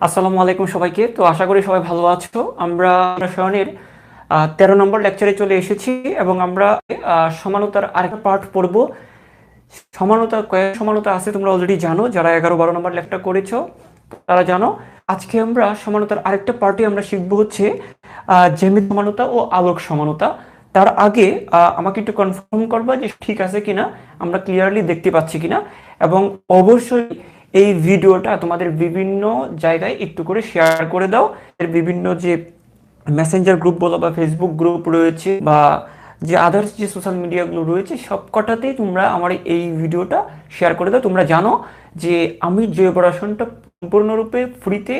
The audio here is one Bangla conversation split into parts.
আসসালামু আলাইকুম সবাইকে। তো আশা করি সবাই ভালো আছো। আমরা রসায়নের 13 নম্বর লেকচারে চলে এসেছি এবং আমরা সমানতার আরেকটা পার্ট পড়ব। সমানতা কয়েক সমানতা আছে তোমরা অলরেডি জানো, যারা 11-12 নম্বর লেকচার করেছো তারা জানো। আজকে আমরা সমানতার আরেকটা পার্টে আমরা শিখবো হচ্ছে জ্যামিতি সমানতা ও আলোক সমানতা। তার আগে আমাকে একটু কনফার্ম করবা যে ঠিক আছে কিনা, আমরা ক্লিয়ারলি দেখতে পাচ্ছি কিনা। এবং অবশ্যই এই ভিডিওটা তোমাদের বিভিন্ন জায়গায় একটু করে শেয়ার করে দাও। এর বিভিন্ন যে মেসেঞ্জার গ্রুপ বলো বা ফেসবুক গ্রুপ রয়েছে বা যে আদার্স যে সোশ্যাল মিডিয়াগুলো রয়েছে সব কটাতেই তোমরা আমার এই ভিডিওটা শেয়ার করে দাও। তোমরা জানো যে আমি যে অপারেশনটা সম্পূর্ণরূপে ফ্রিতে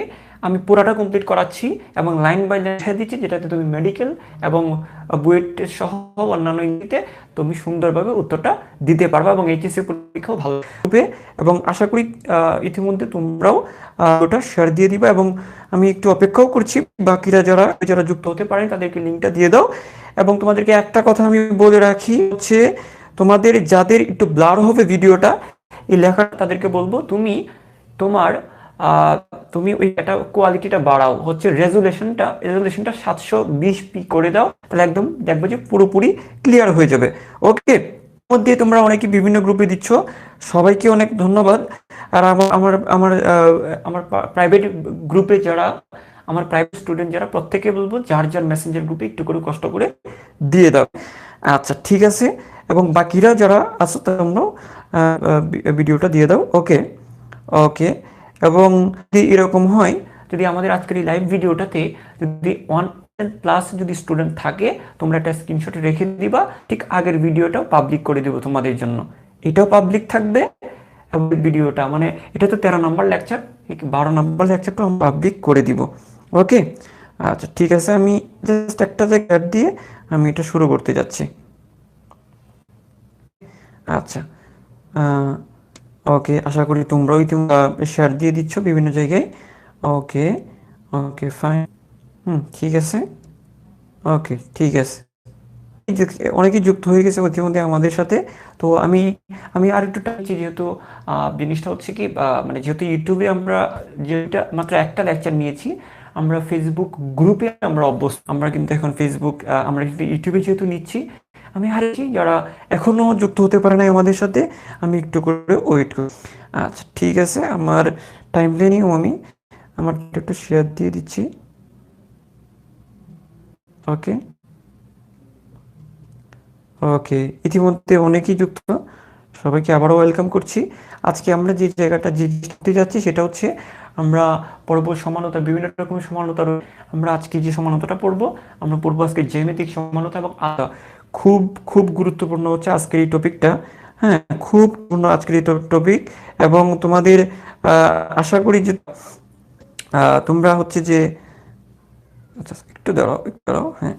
আমি পুরাটা কমপ্লিট করাচ্ছি এবং লাইন বাই লাইন লিখে দিচ্ছি, যেটাতে তুমি মেডিকেল এবং বুয়েট সহ অন্যান্য ইউনিটে তুমি সুন্দরভাবে উত্তরটা দিতে পারবে এবং এইচএসসি পরীক্ষাও ভালো হবে। এবং আশা করি ইতিমধ্যে তোমরাও ওটা শেয়ার দিয়ে দিবা এবং আমি একটু অপেক্ষাও করছি বাকিরা যারা যারা যুক্ত হতে পারেন তাদেরকে লিঙ্কটা দিয়ে দাও। এবং তোমাদেরকে একটা কথা আমি বলে রাখি হচ্ছে, তোমাদের যাদের একটু ব্লার হবে ভিডিওটা এই লেখা, তাদেরকে বলবো তুমি তোমার তুমি ওই একটা কোয়ালিটিটা বাড়াও, হচ্ছে রেজুলেশনটা 720p করে দাও, তাহলে একদম দেখবে যে পুরোপুরি ক্লিয়ার হয়ে যাবে। ওকে, মধ্যে তোমরা অনেকে বিভিন্ন গ্রুপে দিচ্ছ, সবাইকে অনেক ধন্যবাদ। আর আমার আমার আমার আমার প্রাইভেট গ্রুপে যারা আমার প্রাইভেট স্টুডেন্ট যারা, প্রত্যেকে বলবো যার যার মেসেঞ্জার গ্রুপে একটু করে কষ্ট করে দিয়ে দাও। আচ্ছা ঠিক আছে, এবং বাকিরা যারা আছো তোমরা ভিডিওটা দিয়ে দাও। ওকে ওকে। এবং যদি এরকম হয়, যদি আমাদের আজকের এই লাইভ ভিডিওটাতে যদি 1+ যদি স্টুডেন্ট থাকে, তোমরা একটা স্ক্রিনশট রেখে দিবা, ঠিক আগের ভিডিওটাও পাবলিক করে দেবো তোমাদের জন্য। এটাও পাবলিক থাকবে এবং ভিডিওটা মানে এটা তো 13 নম্বর লেকচার, 12 নম্বর লেকচারটা আমি পাবলিক করে দিব। ওকে আচ্ছা ঠিক আছে, আমি জাস্ট একটা জায়গা দিয়ে আমি এটা শুরু করতে যাচ্ছি। আচ্ছা ওকে, আশা করি তোমরাও শেয়ার দিয়ে দিচ্ছ বিভিন্ন জায়গায়। ওকে ওকে ফাইন, ঠিক আছে। ওকে ঠিক আছে, অনেকেই যুক্ত হয়ে গেছে ইতিমধ্যে আমাদের সাথে। তো আমি আমি আর একটু টাইছি, যেহেতু জিনিসটা হচ্ছে কি মানে যেহেতু ইউটিউবে আমরা যেটা মাত্র একটা লেকচার নিয়েছি, আমরা ফেসবুক গ্রুপে আমরা অভ্যস্ত। আমরা কিন্তু এখন ফেসবুক আমরা ইউটিউবে যেহেতু নিচ্ছি, আমি হারিয়েছি যারা এখনো যুক্ত হতে পারে না আমাদের সাথে, আমি একটু করে ওয়েট করি। আচ্ছা ঠিক আছে, আমার টাইম লাইনেও আমি আমার একটু শেয়ার দিয়ে দিচ্ছি। ওকে ওকে, ইতিমধ্যে অনেকেই যুক্ত, সবাইকে আবারও ওয়েলকাম করছি। আজকে আমরা যে জায়গাটা যে জিনিসটি যাচ্ছি সেটা হচ্ছে আমরা পড়ব সমানতা, বিভিন্ন রকমের সমানতা। আমরা আজকে যে সমানতাটা পড়বো, আমরা পড়বো আজকে জ্যামিতিক সমানতা এবং খুব খুব গুরুত্বপূর্ণ হচ্ছে আজকের এই টপিকটা। হ্যাঁ, খুব গুরুত্বপূর্ণ আজকের এই টপিক। এবং তোমাদের আশা করি যে তোমরা হচ্ছে যে আচ্ছা একটু দাঁড়াও একটু দাঁড়াও, হ্যাঁ।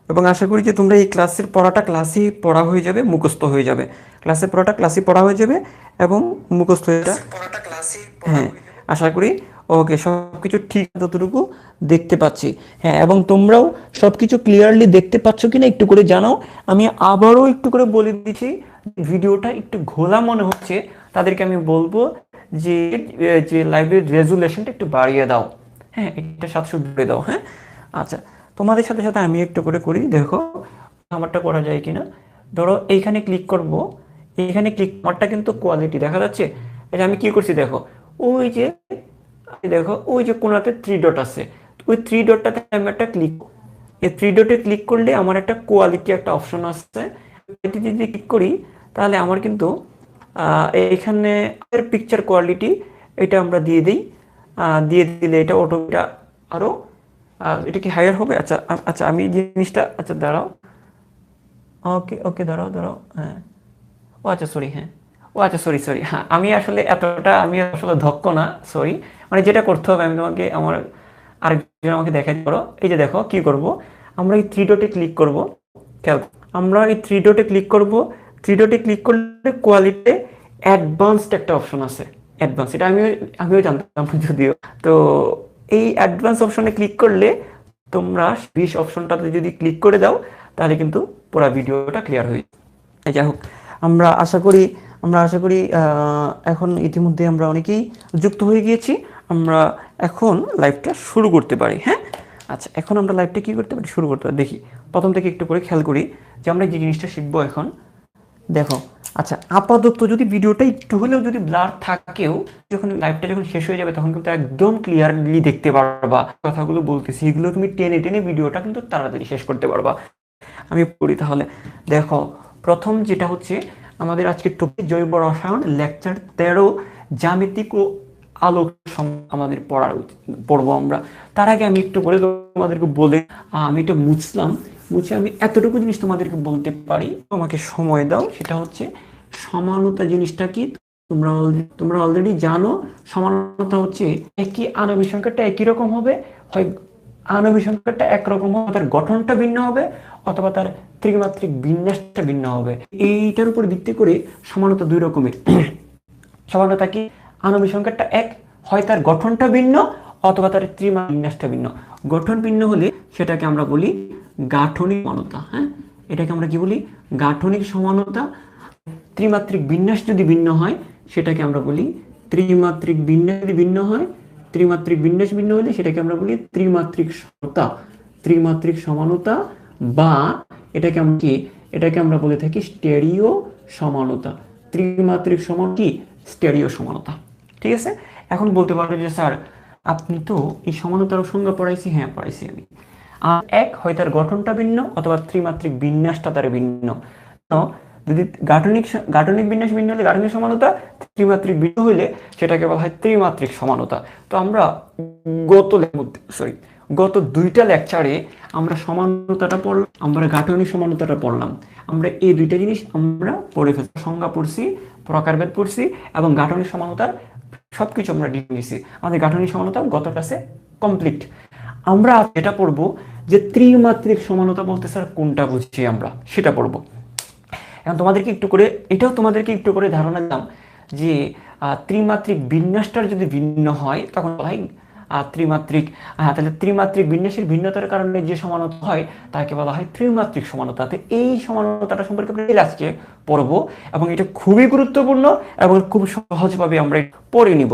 এবং আশা করি যে তোমরা এই ক্লাসের পড়াটা ক্লাসেই পড়া হয়ে যাবে, মুখস্থ হয়ে যাবে। ক্লাসের পড়াটা ক্লাসেই পড়া হয়ে যাবে এবং মুখস্থ হয়ে যাবে। হ্যাঁ আশা করি। ওকে, সব কিছু ঠিক যতটুকু দেখতে পাচ্ছি। হ্যাঁ, এবং তোমরাও সব কিছু ক্লিয়ারলি দেখতে পাচ্ছ কিনা একটু করে জানাও। আমি আবারও একটু করে বলে দিচ্ছি, ভিডিওটা একটু ঘোলা মনে হচ্ছে তাদেরকে আমি বলবো যে যে লাইভের রেজুলেশনটা একটু বাড়িয়ে দাও। হ্যাঁ, এটা 700 করে দাও। হ্যাঁ আচ্ছা, তোমাদের সাথে সাথে আমি একটু করে করি, দেখো আমারটা করা যায় কিনা। ধরো এইখানে ক্লিক করব, এইখানে ক্লিক, আমারটা কিন্তু কোয়ালিটি দেখা যাচ্ছে। এটা আমি কি করছি দেখো, ওই যে দেখো ওই যে কোনাতে 3 ডট আছে, ওই 3 ডটটাতে আমি একটা ক্লিক, এই 3 ডটে ক্লিক করলে আমার একটা কোয়ালিটি একটা অপশন আসছে। এটি যদি ক্লিক করি তাহলে আমার কিন্তু এইখানে পিকচার কোয়ালিটি এটা আমরা দিয়ে দিই। দিয়ে দিলে এটা অটোটা আরো এটা কি হায়ার হবে। আচ্ছা আচ্ছা, আমি জিনিসটা আচ্ছা দাঁড়াও। ওকে ওকে, দাঁড়াও দাঁড়াও, হ্যাঁ। ও আচ্ছা সরি, হ্যাঁ। ও আচ্ছা সরি সরি, হ্যাঁ আমি আসলে এতটা আমি আসলে দক্ষ না, সরি। মানে যেটা করতে হবে আমি তোমাকে আমার আরেকজন আমাকে দেখাই করো। এই যে দেখো কি করব, আমরা এই 3 ডটে ক্লিক করব। খেয়াল করো, আমরা এই 3 ডটে ক্লিক করব। 3 ডটে ক্লিক করলে কোয়ালিটিতে অ্যাডভান্সড একটা অপশন আছে। অ্যাডভান্স, এটা আমিও জানতাম না যদিও। তো এই অ্যাডভান্স অপশনে ক্লিক করলে তোমরা 20 অপশনটাতে যদি ক্লিক করে দাও তাহলে কিন্তু পুরো ভিডিওটা ক্লিয়ার হয়ে যায়। যাই হোক, আমরা আশা করি এখন ইতিমধ্যে আমরা অনেকেই যুক্ত হয়ে গিয়েছি। আমরা এখন লাইভটা শুরু করতে পারি। হ্যাঁ, আচ্ছা, এখন আমরা লাইভটা কি করতে পারি, শুরু করতে পারি। দেখি প্রথম থেকে একটু করে খেয়াল করি যে আমরা যে জিনিসটা শিখবো এখন। দেখো, আচ্ছা, আপাতত যদি ভিডিওটা একটু হলেও যদি ব্লার থাকেও, যখন লাইভটা যখন শেষ হয়ে যাবে তখন কিন্তু একদম ক্লিয়ারলি দেখতে পারবা কথাগুলো বলতেছি, এগুলো তুমি টেনে টেনে ভিডিওটা কিন্তু তাড়াতাড়ি শেষ করতে পারবা। আমি পড়ি তাহলে। দেখো, প্রথম যেটা হচ্ছে আমাদের আজকে টপিক জৈব রসায়ন লেকচার 13 জ্যামিতিক ও আলোক আমাদের পড়বো আমরা। তার আগে আমি একটু করে তোমাদেরকে বলে আমি এটা মুছে আমি এতটুকু জিনিস তোমাদেরকে বলতে পারি, তোমাকে সময় দাও। সেটা হচ্ছে সমানতা জিনিসটা কি তোমরা অলরেডি জানো। সমানতা হচ্ছে একই আণবিক সংখ্যাটা একই রকম হবে, হয় আণবিক সংখ্যাটা একরকম হবে, তার গঠনটা ভিন্ন হবে, অথবা তার ত্রিমাত্রিক বিন্যাসটা ভিন্ন হবে। এইটার উপর ভিত্তি করে সমানতা দুই রকমের। সমানতা কি, আণবিক সংখ্যাটা এক, হয় তার গঠনটা ভিন্ন অথবা তার ত্রিমাত্রিক বিন্যাসটা ভিন্ন। গঠন ভিন্ন হলে সেটাকে আমরা বলি গাঠনিক সমানতা। হ্যাঁ, এটাকে আমরা কি বলি, গাঠনিক সমানতা। ত্রিমাত্রিক বিন্যাস যদি ভিন্ন হয় সেটাকে আমরা বলি ত্রিমাত্রিক বিন্যাস। যদি ভিন্ন হয়, ত্রিমাত্রিক বিন্যাস ভিন্ন হলে সেটাকে আমরা বলি ত্রিমাত্রিক সমানতা। ত্রিমাত্রিক সমানতা, বা এটাকে আমরা বলে থাকি স্টেরিও সমানতা। ত্রিমাত্রিক সমান কি, স্টেরিও সমানতা। ঠিক আছে, এখন বলতে পারো যে স্যার আপনি তো এই সমানতার সংজ্ঞা পড়াইছি। হ্যাঁ, পড়াইছি আমি। আর এক, হয় তার গঠনটা ভিন্ন অথবা ত্রিমাত্রিক বিন্যাসটা তার ভিন্ন। যদি গাঠনিক বিন্যাস ভিন্ন হলে গাঠনিক সমানতা, ত্রিমাত্রিক ভিন্ন হলে সেটাকে বলা হয় ত্রিমাত্রিক সমানতা। তো আমরা গত দুইটা লেকচারে আমরা সমানতাটা পড়লাম, আমরা গাঠনিক সমানতাটা পড়লাম। আমরা এই দুইটা জিনিস আমরা পড়ে ফেলছি, সংজ্ঞা পড়ছি, প্রকারভেদ পড়ছি, এবং গাঠনিক সমানতার সবকিছু আমরা নিয়েছি। আমাদের গাঠনিক সমানতা গত ক্লাসে কমপ্লিট। আমরা যেটা পড়বো যে ত্রিমাত্রিক সমানতা বলতে স্যার কোনটা বুঝছি আমরা, সেটা পড়বো। এখন তোমাদেরকে একটু করে ধারণা দিলাম যে ত্রিমাত্রিক বিন্যাসটার যদি ভিন্ন হয় তখন বলা হয় ত্রিমাত্রিক। তাহলে ত্রিমাত্রিক বিন্যাসের ভিন্নতার কারণে যে সমানতা হয় তাকে বলা হয় ত্রিমাত্রিক সমানতা। তো এই সমানতাটা সম্পর্কে আমরা আজকে পড়বো, এবং এটা খুবই গুরুত্বপূর্ণ এবং খুব সহজভাবে আমরা পড়ে নিব।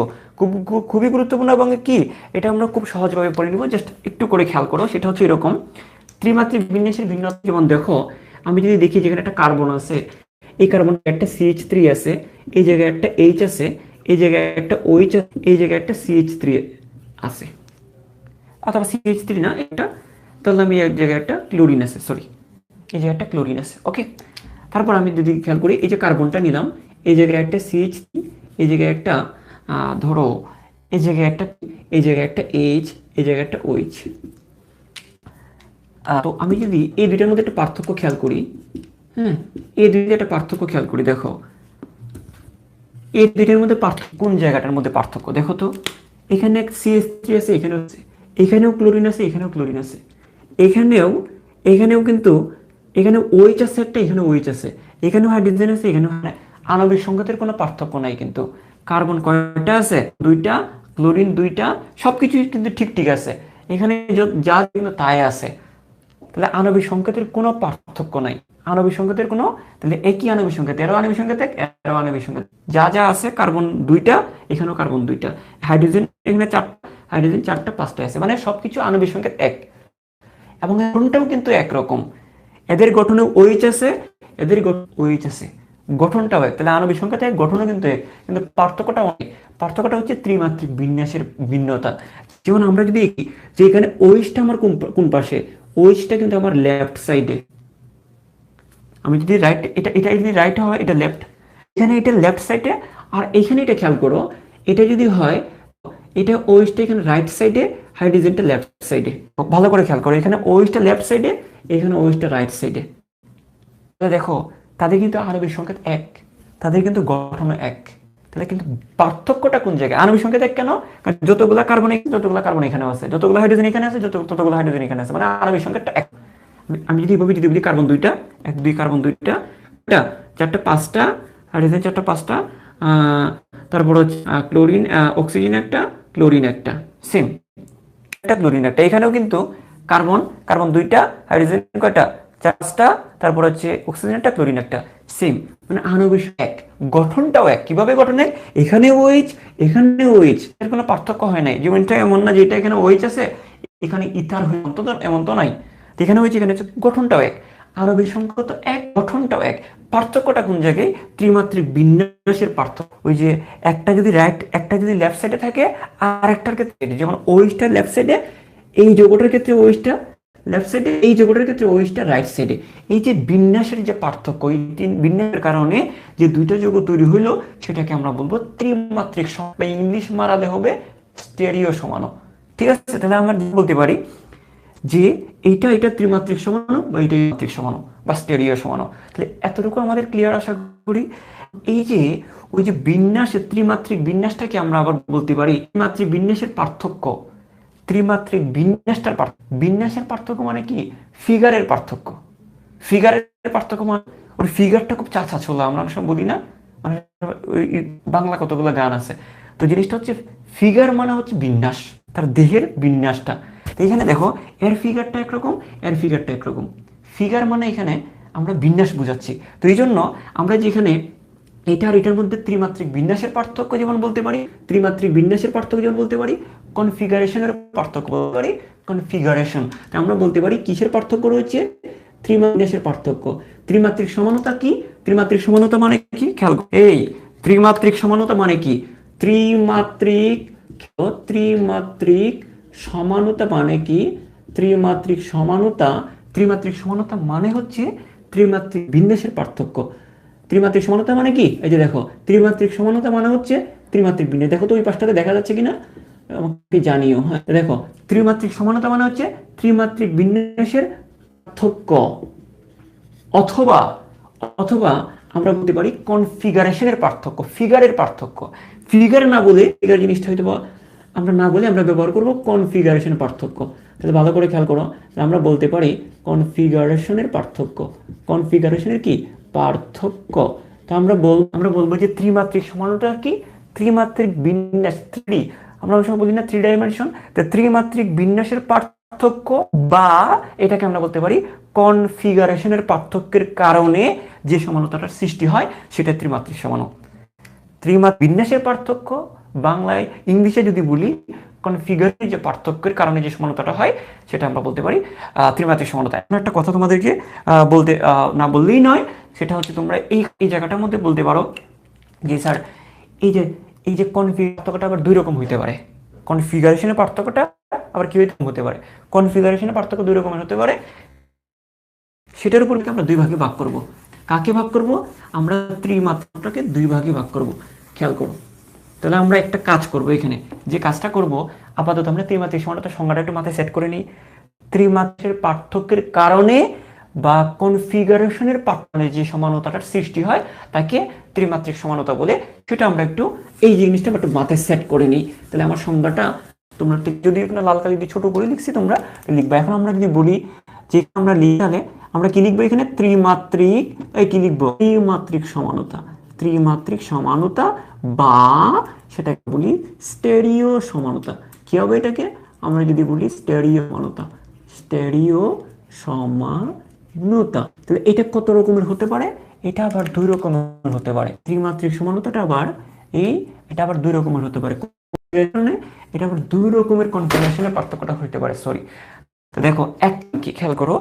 খুবই গুরুত্বপূর্ণ এবং কি এটা আমরা খুব সহজভাবে পড়ে নিব। জাস্ট একটু করে খেয়াল করো, সেটা হচ্ছে এরকম। ত্রিমাত্রিক বিন্যাসের ভিন্নতা যেমন দেখো, আমি যদি দেখি যেখানে একটা কার্বন আছে, এই কার্বন একটা CH3 আছে, এই জায়গায় একটা H আছে, এই জায়গায় একটা OH আছে, এই জায়গায় একটা CH3 আছে, অথবা CH3 না এটা, তাহলে আমি এক জায়গায় একটা ক্লোরিন আছে, এই জায়গায় একটা ক্লোরিন আছে। ওকে, তারপর আমি যদি খেয়াল করি, এই যে কার্বনটা নিলাম, এই জায়গায় একটা CH3, এই জায়গায় একটা ধরো এই জায়গায় একটা H, এই জায়গায় একটা OH। তো আমি যদি এই দুইটার মধ্যে একটা পার্থক্য খেয়াল করি, হ্যাঁ, এই দুইটা একটা পার্থক্য খেয়াল করি, দেখো এই দুইটার মধ্যে পার্থক্য কোন জায়গাটার মধ্যে পার্থক্য দেখো তো। এখানে CH3 আছে, এখানেও ক্লোরিন আছে, এখানেও ক্লোরিন আছে, এখানেও কিন্তু এখানে OH আছে একটা, এখানে OH আছে, এখানেও হাইড্রোজেন আছে, এখানেও। আণবিক সংকেতের কোনো পার্থক্য নাই, কিন্তু কার্বন কয়টা আছে, দুইটা, ক্লোরিন দুইটা, সবকিছু কিন্তু ঠিক আছে, এখানে যা কিন্তু তাই আছে। তাহলে আণবিক সংকেতের কোনো পার্থক্য নাই, তাহলে একই আণবিক সংকেত, 13 আণবিক সংকেত, 11 আণবিক সংকেত, যা আছে। কার্বন দুইটা, এখানেও কার্বন দুইটা, হাইড্রোজেন এখানে 4টা, হাইড্রোজেন 4টা 5টা আছে, মানে সবকিছু আণবিক সংকেত এক, এবং গঠনটাও কিন্তু একরকম। এদের গঠনে OH আছে, গঠনটাও এক, তাহলে আণবিক সংখ্যা এক, গঠনও কিন্তু এক, কিন্তু পার্থক্যটা হচ্ছে ত্রিমাত্রিক বিন্যাসের ভিন্নতা। যেমন আমরা যদি দেখি যে এখানে OH-টা আমার কোন পাশে, OH-টা কিন্তু আমার লেফট সাইডে। আমি যদি এটা যদি রাইট হয়, এটা লেফট, এখানে এটা লেফট সাইডে, আর এখানে এটা খেয়াল করো, এটা যদি হয়, এটা OH-টা এখানে রাইট সাইডে, হাইড্রোজেনটা লেফট সাইডে। ভালো করে খেয়াল করো, এখানে OH-টা লেফট সাইডে, এখানে OH-টা রাইট সাইডে। দেখো তাদের কিন্তু আণবিক সংকেত এক, তাদের কিন্তু গঠন এক, তাহলে কিন্তু পার্থক্যটা কোন জায়গায়? আণবিক সংকেত এক কেন? কারণ যতগুলা কার্বন এখানে আছে, যতগুলো হাইড্রোজেন এখানে আছে, ততগুলো হাইড্রোজেন এখানে আছে, মানে আণবিক সংকেতটা এক। আমি যদি বলি কার্বন দুইটা, 1 2 কার্বন দুইটা, 4টা 5টা, হাইড্রোজেন 4টা 5টা, তারপর ক্লোরিন, অক্সিজেন একটা, ক্লোরিন একটা, সেম একটা, ক্লোরিন একটা। এখানেও কিন্তু কার্বন দুইটা, হাইড্রোজেন কয়টা, 4টা, তারপর হচ্ছে অক্সিজেন একটা, ক্লোরিন একটা, সেম, মানে আণবিক এক, গঠনটাও এক। কিভাবে গঠন এক? এখানে ওএইচ, এখানে ওএইচ, এর কোনো পার্থক্য হয় নাই। যেমনটা এমন না যে এটা এখানে ওএইচ আছে এখানে ইথার হয়, অন্তত এমন তো নাই। এখানে ওএইচ, এখানে হচ্ছে, গঠনটাও এক, আণবিক সংখ্যা তো এক, গঠনটাও এক। পার্থক্যটা কোন জায়গায়? ত্রিমাত্রিক বিন্যাসের পার্থক্য। ওই যে একটা যদি রাইট, একটা যদি লেফট সাইডে থাকে, আর একটার ক্ষেত্রে যেমন ওএইচটা লেফট সাইডে, এই যৌগটার ক্ষেত্রে ওএইচটা লেফট সাইডে, এই যৌগটার ক্ষেত্রে ওএইচটা রাইট সাইডে। এই যে বিন্যাসের যে পার্থক্য, এই বিন্যাসের কারণে যে দুইটা যৌগ তৈরি হইলো সেটাকে আমরা বলবো ত্রিমাত্রিক সমাণু, ইংলিশ মারালে হবে স্টেরিও সমাণু। ঠিক আছে, তাহলে আমরা বলতে পারি যে এইটা এটা ত্রিমাত্রিক সমাণু বা এটা ত্রিমাত্রিক সমাণু বা স্টেরিও সমাণু। তাহলে এতটুকু আমাদের ক্লিয়ার আশা করি। এই যে ওই যে বিন্যাসের ত্রিমাত্রিক বিন্যাসটাকে আমরা আবার বলতে পারি ত্রিমাত্রিক বিন্যাসের পার্থক্য। ত্রিমাত্রিক বিন্যাসটার বিন্যাসের পার্থক্য মানে কি? ফিগারের পার্থক্য। ফিগারের পার্থক্য মানে ওই ফিগারটা খুব চাচা ছোলা, আমরা অনেক সময় বলি না, মানে ওই বাংলা কতগুলো গান আছে। তো জিনিসটা হচ্ছে ফিগার মানে হচ্ছে বিন্যাস, তার দেহের বিন্যাসটা। তো এখানে দেখো এর ফিগারটা একরকম, এর ফিগারটা একরকম। ফিগার মানে এখানে আমরা বিন্যাস বুঝাচ্ছি। তো এই জন্য আমরা যেখানে এটা আর এটার মধ্যে ত্রিমাত্রিক বিন্যাসের পার্থক্য যেমন বলতে পারি, ত্রিমাত্রিক বিন্যাসের পার্থক্য যেমন বলতে পারি, কনফিগারেশনের পার্থক্য বলতে পারি, কনফিগারেশন। আমরা বলতে পারি কিসের পার্থক্য রয়েছে? ত্রিমাত্রিক পার্থক্য। ত্রিমাত্রিক সমানতা কি? ত্রিমাত্রিক সমানতা মানে কি? খেয়াল এই ত্রিমাত্রিক সমানতা মানে কি? ত্রিমাত্রিক ত্রিমাত্রিক সমানতা মানে কি? ত্রিমাত্রিক সমানতা, ত্রিমাত্রিক সমানতা মানে হচ্ছে ত্রিমাত্রিক বিন্যাসের পার্থক্য। ত্রিমাত্রিক সমানতা মানে কি? এই যে দেখো, ত্রিমাত্রিক সমানতা মানে হচ্ছে ত্রিমাত্রিক বিন্যাস। দেখো তো ওই পাশটাতে দেখা যাচ্ছে কিনা আমাকে জানিও। হ্যাঁ, দেখো ত্রিমাত্রিক সমানতা মানে হচ্ছে ত্রিমাত্রিক বিন্যাসের পার্থক্য, অথবা অথবা আমরা বলতে পারি কনফিগারেশনের পার্থক্য, ফিগারের পার্থক্য। ফিগার না বলে, ফিগার জিনিসটা হয়তো আমরা না বলে আমরা ব্যবহার করব কনফিগারেশন পার্থক্য। তাহলে ভালো করে খেয়াল করো, আমরা বলতে পারি কনফিগারেশনের পার্থক্য। কনফিগারেশনের কি? পার্থক্য। তো আমরা বলবো যে ত্রিমাত্রিক সমানতা কি? ত্রিমাত্রিক বিন্যাস, থ্রি, আমরা ওই সময় বলি না থ্রি ডাইমেনশন। তো ত্রিমাত্রিক বিন্যাসের পার্থক্য, বা এটাকে আমরা বলতে পারি কনফিগারেশনের পার্থক্যের কারণে যে সমানতাটার সৃষ্টি হয় সেটা ত্রিমাত্রিক সমাণু। ত্রিমাত্রিক বিন্যাসের পার্থক্য, বাংলায় ইংলিশে যদি বলি কনফিগারের যে পার্থক্যের কারণে যে সমানতাটা হয় সেটা আমরা বলতে পারি ত্রিমাত্রিক সমানতা। একটা কথা তোমাদেরকে বলতে না বললেই নয়, সেটা হচ্ছে তোমরা এই জায়গাটার মধ্যে বলতে পারো যে স্যার এই যে পার্থক্যটা আবার দুই রকম হইতে পারে। কনফিগারেশনের পার্থক্যটা আবার কি হতে পারে? কনফিগারেশনের পার্থক্য দুই রকমের হতে পারে। সেটার উপর আমরা দুই ভাগে ভাগ করব। কাকে ভাগ করব? আমরা ত্রিমাত্রাটাকে দুই ভাগে ভাগ করব। খেয়াল করো, তাহলে আমরা একটা কাজ করব। এখানে যে কাজটা করব, আপাতত আমরা ত্রিমাত্রিক সমানতার সংজ্ঞাটা একটু মাথায় সেট করে নিই। ত্রিমাত্রের পার্থক্যের কারণে বা কনফিগারেশনের পার্থক্যে যে সমানতাটার সৃষ্টি হয় তাকে ত্রিমাত্রিক সমানতা বলে। সেটা আমরা একটু এই জিনিসটা একটু মাথায় সেট করে নিই। তাহলে আমার সংজ্ঞাটা তোমরা যদি লাল কালি দিয়ে ছোট করে লিখছি তোমরা লিখবা। এখন আমরা যদি বলি যে আমরা লিখলে আমরা কি লিখবো? এখানে ত্রিমাত্রিক, কি লিখবো? ত্রিমাত্রিক সমানতা। ত্রিমাত্রিক সমানতা বা সেটাকে বলি স্টেরিও সমানতা। কি হবে এটাকে? আমরা যদি বলি স্টেরিও সমানতা, স্টেরিও সমানতা। তাহলে এটা কত রকমের হতে পারে? এটা আবার দুই রকমের হতে পারে। ত্রিমাত্রিক সমানতাটা আবার এটা আবার দুই রকমের হতে পারে। এটা আবার দুই রকমের কনফিগারেশনের পার্থক্যটা হতে পারে। সরি, তো দেখো কি খেয়াল করো,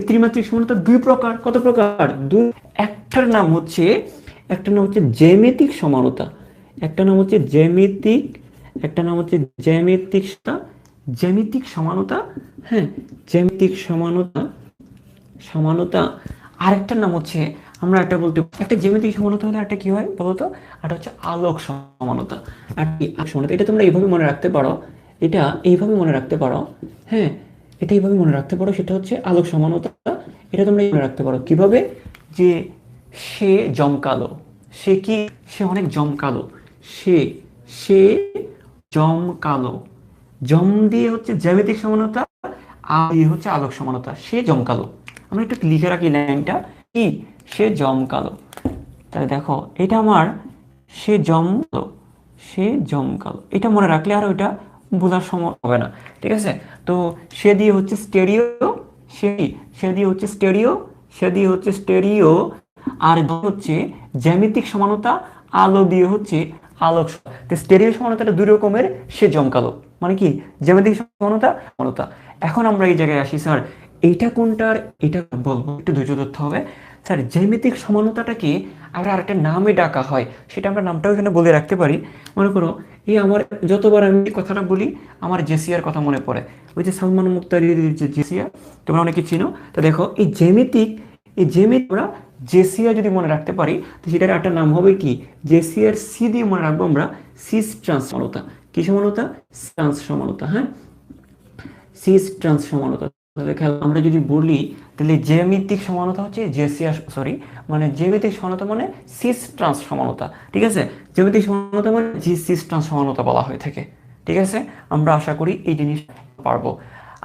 ত্রিমাত্রিক সমানতা দুই প্রকার। কত প্রকার? দুই। একটার নাম হচ্ছে জ্যামিতিক সমানতা, একটা নাম হচ্ছে জ্যামিতিক, একটা নাম হচ্ছে জ্যামিতিক সমানতা। হ্যাঁ, জ্যামিতিক সমানতা। আরেকটার নাম হচ্ছে আমরা একটা বলতে, একটা জ্যামিতিক সমানতা হলে একটা কি হয় বলতো? একটা হচ্ছে আলোক সমানতা। আর কি সমানতা, এটা তোমরা এইভাবে মনে রাখতে পারো, এটা এইভাবে মনে রাখতে পারো। হ্যাঁ, এটা এইভাবে মনে রাখতে পারো, সেটা হচ্ছে আলোক সমানতা। এটা তোমরা মনে রাখতে পারো কিভাবে? যে সে জমকালো, সে কি? সে অনেক জমকালো। সে জমকালো, জম দিয়ে হচ্ছে জ্যামিতিক সমানতা, আর দিয়ে হচ্ছে আলোক সমানতা। সে জমকালো। আমরা একটু লিখে রাখি লাইনটা, কি? সে জমকালো। তাহলে দেখো এটা আমার সে জমকালো, এটা মনে রাখলে আর ওইটা বোঝার সময় হবে না। ঠিক আছে, তো সে দিয়ে হচ্ছে স্টেরিও, সে দিয়ে হচ্ছে স্টেরিও, সে দিয়ে হচ্ছে স্টেরিও, আর হচ্ছে জ্যামিতিক সমানতা, আলো দিয়ে হচ্ছে আলোক স্টেরিও সমানতাটা দুই রকমের, সে জমকালো। মানে কি জ্যামিতিক সমানতা সমানতা। এখন আমরা এই জায়গায় আসি স্যার, এইটা কোনটার এটা বলবো, একটু ধৈর্য ধরতে হবে। স্যার জ্যামিতিক সমানতাটাকে আমরা আরেকটা নামে ডাকা হয়, সেটা আমরা নামটাও এখানে বলে রাখতে পারি। মনে করো এই আমার যতবার আমি কথাটা বলি আমার জেসিয়ার কথা মনে পড়ে, ওই যে সালমান মুক্তারির যে জেসিয়া, তোমরা অনেকে চিনো। তো দেখো এই জ্যামিতিক, এই জ্যামিতি আমরা জেসিয়া যদি মনে রাখতে পারি, তো সেটার একটা নাম হবে কি, জেসিয়ার সি দিয়ে মনে রাখবো আমরা সিস ট্রান্স সমানতা। কি সমানতা? ট্রান্স সমানতা। হ্যাঁ, সিস ট্রান্স সমানতা। তাহলে আমরা যদি বলি তাহলে জ্যামিতিক সমানতা হচ্ছে জেসিয়া, সরি মানে জ্যামিতিক সমানতা মানে সিস ট্রান্স সমানতা। ঠিক আছে, জ্যামিতিক সমানতা মানে জি সিস ট্রান্স সমানতা বলা হয়ে থাকে। ঠিক আছে, আমরা আশা করি এই জিনিস পারবো।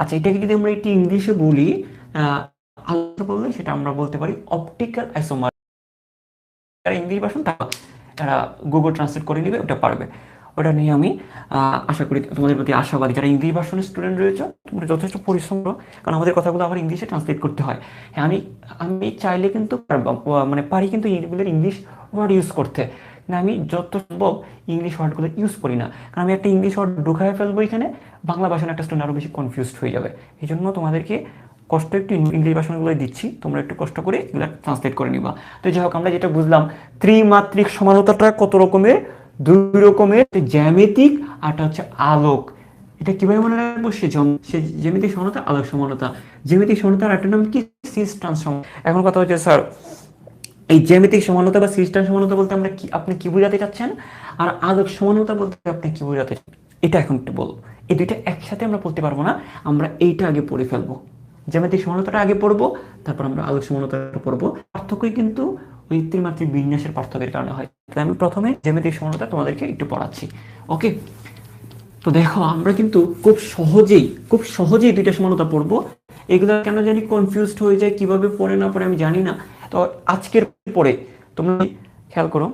আচ্ছা, এটাকে যদি আমরা একটি ইংলিশে বলি, আলাদা বললে সেটা আমরা বলতে পারি অপটিক্যাল আইসোমার। ইংলিশ ভাষণ তারা গুগল ট্রান্সলেট করে নিবে, ওটা পারবে। ওটা নিয়ে আমি আশা করি তোমাদের প্রতি আশাবাদী। যারা ইংলিশ ভার্সনের স্টুডেন্ট রয়েছে তোমরা যথেষ্ট পরিশ্রম করো, কারণ আমাদের কথাগুলো আবার ইংলিশে ট্রান্সলেট করতে হয়। হ্যাঁ, আমি চাইলে কিন্তু মানে পারি কিন্তু এগুলোর ইংলিশ ওয়ার্ড ইউজ করতে, না আমি যত সম্ভব ইংলিশ ওয়ার্ডগুলো ইউজ করি না, কারণ আমি একটা ইংলিশ ওয়ার্ড ঢুকায় ফেলবো এখানে, বাংলা ভাষার একটা স্টুডেন্ট আরও বেশি কনফিউজড হয়ে যাবে। এই জন্য তোমাদেরকে কষ্ট একটু ইংলিশ ভাষণগুলো দিচ্ছি, তোমরা একটু কষ্ট করে এগুলো ট্রান্সলেট করে নিবা। তো যাই হোক, আমরা যেটা বুঝলাম ত্রিমাত্রিক সমানতাটা কত রকমের, দুই রকমের, জ্যামিতিক আরটা হচ্ছে আলোক। এটা কিভাবে মনে রাখবো, সে জ্যামিতিক সমানতা, আলোক সমানতা। জ্যামিতিক সমানতার একটা নাম কি, সিস ট্রান্স সমানতা। এখন কথা হচ্ছে স্যার এই জ্যামিতিক সমানতা বা সিস ট্রান্স সমানতা বলতে আমরা কি, আপনি কি বোঝাতে চাচ্ছেন, আর আলোক সমানতা বলতে আপনি কি বোঝাতে চাচ্ছেন, এটা এখন একটু বলবো। এই দুইটা একসাথে আমরা পড়তে পারবো না, আমরা এইটা আগে পড়ে ফেলবো। জ্যামিতিক সমানতাটা আগে পড়বো, তারপর আমরা আলোক সমানতাটা পড়বো। পার্থক্যই কিন্তু ওই ত্রিমাত্রিক বিন্যাসের পার্থক্যের কারণে হয়। তাই আমি প্রথমে জ্যামিতিক সমানতা তোমাদেরকে একটু পড়াচ্ছি। ওকে, তো দেখো আমরা কিন্তু খুব সহজেই দুইটা সমানতা পড়বো। এগুলো কেন জানি কনফিউজড হয়ে যায়, কিভাবে পড়ে না পড়ে আমি জানি না। তো আজকের পরে তোমরা খেয়াল করো,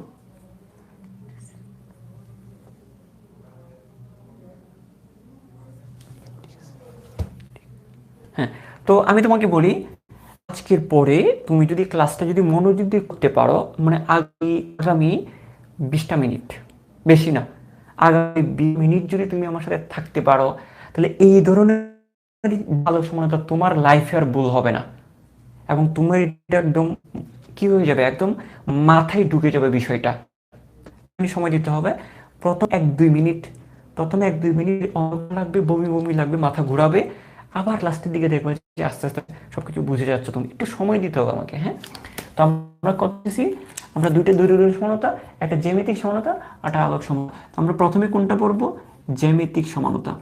হ্যাঁ, তো আমি তোমাকে বলি আজকের পরে তুমি যদি ক্লাসটা যদি মনোযোগ দিয়ে করতে পারো, মানে আগামী 20টা মিনিট, বেশি না, আগামী 20 মিনিট যদি তুমি আমার সাথে থাকতে পারো, তাহলে এই ধরনের আলোক সমানতা তোমার লাইফে আর ভুল হবে না, এবং তোমার এটা একদম কি হয়ে যাবে, একদম মাথায় ঢুকে যাবে বিষয়টা। সময় দিতে হবে প্রথম 1-2 মিনিট, প্রথমে 1-2 মিনিট লাগবে, বমি বমি লাগবে, মাথা ঘোরাবে, আবার লাস্টের দিকে দেখবে যে আস্তে আস্তে সবকিছু বুঝে যাচ্ছে। তুমি একটু সময় দিতে হবে আমাকে। হ্যাঁ, তো আমরা করতেছি, আমরা দুই সমানতা, একটা জ্যামিতিক সমানতা, একটা আলোক সমানতা। আমরা প্রথমে কোনটা পড়বো, জ্যামিতিক সমানতা।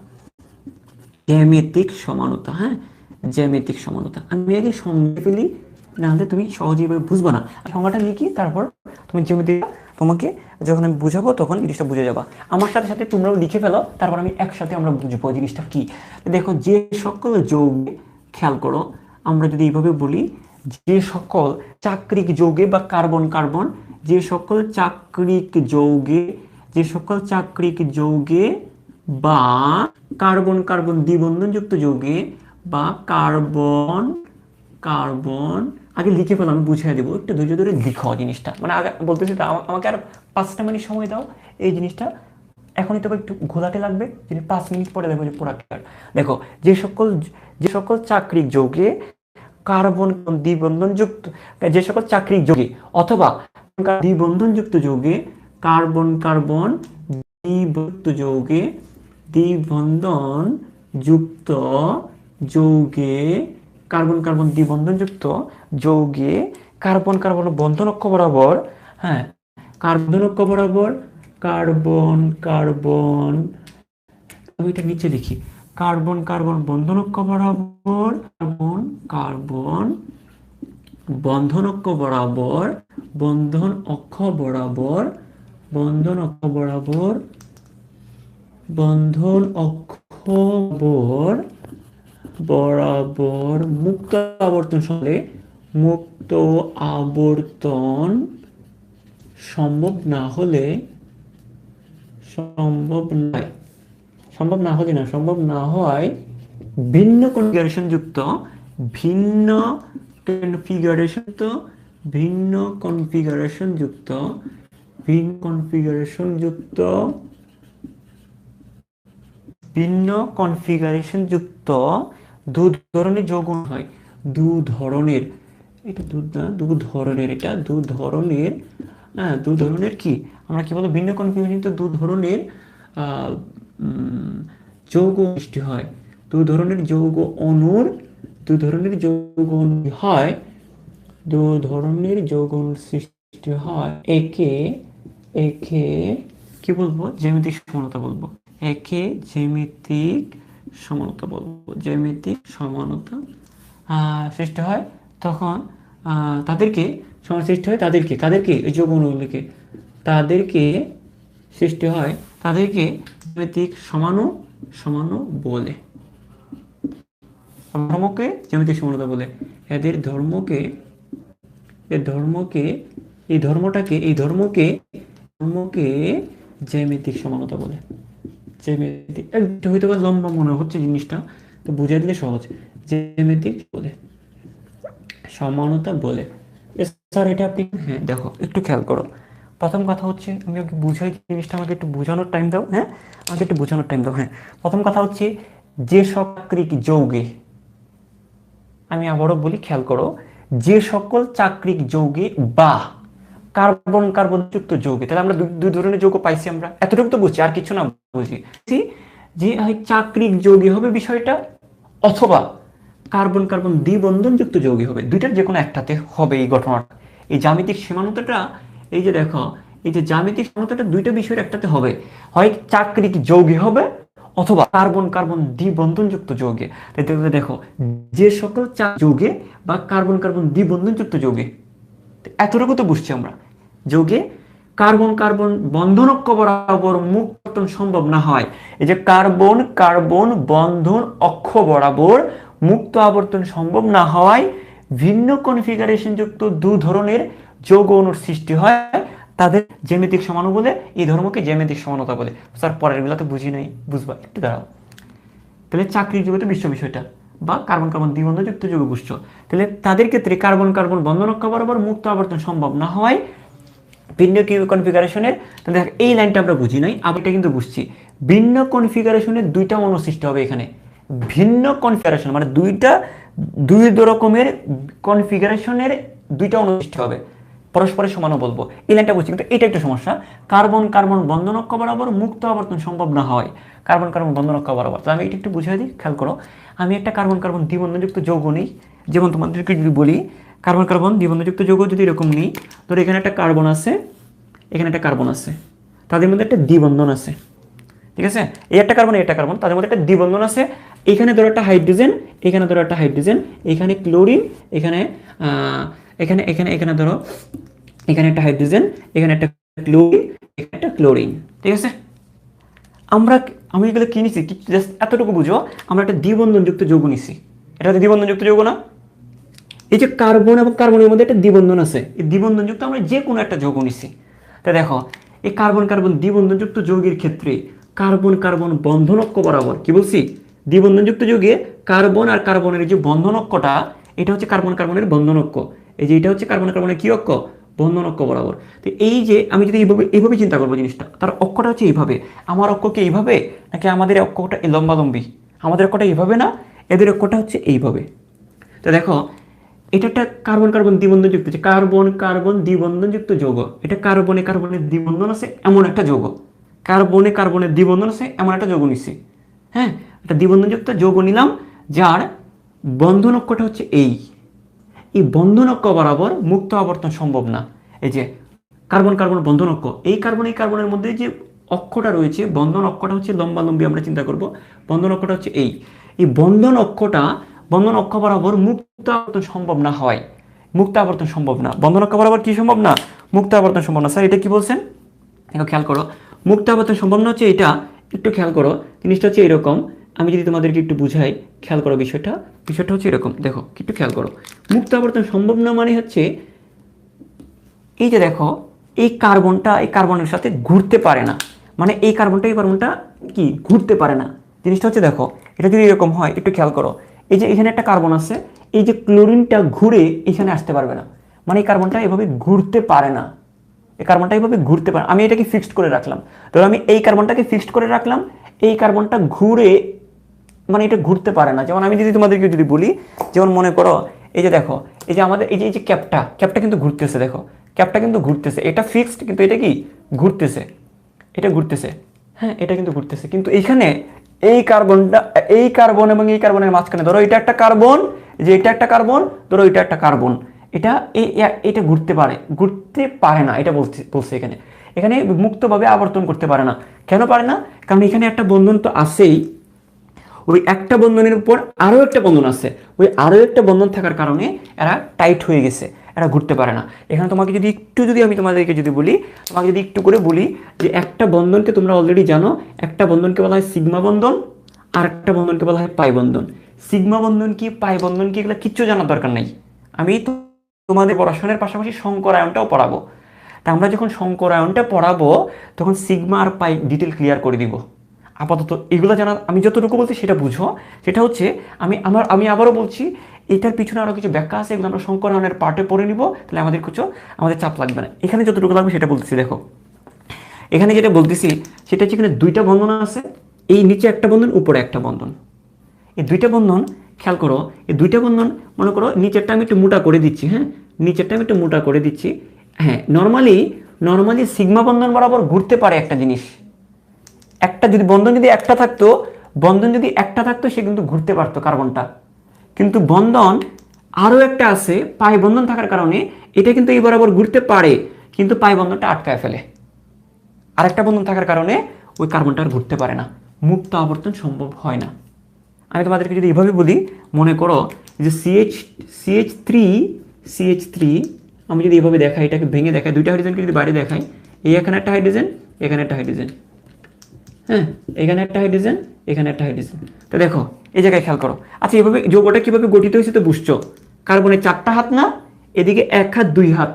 জ্যামিতিক সমানতা, হ্যাঁ, জ্যামিতিক সমানতা। আমি আগে সংজ্ঞা ফেলি, নাহলে তুমি সহজেই বুঝবা না। সংজ্ঞাটা লিখি, তারপর তুমি জ্যামিতিক, তোমাকে যখন আমি বুঝাবো তখন জিনিসটা বুঝে যাবা। আমার সাথে সাথে তোমরাও লিখে ফেলো, তারপর আমি একসাথে আমরা বুঝবো জিনিসটা কি। দেখো, যে সকল যৌগে, খেয়াল করো, আমরা যদি এইভাবে বলি, যে সকল চাক্রিক যৌগে বা কার্বন কার্বন, যে সকল চাক্রিক যৌগে, যে সকল চাক্রিক যৌগে বা কার্বন কার্বন দ্বিবন্ধনযুক্ত যৌগে বা কার্বন কার্বন, আগে লিখে ফেলো, আমি বুঝিয়ে দেবো, একটু ধৈর্য ধরে লিখো জিনিসটা। মানে আগে বলতেছি আমাকে আর 5টা মিনিট সময় দাও, এই জিনিসটা এখনই তো একটু ঘোলাতে লাগবে, যদি 5 মিনিট পরে দেখো যে পুরা ক্লিয়ার। দেখো, যে সকল চাক্রিক যৌগে কার্বন দ্বিবন্ধনযুক্ত, যে সকল চাক্রিক যৌগে অথবা দ্বিবন্ধনযুক্ত যৌগে, কার্বন কার্বন দ্বিবন্ধনযুক্ত যৌগে, দ্বিবন্ধন যুক্ত যৌগে, কার্বন কার্বন দ্বিবন্ধনযুক্ত যৌগে, কার্বন কার্বন বন্ধন অক্ষ বরাবর, হ্যাঁ, কার্বন অক্ষ বরাবর, কার্বন কার্বন, আমি এটা নিচে লিখি, কার্বন কার্বন বন্ধন অক্ষ বরাবর, কার্বন কার্বন বন্ধন অক্ষ বরাবর, বন্ধন অক্ষ বরাবর, বন্ধন অক্ষ বরাবর, বন্ধন অক্ষ বরাবর মুক্ত আবর্তন হলে, মুক্ত আবর্তন সম্ভব না হলে, সম্ভব না হয় ভিন্ন কনফিগারেশন যুক্ত, ভিন্ন কনফিগারেশন ভিন্ন কনফিগারেশন যুক্ত ভিন্ন কনফিগারেশন যুক্ত ভিন্ন কনফিগারেশন যুক্ত দু ধরনের যৌগ হয়। দু ধরনের, এটা দু ধরনের, এটা দু ধরনের, হ্যাঁ দু ধরনের কি আমরা কি বলবো, ভিন্ন কনফিগারেশন তো দু ধরনের যৌগ সৃষ্টি হয়। দু ধরনের যৌগ অণুর, দু ধরনের যৌগ অণু হয়, দু ধরনের যৌগ অণুর সৃষ্টি হয়। একে একে কি বলবো, জ্যামিতিক সমানতা বলবো। একে জ্যামিতিক সমানতা বলবো। জ্যামিতিক সমানতা সৃষ্টি হয় তখন তাদেরকে সৃষ্টি হয় তাদেরকে, কাদেরকে, এই যৌগ অণুগুলিকে, তাদেরকে সৃষ্টি হয় তাদেরকে জ্যামিতিক সমাণু বলে। ধর্মকে জ্যামিতিক সমানতা বলে। এদের ধর্মকে, এই ধর্মকে, এই ধর্মটাকে, এই ধর্মকে জ্যামিতিক সমানতা বলে। জ্যামিতিক, একটু হয়তো লম্বা মনে হচ্ছে জিনিসটা, তো বুঝিয়ে দিলে সহজ। জ্যামিতিক বলে, সমানতা বলে। স্যার এটা আপনি, হ্যাঁ দেখো একটু খেয়াল করো। প্রথম কথা হচ্ছে, আমি ওকে বুঝাই জিনিসটা, আমাকে একটু বোঝানোর টাইম দাও। হ্যাঁ আমাকে একটু বোঝানোর টাইম দাও। হ্যাঁ প্রথম কথা হচ্ছে, যে চাক্রিক যৌগে, আমি আবারও বলি খেয়াল করো, যে সকল চাক্রিক যৌগে বা কার্বন কার্বন যুক্ত যৌগে, তাহলে আমরা দুই ধরনের যৌগ পাইছি, আমরা এতটুকু তো বুঝছি, আর কিছু না বুঝি, যে চাক্রিক যৌগে হবে বিষয়টা, অথবা কার্বন কার্বন দ্বিবন্ধন যুক্ত যৌগে হবে, দুইটার যে কোনো একটাতে হবে এই ঘটনাটা। এই জ্যামিতিক সীমান্তটা, এই যে দেখো, এই যে জ্যামিতিক সীমান্তটা দুইটা বিষয়ের একটাতে হবে, হয় চাক্রিক যৌগে হবে অথবা কার্বন কার্বন দ্বিবন্ধন যুক্ত যৌগে। দেখো, যে সকল যৌগে বা কার্বন কার্বন দ্বিবন্ধন যুক্ত যৌগে, এতটুকু তো বুঝছি আমরা। যৌগে কার্বন কার্বন বন্ধন অক্ষ বরাবর মুক্ত আবর্তন সম্ভব না হয়, এই যে কার্বন কার্বন বন্ধন অক্ষ বরাবর মুক্ত আবর্তন সম্ভব না হওয়ায় ভিন্ন কনফিগারেশন যুক্ত দু ধরনের যৌগ অণুর সৃষ্টি হয়, তাদের জ্যামিতিক সমাণু বলে। এই ধর্মকে জ্যামিতিক সমানতা বলে। স্যার পরের গুলো তো বুঝি নাই, বুঝবা একটু দাঁড়াও। তাহলে চাকরির যুগতে বিশ্ব বিষয়টা, বা কার্বন কার্বন দ্বিবন্ধন যুক্ত যৌগ বুঝছো, তাহলে তাদের ক্ষেত্রে কার্বন কার্বন বন্ধন অক্ষ বরাবর মুক্ত আবর্তন সম্ভব না হওয়ায় ভিন্ন কনফিগারেশনের, তাহলে এই লাইনটা আমরা বুঝি নাই, আবার এটা কিন্তু বুঝছি। ভিন্ন কনফিগারেশনের দুইটা অণু সৃষ্টি হবে এখানে। ভিন্ন কনফিগারেশন মানে দুই রকমের কনফিগারেশনের দুইটা অণু সৃষ্টি হবে, পরস্পরের সমানও বলবো, এই লাইনটা বুঝছি। কিন্তু এটা একটা সমস্যা, কার্বন কার্বন বন্ধন অক্ষ বরাবর মুক্ত আবর্তন সম্ভব না হয়, কার্বন কার্বন বন্ধন অক্ষ বরাবর। তো আমি এটা একটু বুঝিয়ে দিই, খেয়াল করো। আমি একটা কার্বন কার্বন দ্বিবন্ধনযুক্ত যৌগ নিই, যেমন তোমাদেরকে যদি বলি কার্বন কার্বন দ্বিবন্ধনযুক্ত যৌগ যদি এরকম নিই, ধরো এখানে একটা কার্বন আছে, এখানে একটা কার্বন আছে, তাদের মধ্যে একটা দ্বিবন্ধন আছে, ঠিক আছে, এই একটা কার্বন এই একটা কার্বন, তাদের মধ্যে একটা দ্বিবন্ধন আছে। এখানে ধরো একটা হাইড্রোজেন, এখানে ধরো একটা হাইড্রোজেন, এখানে ক্লোরিন, এখানে এখানে এখানে এখানে ধরো এখানে একটা হাইড্রোজেন, এখানে একটা ক্লোরিন, এখানে একটা ক্লোরিন, ঠিক আছে। আমি এগুলো কি নিছি, জাস্ট এতটুকু বুঝো, আমরা একটা দ্বিবন্ধনযুক্ত যৌগ নিছি। এটা দ্বিবন্ধনযুক্ত যৌগ না? এই যে কার্বন এবং কার্বনের মধ্যে একটা দ্বিবন্ধন আছে, এই দ্বিবন্ধনযুক্ত আমরা যে কোনো একটা যৌগ নিছি। তা দেখো, এই কার্বন কার্বন দ্বিবন্ধনযুক্ত যৌগের ক্ষেত্রে কার্বন কার্বন বন্ধন অক্ষ বরাবর, কি বলছি, দ্বিবন্ধনযুক্ত যৌগে কার্বন আর কার্বনের যে বন্ধন অক্ষটা, এটা হচ্ছে কার্বন কার্বনের বন্ধন অক্ষ, এই যে এটা হচ্ছে কার্বন কার্বনের কি অক্ষ, বন্ধন অক্ষ বরাবর। তো এই যে আমি যদি এইভাবে চিন্তা করবো জিনিসটা, তার অক্ষটা হচ্ছে এইভাবে, আমার অক্ষকে এইভাবে, নাকি আমাদের অক্ষটা লম্বালম্বি, আমাদের অক্ষটা এইভাবে না, এদের অক্ষটা হচ্ছে এইভাবে। তো দেখো, এটা একটা কার্বন কার্বন দ্বিবন্ধন যুক্ত, কার্বন কার্বন দ্বিবন্ধন যুক্ত যৌগ, এটা কার্বনে কার্বনের দ্বিবন্ধন আছে এমন একটা যৌগ, কার্বনে কার্বনের দ্বিবন্ধন আছে এমন একটা যৌগ নিচ্ছি। হ্যাঁ, একটা দ্বিবন্ধন যুক্ত যৌগ নিলাম, যার বন্ধন অক্ষটা হচ্ছে এই বন্ধন অক্ষ বরাবর মুক্ত আবর্তন সম্ভব না। এই যে কার্বন কার্বন বন্ধন অক্ষ, এই কার্বনের মধ্যে যে অক্ষটা রয়েছে, বন্ধন অক্ষটা হচ্ছে লম্বালম্বি, আমরা চিন্তা করব, বন্ধন অক্ষটা হচ্ছে এই বন্ধন অক্ষ বরাবর মুক্ত আবর্তন সম্ভব না হয়, মুক্ত আবর্তন সম্ভব না, বন্ধন অক্ষ বরাবর কি সম্ভব না, মুক্ত আবর্তন সম্ভব না। স্যার এটা কি বলছেন, একটু খেয়াল করো, মুক্ত আবর্তন সম্ভব না হচ্ছে এটা, একটু খেয়াল করো, জিনিসটা হচ্ছে এরকম, আমি যদি তোমাদেরকে একটু বুঝাই, খেয়াল করো বিষয়টা হচ্ছে এরকম, দেখো একটু খেয়াল করো, মুক্ত আবর্তন সম্ভব না মানে হচ্ছে এই যে দেখো, এই কার্বনটা এই কার্বনের সাথে ঘুরতে পারে না, মানে এই কার্বনটা কি ঘুরতে পারে না। জিনিসটা হচ্ছে দেখো, এটা যদি এরকম হয়, একটু খেয়াল করো, এই যে এখানে একটা কার্বন আছে, এই যে ক্লোরিনটা ঘুরে এখানে আসতে পারবে না, মানে এই কার্বনটা এভাবে ঘুরতে পারে না, এই কার্বনটা এইভাবে ঘুরতে পারে। আমি এটাকে ফিক্সড করে রাখলাম, ধরো আমি এই কার্বনটাকে ফিক্সড করে রাখলাম, এই কার্বনটা ঘুরে মানে এটা ঘুরতে পারে না। যেমন আমি যদি তোমাদেরকে যদি বলি, যেমন মনে করো এই যে দেখো, এই যে আমাদের এই যে ক্যাপটা কিন্তু ঘুরতেছে, দেখো ক্যাপটা কিন্তু ঘুরতেছে, এটা ফিক্সড কিন্তু এটা কি ঘুরতেছে, এটা ঘুরতেছে, হ্যাঁ এটা কিন্তু ঘুরতেছে। কিন্তু এইখানে এই কার্বনটা, এই কার্বন এবং এই কার্বনের মাঝখানে ধরো এটা একটা কার্বন, যে এটা একটা কার্বন, ধরো এটা একটা কার্বন, এটা এটা ঘুরতে পারে না, এটা বলছে এখানে। এখানে মুক্তভাবে আবর্তন করতে পারে না। কেন পারে না? কারণ এখানে একটা বন্ধন তো আছেই, ওই একটা বন্ধনের উপর আরো একটা বন্ধন আছে, ওই আরো একটা বন্ধন থাকার কারণে এরা টাইট হয়ে গেছে, এরা ঘুরতে পারে না। এখানে তোমাকে যদি একটু যদি আমি তোমাদেরকে যদি বলি, তোমাকে যদি একটু করে বলি যে একটা বন্ধনকে তোমরা অলরেডি জানো, একটা বন্ধনকে বলা হয় সিগমা বন্ধন, আর একটা বন্ধনকে বলা হয় পাই বন্ধন। সিগমা বন্ধন কি, পাই বন্ধন কি, এগুলো কিচ্ছু জানার দরকার নাই। আমি তোমাদের পড়াশোনার পাশাপাশি সংকরায়নটাও পড়াবো। তা আমরা যখন সংকরায়নটা পড়াবো তখন সিগমা আর পাই ডিটেল ক্লিয়ার করে দিব। আপাতত এগুলো জানা, আমি যতটুকু বলছি সেটা বুঝো। সেটা হচ্ছে আমি আবারও বলছি, এটার পিছনে আরও কিছু ব্যাখ্যা আছে, এগুলো আমরা সংকরায়নের পার্টে পড়ে নিব, তাহলে আমাদের চাপ লাগবে না। এখানে যতটুকু লাগবে সেটা বলতেছি। দেখো এখানে যেটা বলতেছি সেটা হচ্ছে এখানে দুইটা বন্ধন আছে, এই নিচে একটা বন্ধন, উপরে একটা বন্ধন। এই দুইটা বন্ধন খেয়াল করো, এই দুইটা বন্ধন মনে করো নিচেরটা আমি একটু মোটা করে দিচ্ছি, হ্যাঁ নিচেরটা আমি একটু মোটা করে দিচ্ছি। হ্যাঁ নর্মালি সিগমা বন্ধন বরাবর ঘুরতে পারে একটা জিনিস, একটা যদি বন্ধন যদি একটা থাকতো, সে কিন্তু ঘুরতে পারতো কার্বনটা। কিন্তু বন্ধন আরও একটা আছে, পাই বন্ধন থাকার কারণে এটা কিন্তু এই বরাবর ঘুরতে পারে, কিন্তু পাই বন্ধনটা আটকায় ফেলে। আরেকটা বন্ধন থাকার কারণে ওই কার্বনটা আর ঘুরতে পারে না, মুক্ত আবর্তন সম্ভব হয় না। আমি তোমাদেরকে যদি এভাবে বলি, মনে করো যে CH3 আমি যদি এভাবে দেখাই, এটাকে ভেঙে দেখাই, দুইটা হাইড্রোজেনকে যদি বাইরে দেখাই, এই এখানে একটা হাইড্রোজেন, এখানে একটা হাইড্রোজেন, হ্যাঁ এখানে একটা হাইড্রোজেন, এখানে একটা হাইড্রোজেন। তো দেখো এই জায়গায় খেয়াল করো। আচ্ছা এভাবে যৌগটা কিভাবে গঠিত হয়েছে তো বুঝছো, কার্বনের 4টা হাত না, এদিকে 1 হাত 2 হাত,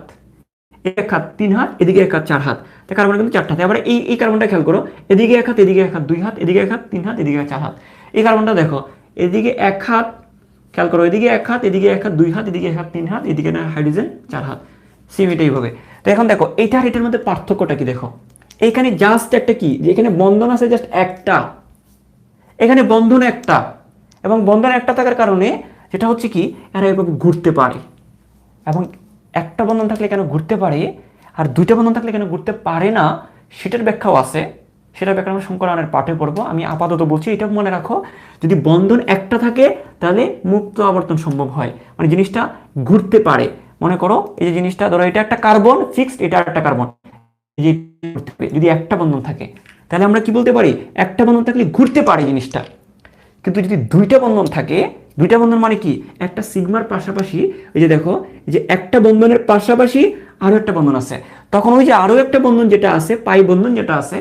1 হাত 3 হাত, এদিকে 1 হাত 4 হাত, তো কার্বনের কিন্তু 4টা হাত। এবার এই কার্বনটা খেয়াল করো, এদিকে 1 হাত, এদিকে 1 হাত 2 হাত, এদিকে 1 হাত 3 হাত, এদিকে 4 হাত। এই কার্বনটা দেখো, এদিকে 1 হাত, খেয়াল করো এদিকে 1 হাত, এদিকে 1 হাত 2 হাত, এদিকে 1 হাত 3 হাত, এদিকে না হাইড্রোজেন 4 হাত, সেম এটাই হবে। তো এখন দেখো এটার মধ্যে পার্থক্যটা কি দেখো, এখানে জাস্ট একটা কি, যে এখানে বন্ধন আছে জাস্ট একটা, এখানে বন্ধন একটা, এবং বন্ধন একটা থাকার কারণে যেটা হচ্ছে কি এরা এভাবে ঘুরতে পারে। এবং একটা বন্ধন থাকলে কেন ঘুরতে পারে আর দুইটা বন্ধন থাকলে কেন ঘুরতে পারে না, সেটার ব্যাখ্যাও আছে, সেটার ব্যাখ্যা আমরা সংকরায়নের পাঠে পড়বো। আমি আপাতত বলছি এটা মনে রাখো, যদি বন্ধন একটা থাকে তাহলে মুক্ত আবর্তন সম্ভব হয়, মানে জিনিসটা ঘুরতে পারে। মনে করো এই যে জিনিসটা ধরো, এটা একটা কার্বন ফিক্সড, এটা একটা কার্বন, যদি একটা বন্ধন থাকে তাহলে আমরা কি বলতে পারি, একটা বন্ধন থাকলে ঘুরতে পারে জিনিসটা। কিন্তু যদি দুইটা বন্ধন থাকে, দুইটা বন্ধন মানে কি, একটা সিগমার পাশাপাশি, ওই যে দেখো এই যে একটা বন্ধনের পাশাপাশি আরো একটা বন্ধন আছে, তখন ওই যে আরো একটা বন্ধন যেটা আছে, পাই বন্ধন যেটা আছে,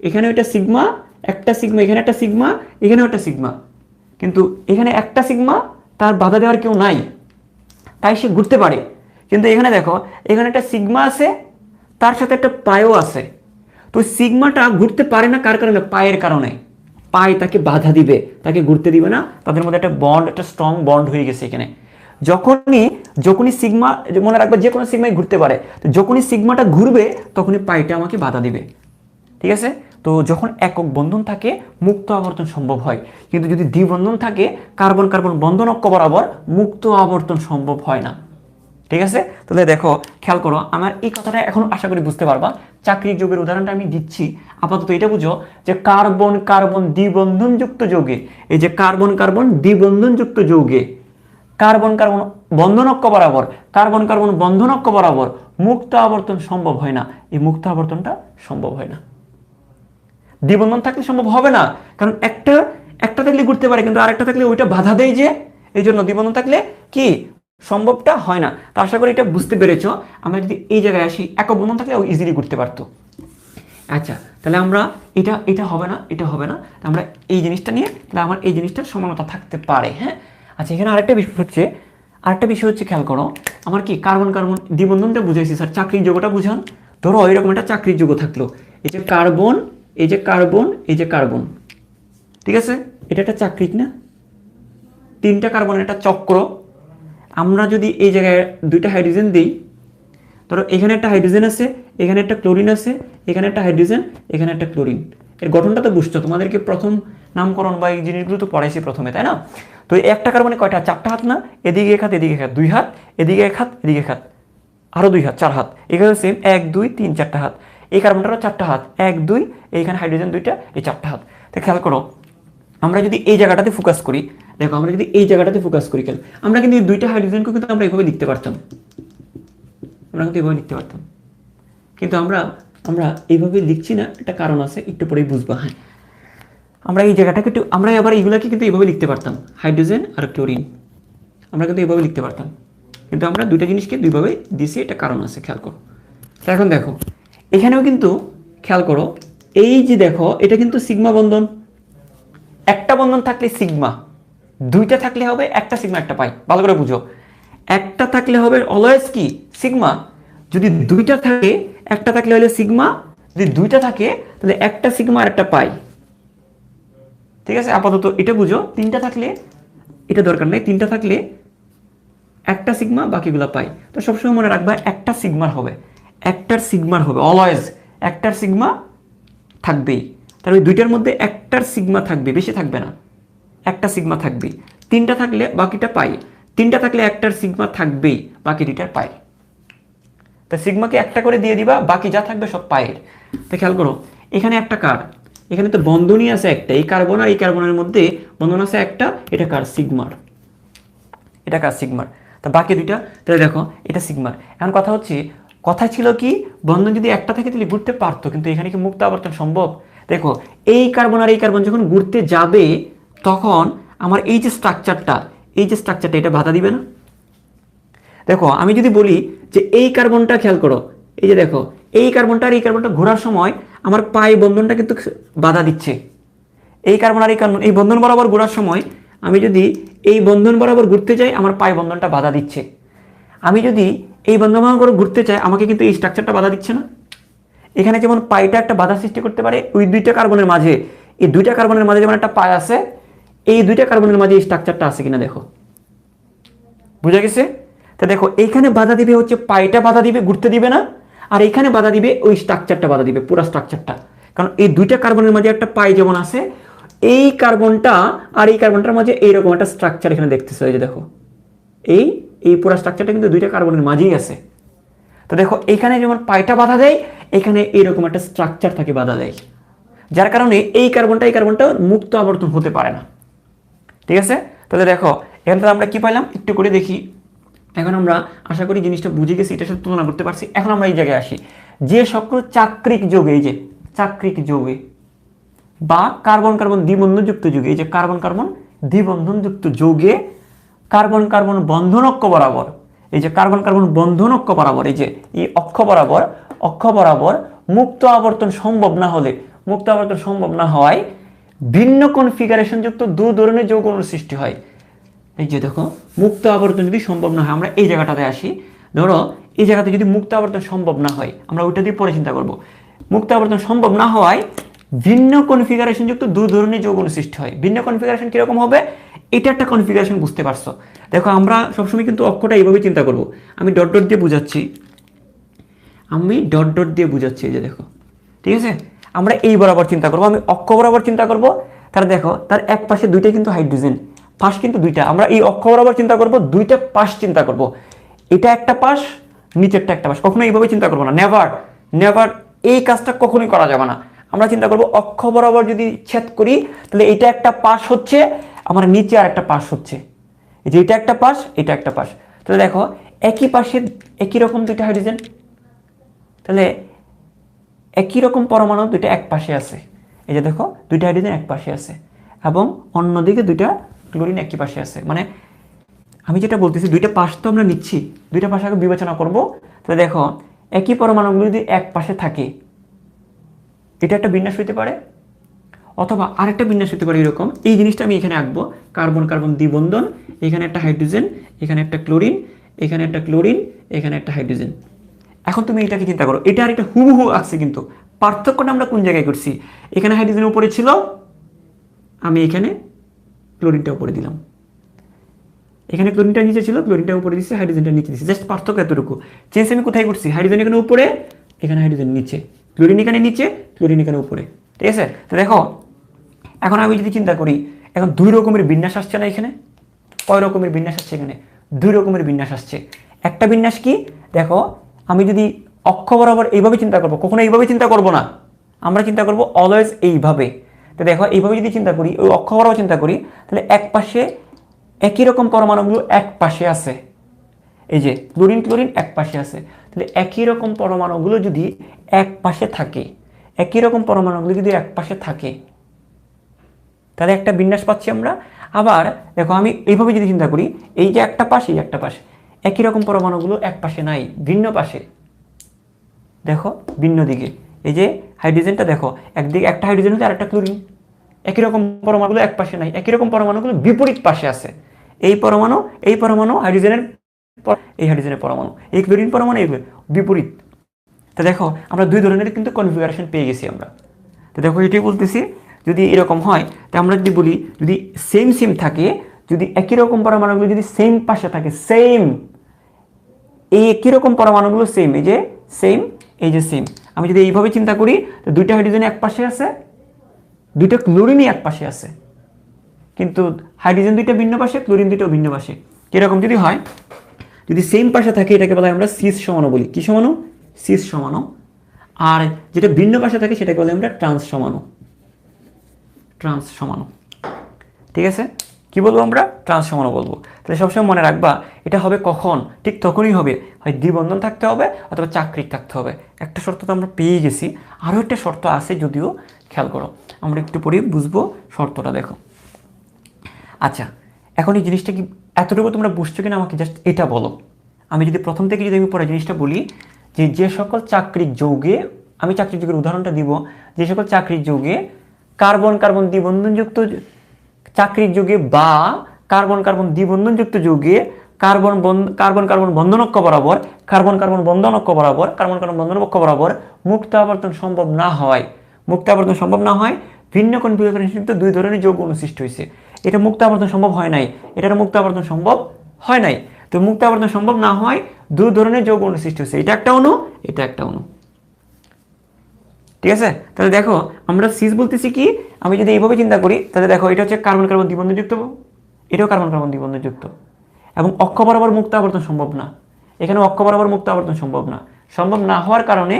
এখানে ওইটা সিগমা, একটা সিগমা, এখানে একটা সিগমা, এখানেও একটা সিগমা, কিন্তু এখানে একটা সিগমা, তার বাধা দেওয়ার কেউ নাই, তাই সে ঘুরতে পারে। কিন্তু এখানে দেখো, এখানে একটা সিগমা আছে, তার সাথে একটা পাইও আছে, তো সিগমাটা ঘুরতে পারে না, কার কারণে, পায়ের কারণে। পাই তাকে বাধা দিবে, তাকে ঘুরতে দিবে না, তাদের মধ্যে একটা বন্ড, একটা স্ট্রং বন্ড হয়ে গেছে এখানে। যখনই সিগমা, মনে রাখবে যে কোনো সিগমাই ঘুরতে পারে, তো যখনই সিগমাটা ঘুরবে তখনই পাইটা আমাকে বাধা দিবে, ঠিক আছে। তো যখন একক বন্ধন থাকে মুক্ত আবর্তন সম্ভব হয়, কিন্তু যদি দ্বিবন্ধন থাকে, কার্বন কার্বন বন্ধন অক্ষ বরাবর, মুক্ত আবর্তন সম্ভব হয় না, ঠিক আছে। তাহলে দেখো খেয়াল করো, আমার এই কথাটা এখন আশা করি বুঝতে পারবা। চাকরির যৌগের উদাহরণটা আমি দিচ্ছি, আপাতত এটা বুঝো যে কার্বন কার্বন দ্বিবন্ধনযুক্ত যৌগে, এই যে কার্বন কার্বন দ্বিবন্ধনযুক্ত যৌগে কার্বন কার্বন বন্ধন অক্ষ বরাবর, কার্বন কার্বন বন্ধন অক্ষ বরাবর মুক্ত আবর্তন সম্ভব হয় না। এই মুক্ত আবর্তনটা সম্ভব হয় না, দ্বিবন্ধন থাকলে সম্ভব হবে না, কারণ একটা থাকলে ঘুরতে পারে, কিন্তু আরেকটা থাকলে ওইটা বাধা দেয়, যে এই জন্য দ্বিবন্ধন থাকলে কি সম্ভবটা হয় না। তো আশা করি এটা বুঝতে পেরেছো। আমরা যদি এই জায়গায় আসি, একক বন্ধন থাকলে ও ইজিলি ঘুরতে পারতো। আচ্ছা তাহলে আমরা এটা হবে না, এটা হবে না, আমরা এই জিনিসটা নিয়ে, তাহলে আমার এই জিনিসটার সমানতা থাকতে পারে, হ্যাঁ। আচ্ছা এখানে আরেকটা বিষয় হচ্ছে খেয়াল করো, আমার কি কার্বন কার্বন দ্বিবন্ধনটা বুঝাইছি স্যার, চাকরির যৌগটা বুঝান। ধরো এরকম একটা চাকরির যৌগ থাকলো, এই যে কার্বন, এই যে কার্বন, এই যে কার্বন, ঠিক আছে, এটা একটা চাকরিক না, 3টা কার্বনের একটা চক্র। আমরা যদি এই জায়গায় দুইটা হাইড্রোজেন দিই, ধরো এখানে একটা হাইড্রোজেন আছে, এখানে একটা ক্লোরিন আছে, এখানে একটা হাইড্রোজেন, এখানে একটা ক্লোরিন, এর গঠনটা তো বুঝছো, তোমাদেরকে প্রথম নামকরণ বা এই জিনিসগুলো তো পড়াইছি প্রথমে, তাই না? তো একটা কার্বনে কয়টা, চারটা হাত না, এদিকে এক হাত, এদিকে এক হাত, দুই হাত, এদিকে এক হাত, এদিকে এক হাত, আরো দুই হাত, চার হাত, এখানে সেম 1 2 3 4টা হাত, এই কার্বনটারও 4টা হাত, 1 2, এইখানে হাইড্রোজেন দুইটা, এই 4টা হাত। তো খেয়াল করো, আমরা যদি এই জায়গাটাতে ফোকাস করি, দেখো আমরা যদি এই জায়গাটাতে ফোকাস করি, খেয়াল, আমরা কিন্তু এই দুইটা হাইড্রোজেনকে কিন্তু আমরা এইভাবে লিখতে পারতাম, আমরা কিন্তু এইভাবে লিখতে পারতাম, কিন্তু আমরা আমরা এইভাবে লিখছি না, একটা কারণ আছে, একটু পরেই বুঝবা। হ্যাঁ, আমরা এই জায়গাটাকে একটু, আমরা আবার এইগুলাকে কিন্তু এইভাবে লিখতে পারতাম, হাইড্রোজেন আর ক্লোরিন আমরা কিন্তু এইভাবে লিখতে পারতাম, কিন্তু আমরা দুইটা জিনিসকে দুইভাবে দিছি, এটা কারণ আছে, খেয়াল করো। তো এখন দেখো এখানেও কিন্তু খেয়াল করো, এই যে দেখো এটা কিন্তু সিগমা বন্ধন, একটা বন্ধন থাকলে সিগমা, দুইটা থাকলে হবে একটা সিগমা একটা পাই, ভালো করে বুঝো, একটা থাকলে হবে অলওয়েজ কি সিগমা, যদি দুইটা থাকে, একটা থাকলে হলে সিগমা, যদি দুইটা থাকে তাহলে একটা সিগমা আর একটা পাই, ঠিক আছে? আপাতত এটা বুঝো, তিনটা থাকলে এটা দরকার নেই, তিনটা থাকলে একটা সিগমা, বাকিগুলো পাই। তো সবসময় মনে রাখবা একটা সিগমার হবে, একটার সিগমার হবে, অলওয়েজ একটার সিগমা থাকবেই, তাহলে ওই দুইটার মধ্যে একটার সিগমা থাকবে, বেশি থাকবে না, একটা সিগমা থাকবে, তিনটা থাকলে বাকিটা পাই, তিনটা থাকলে একটার সিগমা থাকবেই, বাকি দুইটার পাই। তো সিগমাকে একটা করে দিয়ে দিবা, বাকি যা থাকবে সব পায়ের। তো খেয়াল করো এখানে একটা কার, এখানে তো বন্ধনই আছে একটা, এই কার্বন আর এই কার্বনের মধ্যে বন্ধন আছে একটা, এটা কার, সিগমার, এটা কার, সিগমার। তো বাকি দুইটা, তাহলে দেখো এটা সিগমার। এখন কথা হচ্ছে, কথা ছিল কি, বন্ধন যদি একটা থাকে তাহলে ঘুরতে পারতো, কিন্তু এখানে কি মুক্ত আবর্তন সম্ভব? দেখো এই কার্বন আর এই কার্বন যখন ঘুরতে যাবে, তখন আমার এই যে স্ট্রাকচারটা, এই যে স্ট্রাকচারটা, এটা বাধা দিবে না? দেখো আমি যদি বলি যে এই কার্বনটা খেয়াল করো, এই যে দেখো এই কার্বনটা আর এই কার্বনটা ঘোরার সময় আমার পাই বন্ধনটা কিন্তু বাধা দিচ্ছে, এই কার্বন আর এই কার্বন এই বন্ধন বরাবর ঘোরার সময় আমি যদি এই বন্ধন বরাবর ঘুরতে যাই, আমার পাই বন্ধনটা বাধা দিচ্ছে, আমি যদি এই বন্ধন বরাবর ঘুরতে চাই, আমাকে কিন্তু এই স্ট্রাকচারটা বাধা দিচ্ছে না? এখানে যেমন পাইটা একটা বাধা সৃষ্টি করতে পারে ওই দুইটা কার্বনের মাঝে, এই দুইটা কার্বনের মাঝে যেমন একটা পাই আছে, এই দুইটা কার্বনের মাঝে এই স্ট্রাকচারটা আছে কিনা দেখো, বুঝা গেছে? তা দেখো এইখানে বাধা দিবে হচ্ছে পাইটা বাধা দিবে, ঘুরতে দিবে না, আর এইখানে বাধা দিবে ওই স্ট্রাকচারটা বাধা দিবে, পুরো স্ট্রাকচারটা, কারণ এই দুইটা কার্বনের মাঝে একটা পাই যেমন আছে, এই কার্বনটা আর এই কার্বনটার মাঝে এইরকম একটা স্ট্রাকচার এখানে দেখতেছো, এই যে দেখো এই এই পুরো স্ট্রাকচারটা কিন্তু দুইটা কার্বনের মাঝেই আছে। তো দেখো এখানে যেমন পাইটা বাধা দেয়, এখানে এইরকম একটা স্ট্রাকচার থাকে বাধা দেয়, যার কারণে এই কার্বনটা মুক্ত আবর্তন হতে পারে না, ঠিক আছে? তাহলে দেখো এখান থেকে আমরা কি পাইলাম, একটু করে দেখি। এখন আমরা আশা করি জিনিসটা বুঝে গেছি, এটার সাথে তুলনা করতে পারছি। এখন আমরা এই জায়গায় আসি, যে সকল চাক্রিক যৌগে, এই যে চাক্রিক যৌগে বা কার্বন কার্বন দ্বিবন্ধনযুক্ত যৌগে, এই যে কার্বন কার্বন দ্বিবন্ধনযুক্ত যৌগে কার্বন কার্বন বন্ধনক্ষ বরাবর, এই যে কার্বন কার্বন বন্ধনক্ষ বরাবর, এই যে এই অক্ষ বরাবর মুক্ত আবর্তন সম্ভব না হলে, মুক্ত আবর্তন সম্ভব না হওয়ায় ভিন্ন কনফিগারেশন যুক্ত দু ধরনের যৌগ অণুর সৃষ্টি হয়। এই যে দেখো মুক্ত আবর্তন যদি সম্ভব না হয়, আমরা এই জায়গাটাতে আসি, ধরো এই জায়গাতে যদি মুক্ত আবর্তন সম্ভব না হয়, আমরা ওইটা দিয়ে পরে চিন্তা করব। মুক্ত আবর্তন সম্ভব না হওয়ায় ভিন্ন কনফিগারেশন যুক্ত দু ধরনের যৌগ অণু সৃষ্টি হয়। ভিন্ন কনফিগারেশন কিরকম হবে, এটা একটা কনফিগারেশন, বুঝতে পারছো? দেখো আমরা সবসময় কিন্তু অক্ষটা এইভাবে চিন্তা করব, আমি ডট ডট দিয়ে বুঝাচ্ছি, এই যে দেখো, ঠিক আছে? আমরা এই বরাবর চিন্তা করব, আমি অক্ষ বরাবর চিন্তা করব, তাহলে দেখো তার এক পাশে দুইটা কিন্তু হাইড্রোজেন, পাশ কিন্তু দুইটা, আমরা এই অক্ষ বরাবর চিন্তা করব, দুইটা পাশ চিন্তা করব, এটা একটা পাশ, নিচেরটা একটা পাশ, কখনো এইভাবে চিন্তা করবো না, নেভার নেভার, এই কাজটা কখনোই করা যাবে না। আমরা চিন্তা করব অক্ষ বরাবর যদি ছেদ করি, তাহলে এটা একটা পাশ হচ্ছে, আমার নিচে আর একটা পাশ হচ্ছে, এই যে এটা একটা পাশ, এটা একটা পাশ, তাহলে দেখো একই পাশে একই রকম দুইটা হাইড্রোজেন, তাহলে একই রকম পরমাণু দুইটা এক পাশে আছে, এই যে দেখো দুইটা হাইড্রোজেন এক পাশে আছে, এবং অন্যদিকে দুইটা ক্লোরিন একই পাশে আছে। মানে আমি যেটা বলতেছি, দুইটা পাশ তো আমরা নিচ্ছি, দুইটা পাশ আগে বিবেচনা করব, তাহলে দেখো একই পরমাণুগুলো যদি এক পাশে থাকে, এটা একটা বিন্যাস হইতে পারে, অথবা আরেকটা বিন্যাস হতে পারে এরকম, এই জিনিসটা আমি এখানে আঁকবো, কার্বন কার্বন দ্বিবন্ধন, এখানে একটা হাইড্রোজেন, এখানে একটা ক্লোরিন, এখানে একটা ক্লোরিন, এখানে একটা হাইড্রোজেন। এখন তুমি এটাকে চিন্তা করো, এটা আর একটা হুবহু আঁকছে, কিন্তু পার্থক্যটা আমরা কোন জায়গায় করছি, এখানে হাইড্রোজেন উপরে ছিল, আমি এখানে ক্লোরিনটা উপরে দিলাম, এখানে ক্লোরিনটা নিচে ছিল, ক্লোরিনটা উপরে দিচ্ছি, হাইড্রোজেনটা নিচে দিচ্ছি, জাস্ট পার্থক্য এতটুকু। চেঞ্জ আমি কোথায় করছি? হাইড্রোজেন এখানে উপরে, এখানে হাইড্রোজেন নিচে, ক্লোরিন এখানে নিচে, ক্লোরিন এখানে উপরে। ঠিক আছে? তো দেখো এখন আমি যদি চিন্তা করি, এখন দুই রকমের বিন্যাস আসছে না এখানে? কয় রকমের বিন্যাস আসছে এখানে? দুই রকমের বিন্যাস আসছে। একটা বিন্যাস কি দেখো, আমি যদি অক্ষ বরাবর এইভাবে চিন্তা করবো, কখনো এইভাবে চিন্তা করবো না, আমরা চিন্তা করবো অলওয়েজ এইভাবে। তো দেখো এইভাবে যদি চিন্তা করি, ওই অক্ষ বরাবর চিন্তা করি, তাহলে এক পাশে একই রকম পরমাণুগুলো এক পাশে আছে, এই যে ক্লোরিন ক্লোরিন এক পাশে আছে, তাহলে একই রকম পরমাণুগুলো যদি এক পাশে থাকে, একই রকম পরমাণুগুলো যদি এক পাশে থাকে, তাহলে একটা বিন্যাস পাচ্ছি আমরা। আবার দেখো আমি এইভাবে যদি চিন্তা করি, এই যে একটা পাশ, এই একটা পাশ, একই রকম পরমাণুগুলো এক পাশে নাই, ভিন্ন পাশে, দেখো ভিন্ন দিকে। এই যে হাইড্রোজেনটা দেখো, একদিকে একটা হাইড্রোজেন হচ্ছে আর একটা ক্লোরিন, একই রকম পরমাণুগুলো এক পাশে নাই, একই রকম পরমাণুগুলো বিপরীত পাশে আছে। এই পরমাণু হাইড্রোজেনের, এই হাইড্রোজেনের পরমাণু, এই ক্লোরিন পরমাণু, এই বিপরীত। তো দেখো আমরা দুই ধরনের কিন্তু কনফিগারেশন পেয়ে গেছি আমরা। তো দেখো এটাই বলতেছি, যদি এরকম হয়, তো আমরা যদি বলি যদি সেম সেম থাকে, যদি একই রকম পরমাণুগুলো যদি সেম পাশে থাকে, সেম, এই একই রকম পরমাণুগুলো সেম, এই যে সেম, এই যে সেম, আমি যদি এইভাবে চিন্তা করি, তো দুইটা হাইড্রোজেন এক পাশে আছে, দুইটা ক্লোরিনই এক পাশে আছে, কিন্তু হাইড্রোজেন দুইটা ভিন্ন পাশে, ক্লোরিন দুইটা ভিন্ন পাশে। কিরকম যদি হয়, যদি সেম পাশে থাকে, এটাকে বলা হয় আমরা সিস সমাণু বলি। কি সমাণু? সিস সমাণু। আর যেটা ভিন্ন পাশে থাকে সেটাকে বলে আমরা ট্রান্স সমাণু, ট্রান্স সমাণু। ঠিক আছে? কি বলবো আমরা? ট্রান্স সমাণু বলবো। তাহলে সবসময় মনে রাখবা, এটা হবে কখন? ঠিক তখনই হবে, হয় দ্বিবন্ধন থাকতে হবে অথবা চাকরিক থাকতে হবে। একটা শর্ত তো আমরা পেয়ে গেছি, আরও একটা শর্ত আছে, যদিও খেয়াল করো, আমরা একটু পরে বুঝবো শর্তটা। দেখো আচ্ছা, এখন এই জিনিসটা কি এতটুকু তোমরা বুঝছো কিনা আমাকে জাস্ট এটা বলো। আমি যদি প্রথম থেকে যদি আমি পরে জিনিসটা বলি, যে যে সকল চাকরিক যৌগে, আমি চাকরিক যৌগের উদাহরণটা দিব, যে সকল চাকরিক যৌগে কার্বন কার্বন দ্বিবন্ধনযুক্ত চাকরিক যৌগে বা কার্বন কার্বন দ্বিবন্ধনযুক্ত যৌগে কার্বন কার্বন বন্ধনক্ষ বরাবর, কার্বন কার্বন বন্ধনক্ষ বরাবর, কার্বন কার্বন বন্ধনক্ষ বরাবর মুক্ত আবর্তন সম্ভব না হয়, মুক্ত আবর্তন সম্ভব না হয়, ভিন্ন কনফিগারেশনযুক্ত দুই ধরনের যৌগ অনুসৃষ্ট হয়েছে। এটা মুক্ত আবর্তন সম্ভব হয় নাই, এটার মুক্ত আবর্তন সম্ভব হয় নাই। তো মুক্ত আবর্তন সম্ভব না হয়, দুই ধরনের যৌগ অনুসৃষ্ট হয়েছে, এটা একটা অণু, এটা একটা অণু। ঠিক আছে? তাহলে দেখো আমরা সিস বলতেছি কি, আমি যদি এইভাবে চিন্তা করি, তাহলে দেখো এটা হচ্ছে কার্বন কার্বন দ্বিবন্ধনযুক্ত, এটাও কার্বন কার্বন দ্বিবন্ধনযুক্ত, এবং অক্ষ বরাবর মুক্ত আবর্তন সম্ভব না, এখানে অক্ষ বরাবর মুক্ত আবর্তন সম্ভব না। সম্ভব না হওয়ার কারণে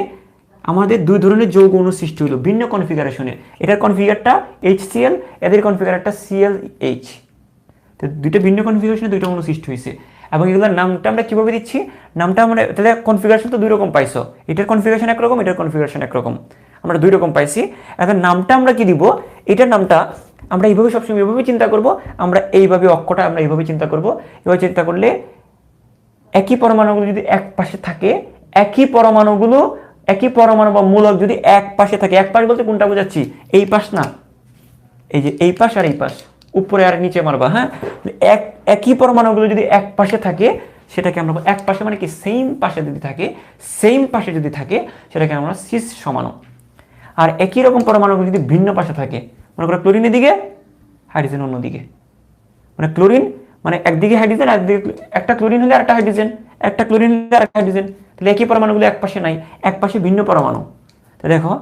আমাদের দুই ধরনের যৌগ অণু সৃষ্টি হলো ভিন্ন কনফিগারেশনে। এটার কনফিগারটা HCl, এদের কনফিগারটা ClH। তো দুইটা ভিন্ন কনফিগারেশনে দুইটা অণু সৃষ্টি হয়েছে, এবং এগুলোর নামটা আমরা কিভাবে দিচ্ছি? নামটা আমরা তাহলে কনফিগারেশন তো দুই রকম পাইছো, এটার কনফিগারেশন একরকম, এটার কনফিগারেশন একরকম, আমরা দুই রকম পাইছি। এখন নামটা আমরা কি দিব? এটার নামটা আমরা এইভাবে সবসময় এইভাবে চিন্তা করব, আমরা এইভাবে অক্ষটা আমরা এইভাবে চিন্তা করব। এভাবে চিন্তা করলে একই পরমাণুগুলো যদি এক পাশে থাকে, একই পরমাণু বা মূলক যদি এক পাশে থাকে, এক পাশ বলতে কোনটা বোঝাচ্ছি? এই পাশ না, এই যে এই পাশ আর এই পাশ, উপরে আর নিচে মারবা, হ্যাঁ। একই পরমাণুগুলো যদি এক পাশে থাকে, সেটাকে আমরা এক পাশে মানে কি সেম পাশে যদি থাকে, সেম পাশে যদি থাকে, সেটাকে আমরা সিস সমাণু। আর একই রকম পরমাণুগুলো যদি ভিন্ন পাশে থাকে, মনে করো ক্লোরিনের দিকে, হাইড্রোজেন অন্যদিকে, মানে ক্লোরিন মানে একদিকে হাইড্রোজেন, একদিকে একটা ক্লোরিন হলে আরেকটা হাইড্রোজেন, একটা ক্লোরিন হলে আরেকটা হাইড্রোজেন, তাহলে একই পরমাণুগুলো এক পাশে নাই, এক পাশে ভিন্ন পরমাণু। তো দেখো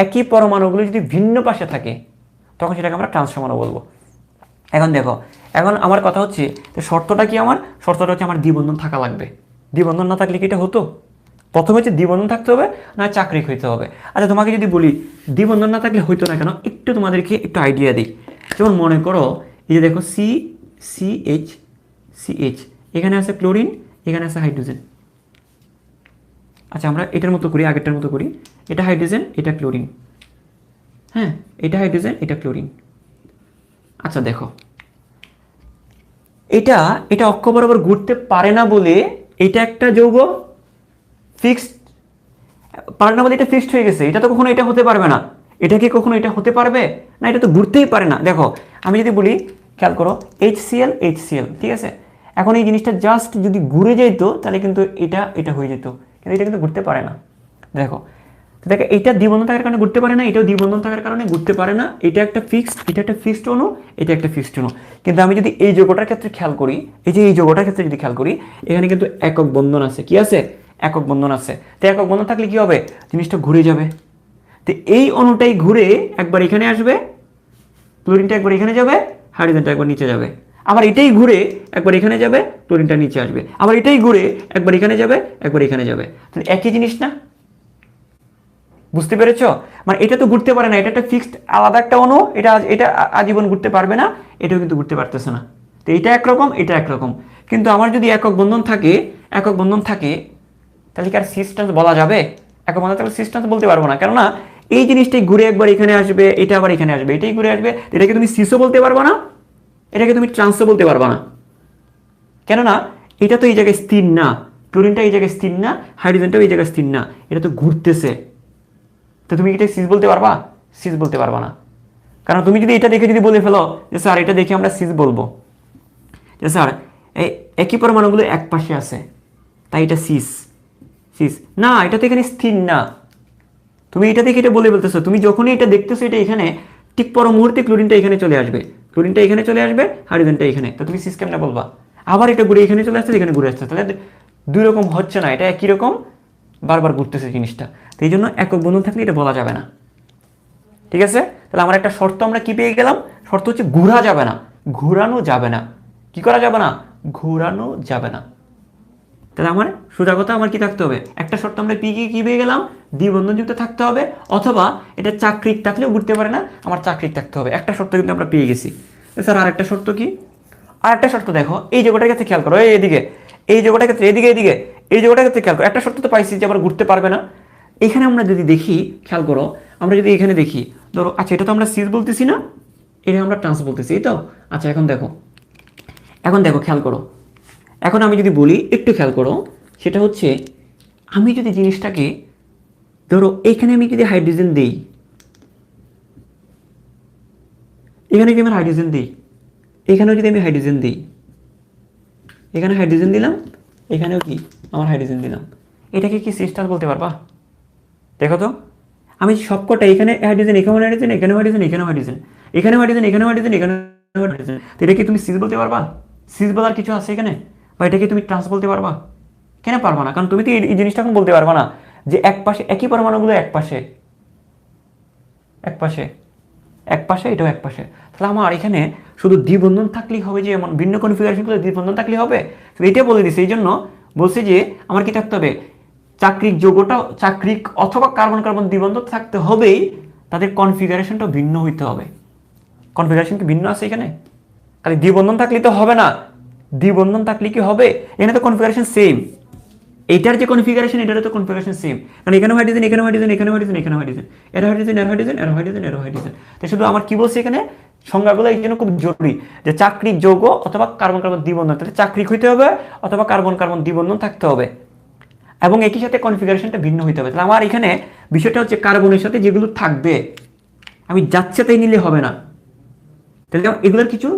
একই পরমাণুগুলো যদি ভিন্ন পাশে থাকে, তখন সেটাকে আমরা ট্রান্স সমাণু বলবো। এখন দেখো, এখন আমার কথা হচ্ছে শর্তটা কি? আমার শর্তটা হচ্ছে আমার দ্বিবন্ধন থাকা লাগবে। দ্বিবন্ধন না থাকলে কি এটা হতো? প্রথমে হচ্ছে দ্বিবন্ধন থাকতে হবে, না চাকরিক হইতে হবে। আচ্ছা তোমাকে যদি বলি দ্বিবন্ধন না থাকলে হইতো না কেন, একটু তোমাদেরকে একটু আইডিয়া দিই। যেমন মনে করো এই যে দেখো CH, এখানে আছে ক্লোরিন, এখানে আছে হাইড্রোজেন। আচ্ছা আমরা এটার মতো করি, আগেরটার মতো করি, এটা হাইড্রোজেন, এটা ক্লোরিন, হ্যাঁ, এটা হাইড্রোজেন, এটা ক্লোরিন। আচ্ছা দেখো এটা অক্ষ বরাবর ঘুরতে পারে না বলে এটা একটা যৌগ ফিক্সড, পারে না বলে এটা ফিক্সড হয়ে গেছে। এটা তো কখনো এটা হতে পারবে না, এটা কি কখনো এটা হতে পারবে না? এটা তো ঘুরতেই পারে না। দেখো আমি যদি বলি, খেয়াল করো, HCl, ঠিক আছে। এখন এই জিনিসটা জাস্ট যদি ঘুরে যেত, তাহলে কিন্তু এটা হয়ে যেত, কিন্তু এটা কিন্তু ঘুরতে পারে না। দেখো দেখো এটা দ্বিবন্ধন থাকার কারণে ঘুরতে পারে না, এটাও দ্বিবন্ধন থাকার কারণে ঘুরতে পারে না। এটা একটা ফিক্সড, এটা একটা ফিক্সড অণু, এটা একটা ফিক্সড অণু। কিন্তু আমি যদি এই যৌগটার ক্ষেত্রে খেয়াল করি, এই যে এই যৌগটার ক্ষেত্রে যদি খেয়াল করি, এখানে কিন্তু একক বন্ধন আছে। কি আছে? একক বন্ধন আছে। তো একক বন্ধন থাকলে কি হবে? জিনিসটা ঘুরে যাবে। তো এই অণুটাই ঘুরে একবার এখানে আসবে, ক্লোরিনটা একবার এখানে যাবে, হাইড্রোজেনটা একবার নিচে যাবে। আবার এটাই ঘুরে একবার এখানে যাবে, ক্লোরিনটা নিচে আসবে। আবার এটাই ঘুরে একবার এখানে যাবে, একবার এখানে যাবে। তো একই জিনিস না? বুঝতে পেরেছো? মানে এটা তো ঘুরতে পারে না, এটা একটা ফিক্সড আলাদা একটা অণু, এটা এটা আজীবন ঘুরতে পারবে না, এটাও কিন্তু ঘুরতে পারতেছে না। তো এটা একরকম, এটা একরকম। কিন্তু আমার যদি একক বন্ধন থাকে, একক বন্ধন থাকে, তাহলে কি আর সিস ট্রান্স বলা যাবে? একক বন্ধন থাকলে সিস ট্রান্স বলতে পারবো না, কেননা এই জিনিসটাই ঘুরে একবার এখানে আসবে, এটা আবার এখানে আসবে, এটাই ঘুরে আসবে। এটাকে তুমি সিসও বলতে পারবা না, এটাকে তুমি ট্রান্সও বলতে পারবা না, কেননা এটা তো এই জায়গায় স্থির না, ক্লোরিনটা এই জায়গায় স্থির না, হাইড্রোজেনটাও এই জায়গায় স্থির না, এটা তো ঘুরতেছে। তো তুমি এটা সিস বলতে পারবা? সিস বলতে পারবা না। কারণ তুমি যদি এটা দেখে যদি বলে ফেলো যে স্যার এটা দেখে আমরা সিস বলবো, যে স্যার এই একই পরমাণুগুলো এক পাশে আছে তাই এটা সিস, সিস না, এটা তো এখানে স্থির না। তুমি এটা দেখে এটা বলে ফেলতেছো, তুমি যখনই এটা দেখতেছো এটা এখানে, ঠিক পর মুহূর্তে ক্লোরিনটা এখানে চলে আসবে, ক্লোরিনটা এখানে চলে আসবে, হাইড্রোজেনটা এখানে। তো তুমি সিস কেমনে বলবা? আবার এটা ঘুরে এখানে চলে আসছে, এখানে ঘুরে আসছে, তাহলে দুই রকম হচ্ছে না, এটা একই রকম বারবার ঘুরতেছে জিনিসটা। তো এই জন্য একক বন্ধন থাকলে এটা বলা যাবে না। ঠিক আছে? তাহলে আমার একটা শর্ত আমরা কি পেয়ে গেলাম? শর্ত হচ্ছে ঘোরা যাবে না, ঘোরানো যাবে না। কি করা যাবে না? ঘোরানো যাবে না। তাহলে আমার সোজা কথা আমার কি থাকতে হবে? একটা শর্ত আমরা কি পেয়ে গেলাম? দ্বিবন্ধনযুক্ত থাকতে হবে, অথবা এটা চাকরিক থাকলেও ঘুরতে পারে না, আমার চাকরিক থাকতে হবে। একটা শর্ত কিন্তু আমরা পেয়ে গেছি। স্যার আর একটা শর্ত কি? আর একটা শর্ত দেখো, এই জায়গাটার ক্ষেত্রে খেয়াল করো, এদিকে এই জায়গাটার ক্ষেত্রে, এদিকে এদিকে এই জায়গাটার ক্ষেত্রে খেয়াল করো। একটা শর্ত তো পাইছি যে আবার ঘুরতে পারবে না। এখানে আমরা যদি দেখি, খেয়াল করো, আমরা যদি এখানে দেখি, ধরো আচ্ছা এটা তো আমরা সিস বলতেছি না, এটা আমরা ট্রান্স বলতেছি, এই তো। আচ্ছা এখন দেখো, এখন দেখো খেয়াল করো, এখন আমি যদি বলি, একটু খেয়াল করো, সেটা হচ্ছে আমি যদি জিনিসটাকে ধরো এখানে আমি যদি হাইড্রোজেন দিই, এখানে যদি আমার হাইড্রোজেন দিই, এখানেও যদি আমি হাইড্রোজেন দিই, এখানে হাইড্রোজেন দিলাম, এখানেও কি আমার হাইড্রোজেন দিলাম, এটাকে কি সিস্টার বলতে পারবা? দেখো তো, আমি সবকটা এখানে হাইড্রোজেন, এখানেও হাইড্রোজেন, এখানেও হাইড্রোজেন, এখানেও হাইড্রোজেন, এখানেও হাইড্রোজেন, এখানেও হাইড্রোজেন, এখানেও হাইড্রোজেন, তো এটা কি তুমি সিস বলতে পারবা? সিস বলার কিছু আছে এখানে? বা এটাকে তুমি ট্রান্স বলতে পারবা? কেন পারবা না? কারণ তুমি তো এই জিনিসটা এখন বলতে পারবা না যে এক পাশে একই পরমাণুগুলো এক পাশে, এক পাশে, এক পাশে, এটাও এক পাশে। তাহলে আমার এখানে শুধু দ্বিবন্ধন থাকলেই হবে, যে এমন ভিন্ন কনফিগারেশনগুলো দ্বিবন্ধন থাকলেই হবে, এটা বলে দিছে। এই জন্য বলছে যে আমার কি থাকতে হবে? চাকরিক যৌগটা, চাকরিক অথবা কার্বন কার্বন দ্বিবন্ধন থাকতে হবেই, তাদের কনফিগারেশনটা ভিন্ন হইতে হবে। কনফিগারেশন কি ভিন্ন আছে এখানে? খালি দ্বিবন্ধন থাকলে তো হবে না, দ্বিবন্ধন থাকলে কি হবে? এখানে তো কনফিগারেশন সেম, এইটার যে কনফিগারেশন এটারও তো কনফিগারেশন সেম, কারণ এখানেও হাইড্রোজেন, এখানেও হাইড্রোজেন, এখানেও হাইড্রোজেন, এখানেও হাইড্রোজেন, এরো হাইড্রোজেন, এরো হাইড্রোজেন, এরো হাইড্রোজেন, এরো হাইড্রোজেন। তো শুধু আমার কি বলছে এখানে সংজ্ঞাগুলো এই জন্য খুব জরুরি, যে চাকরিক যৌগ অথবা কার্বন কার্বন দ্বিবন্ধন, তাহলে চাকরিক হইতে হবে অথবা কার্বন কার্বন দ্বিবন্ধন থাকতে হবে, এবং একই সাথে কনফিগারেশনটা ভিন্ন হইতে হবে। তাহলে আমার এখানে বিষয়টা হচ্ছে কার্বনের সাথে যেগুলো থাকবে আমি যাচ্ছে তাই নিলে হবে না, তাহলে এগুলোর কিছু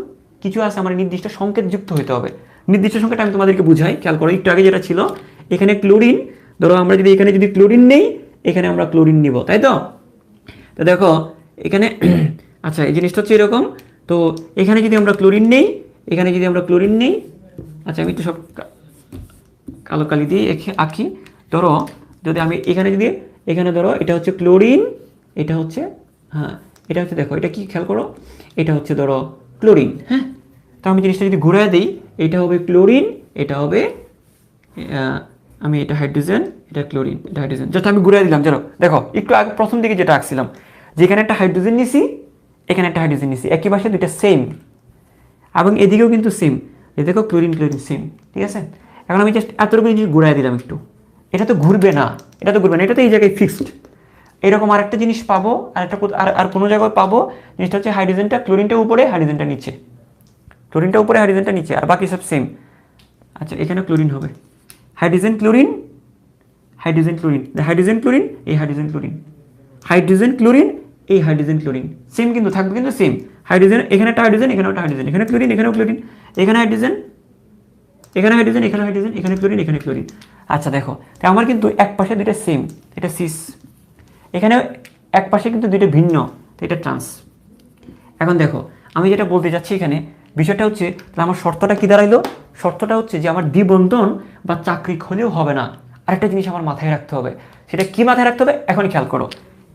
কিছু আছে, আমার নির্দিষ্ট সংকেত যুক্ত হইতে হবে। নির্দিষ্ট সংকেত আমি তোমাদেরকে বুঝাই, খেয়াল করো, একটু আগে যেটা ছিল, এখানে ক্লোরিন, ধরো আমরা যদি এখানে যদি ক্লোরিন নেই, এখানে আমরা ক্লোরিন নিব, তাই তো? তো দেখো এখানে আচ্ছা এই জিনিসটা হচ্ছে এরকম, তো এখানে যদি আমরা ক্লোরিন নেই, এখানে যদি আমরা ক্লোরিন নেই, আচ্ছা আমি তো সব কালো কালি দিয়ে আঁকি, ধরো যদি আমি এখানে যদি, এখানে ধরো এটা হচ্ছে ক্লোরিন, এটা হচ্ছে, হ্যাঁ এটা হচ্ছে, দেখো এটা কি খেয়াল করো, এটা হচ্ছে ধরো ক্লোরিন, হ্যাঁ। তো আমি জিনিসটা যদি ঘুরায় দিই, এটা হবে ক্লোরিন, এটা হবে আমি এটা হাইড্রোজেন, এটা ক্লোরিন, এটা হাইড্রোজেন, জাস্ট আমি ঘুরাই দিলাম। চলো দেখো একটু আগে প্রথম দিকে যেটা আঁকছিলাম, যেখানে একটা হাইড্রোজেন নিছি, এখানে একটা হাইড্রোজেন নিছি, একই পাশে দুইটা সেম, এবং এদিকেও কিন্তু সেম, এই দেখো ক্লোরিন ক্লোরিন সেম, ঠিক আছে। এখন আমি জাস্ট এতটুকু জিনিস ঘুরাই দিলাম একটু, এটা তো ঘুরবে না, এটা তো ঘুরবে না, এটা তো এই জায়গায় ফিক্সড। এরকম আরেকটা জিনিস পাবো, আর কোনো জায়গায় পাবো, জিনিসটা হচ্ছে হাইড্রোজেনটা, ক্লোরিনটা উপরে, হাইড্রোজেনটা নিচে, ক্লোরিনটা উপরে, হাইড্রোজেনটা নিচে, আর বাকি সব সেম। আচ্ছা এখানে ক্লোরিন হবে, hydrogen chlorine, hydrogen chlorine, hydrogen chlorine, এই হাইড্রোজেন ক্লোরিন, হাইড্রোজেন ক্লোরিন, এই হাইড্রোজেন ক্লোরিন, সেম কিন্তু থাকবে, কিন্তু সেম হাইড্রোজেন, এখানে একটা হাইড্রোজেন, এখানে একটা হাইড্রোজেন, এখানে ক্লোরিন, এখানেও ক্লোরিন, এখানে হাইড্রোজেন, এখানে হাইড্রোজেন, এখানে হাইড্রোজেন, এখানে ক্লোরিন, এখানে ক্লোরিন। আচ্ছা দেখো, তো আমার কিন্তু এক পাশে দুইটা সেম, এটা সিস, এখানে এক পাশে কিন্তু দুইটা ভিন্ন, তো এটা ট্রান্স। এখন দেখো আমি যেটা বলতে চাচ্ছি এখানে বিষয়টা হচ্ছে, তাহলে আমার শর্তটা কি দাঁড়াইলো? শর্তটা হচ্ছে যে আমার দ্বিবন্ধন বা চাকরিক হলেও হবে না, আরেকটা জিনিস আমার মাথায় রাখতে হবে। সেটা কি মাথায় রাখতে হবে এখন খেয়াল করো,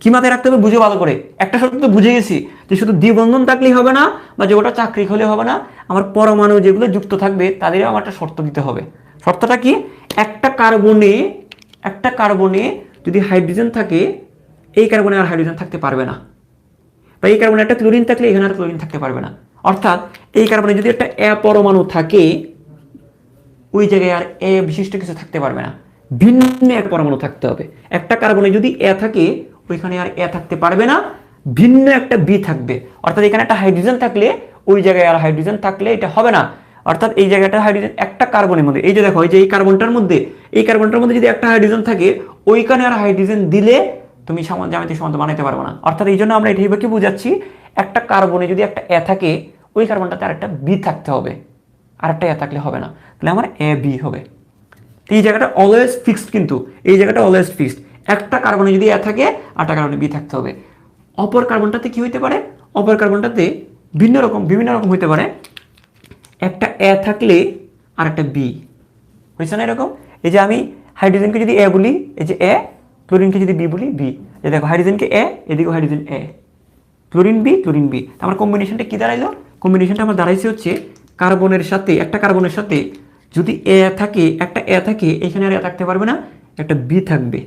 কি মাথায় রাখতে হবে বুঝে ভালো করে। একটা শর্ত তো বুঝে গেছি যে শুধু দ্বিবন্ধন থাকলেই হবে না, বা যে ওটা চাকরিক হলে হবে না, আমার পরমাণু যেগুলো যুক্ত থাকবে তাদেরও আমার একটা শর্ত দিতে হবে। শর্তটা কি? একটা কার্বনে যদি হাইড্রোজেন থাকে, এই কার্বনে আর হাইড্রোজেন থাকতে পারবে না, বা এই কার্বনে একটা ক্লোরিন থাকলে এখানে আর ক্লোরিন থাকতে পারবে না। অর্থাৎ এই কার্বনে যদি একটা এ পরমাণু থাকে, ওই জায়গায় আর এ বিশিষ্ট কিছু থাকতে পারবে না, ভিন্ন এক পরমাণু থাকতে হবে। একটা কার্বনে যদি এ থাকে, ওইখানে আর এ থাকতে পারবে না, ভিন্ন একটা বি থাকবে। অর্থাৎ এখানে একটা হাইড্রোজেন থাকলে ওই জায়গায় আর হাইড্রোজেন থাকলে এটা হবে না। অর্থাৎ এই জায়গাটা হাইড্রোজেন একটা কার্বনের মধ্যে, এই যে দেখো এই যে এই কার্বনটার মধ্যে যদি একটা হাইড্রোজেন থাকে, ওইখানে আর হাইড্রোজেন দিলে তুমি জ্যামিতিক সমান্তরাল বানাইতে পারবে না। অর্থাৎ এই জন্য আমরা এটাকে বুঝাচ্ছি, একটা কার্বনে যদি একটা এ থাকে, ওই কার্বনটাতে আরেকটা বি থাকতে হবে, আরেকটা এ থাকলে হবে না, তাহলে আমার এ বি হবে। এই জায়গাটা অলওয়েজ ফিক্সড, কিন্তু এই জায়গাটা অলওয়েজ ফিক্সড। একটা কার্বনে যদি এ থাকে, আরেকটা কার্বনে বি থাকতে হবে। অপর কার্বনটাতে কি হইতে পারে? অপর কার্বনটাতে বিভিন্ন রকম হইতে পারে। একটা এ থাকলে আর একটা বি, হয়েছে না এরকম? এই যে আমি হাইড্রোজেনকে যদি এ বলি, এই যে এ, ক্লোরিনকে যদি বি বলি বি, এই দেখো হাইড্রোজেনকে এ, এদিকেও হাইড্রোজেন এ, ক্লোরিন বি। আমার কম্বিনেশনটা কি দাঁড়াইলো? কম্বিনেশনটা আমার দাঁড়াইছে হচ্ছে একটা কার্বনের সাথে যদি এ থাকে, একটা এ থাকে, এখানে আর এ থাকতে পারবে না, একটা বি থাকবে।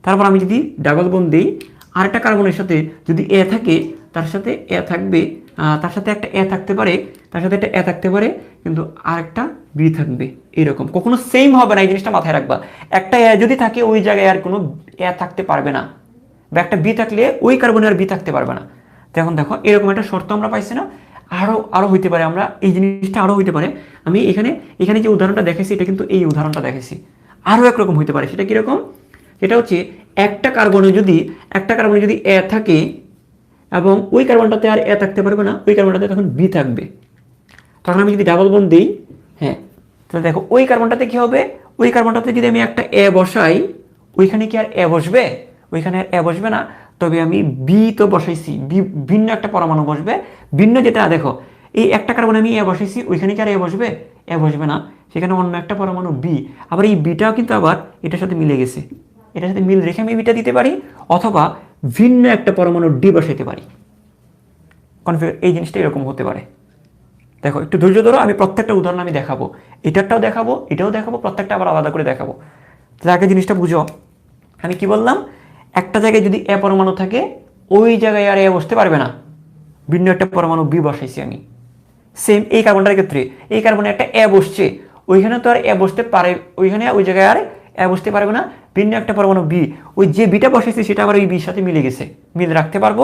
তারপর আমি যদি ডাবল বন্ড দিই, আর একটা কার্বনের সাথে যদি এ থাকে, তার সাথে এ থাকবে, তার সাথে একটা এ থাকতে পারে, তার সাথে একটা এ থাকতে পারে, কিন্তু আরেকটা বি থাকবে। এরকম কখনো সেম হবে না, এই জিনিসটা মাথায় রাখবা। একটা এ যদি থাকে, ওই জায়গায় আর কোনো এ থাকতে পারবে না, বা একটা বি থাকলে ওই কার্বনে আর বি থাকতে পারবে না। তখন দেখো এরকম একটা শর্ত আমরা পাইছি না? আরো হইতে পারে, আমরা এই জিনিসটা আরো হইতে পারে। আমি এখানে যে উদাহরণটা দেখেছি, এটা কিন্তু এই উদাহরণটা দেখেছি। আরো একরকম হইতে পারে। সেটা কিরকম? সেটা হচ্ছে একটা কার্বনে যদি এ থাকে, এবং ওই কার্বনটাতে আর এ থাকতে পারবে না, ওই কার্বনটাতে তখন বি থাকবে। তখন আমি যদি ডাবল বন্ড দিই, হ্যাঁ, তাহলে দেখো ওই কার্বনটাতে কি হবে? ওই কার্বনটাতে যদি আমি একটা এ বসাই, ওইখানে কি আর এ বসবে? ওইখানে আর এ বসবে না। তবে আমি বি তো বসাইছি, ভিন্ন একটা পরমাণু বসবে। ভিন্ন যেটা দেখো, এই একটা কার্বনে আমি এ বসাইছি, ওইখানে কি আর এ বসবে? এ বসবে না, সেখানে অন্য একটা পরমাণু বি। আবার এই বিটাও কিন্তু আবার এটার সাথে মিলে গেছে, এটার সাথে মিল রেখে আমি বিটা দিতে পারি, অথবা ভিন্ন একটা পরমাণু ডি বসাইতে পারি। এই জিনিসটা এরকম হতে পারে। দেখো একটু ধৈর্য ধরো, আমি প্রত্যেকটা উদাহরণ আমি দেখাবো, এটাও দেখাবো, প্রত্যেকটা আবার আলাদা করে দেখাবো। তাহলে আগে জিনিসটা বুঝো, আমি কি বললাম? একটা জায়গায় যদি এ পরমাণু থাকে, ওই জায়গায় আর এ বসতে পারবে না, ভিন্ন একটা পরমাণু বি বসাইছি আমি। সেম এই কার্বনটার ক্ষেত্রে, এই কার্বনে একটা এ বসছে, ওইখানে তো আর এ বসতে পারে, ওই জায়গায় আর এ বসতে পারবে না, ভিন্ন একটা পরমাণু বি, ওই যে বিটা বসাইছে সেটা আবার ওই বির সাথে মিলে গেছে, মিল রাখতে পারবো।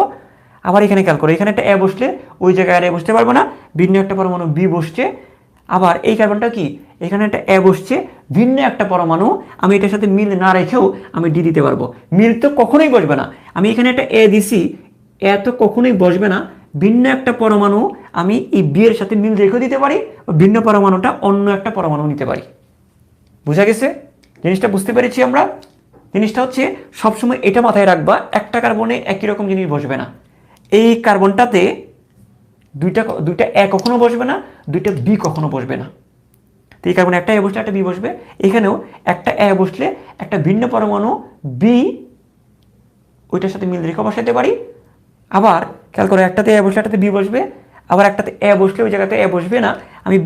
আবার এখানে খেয়াল করো, এখানে একটা এ বসলে ওই জায়গায় আর এ বসতে পারবো না, ভিন্ন একটা পরমাণু বি বসছে। আবার এই কার্বনটা কি, এখানে একটা এ বসছে, ভিন্ন একটা পরমাণু, আমি এটার সাথে মিল না রেখেও আমি ডি দিতে পারবো। মিল তো কখনোই বসবে না, আমি এখানে একটা এ দিছি, এ তো কখনোই বসবে না, ভিন্ন একটা পরমাণু আমি এই বি এর সাথে মিল রেখেও দিতে পারি, ভিন্ন পরমাণুটা অন্য একটা পরমাণু নিতে পারি। বুঝা গেছে? জিনিসটা বুঝতে পেরেছি আমরা? জিনিসটা হচ্ছে সবসময় এটা মাথায় রাখবা, একটা কার্বনে একই রকম জিনিস বসবে না। এই কার্বনটাতে দুইটা এ কখনো বসবে না, দুইটা বি কখনো বসবে না। তো এই কার্বনে একটা এ বসলে একটা বি বসবে, এখানেও একটা এ বসলে একটা ভিন্ন পরমাণু বি ওইটার সাথে মিল রেখে বসাতে পারি। আবার খেয়াল করো, একটাতে এ বসলে একটাতে বি বসবে, আবার একটাতে এ বসলে ওই জায়গাতে এ বসবে না, আমি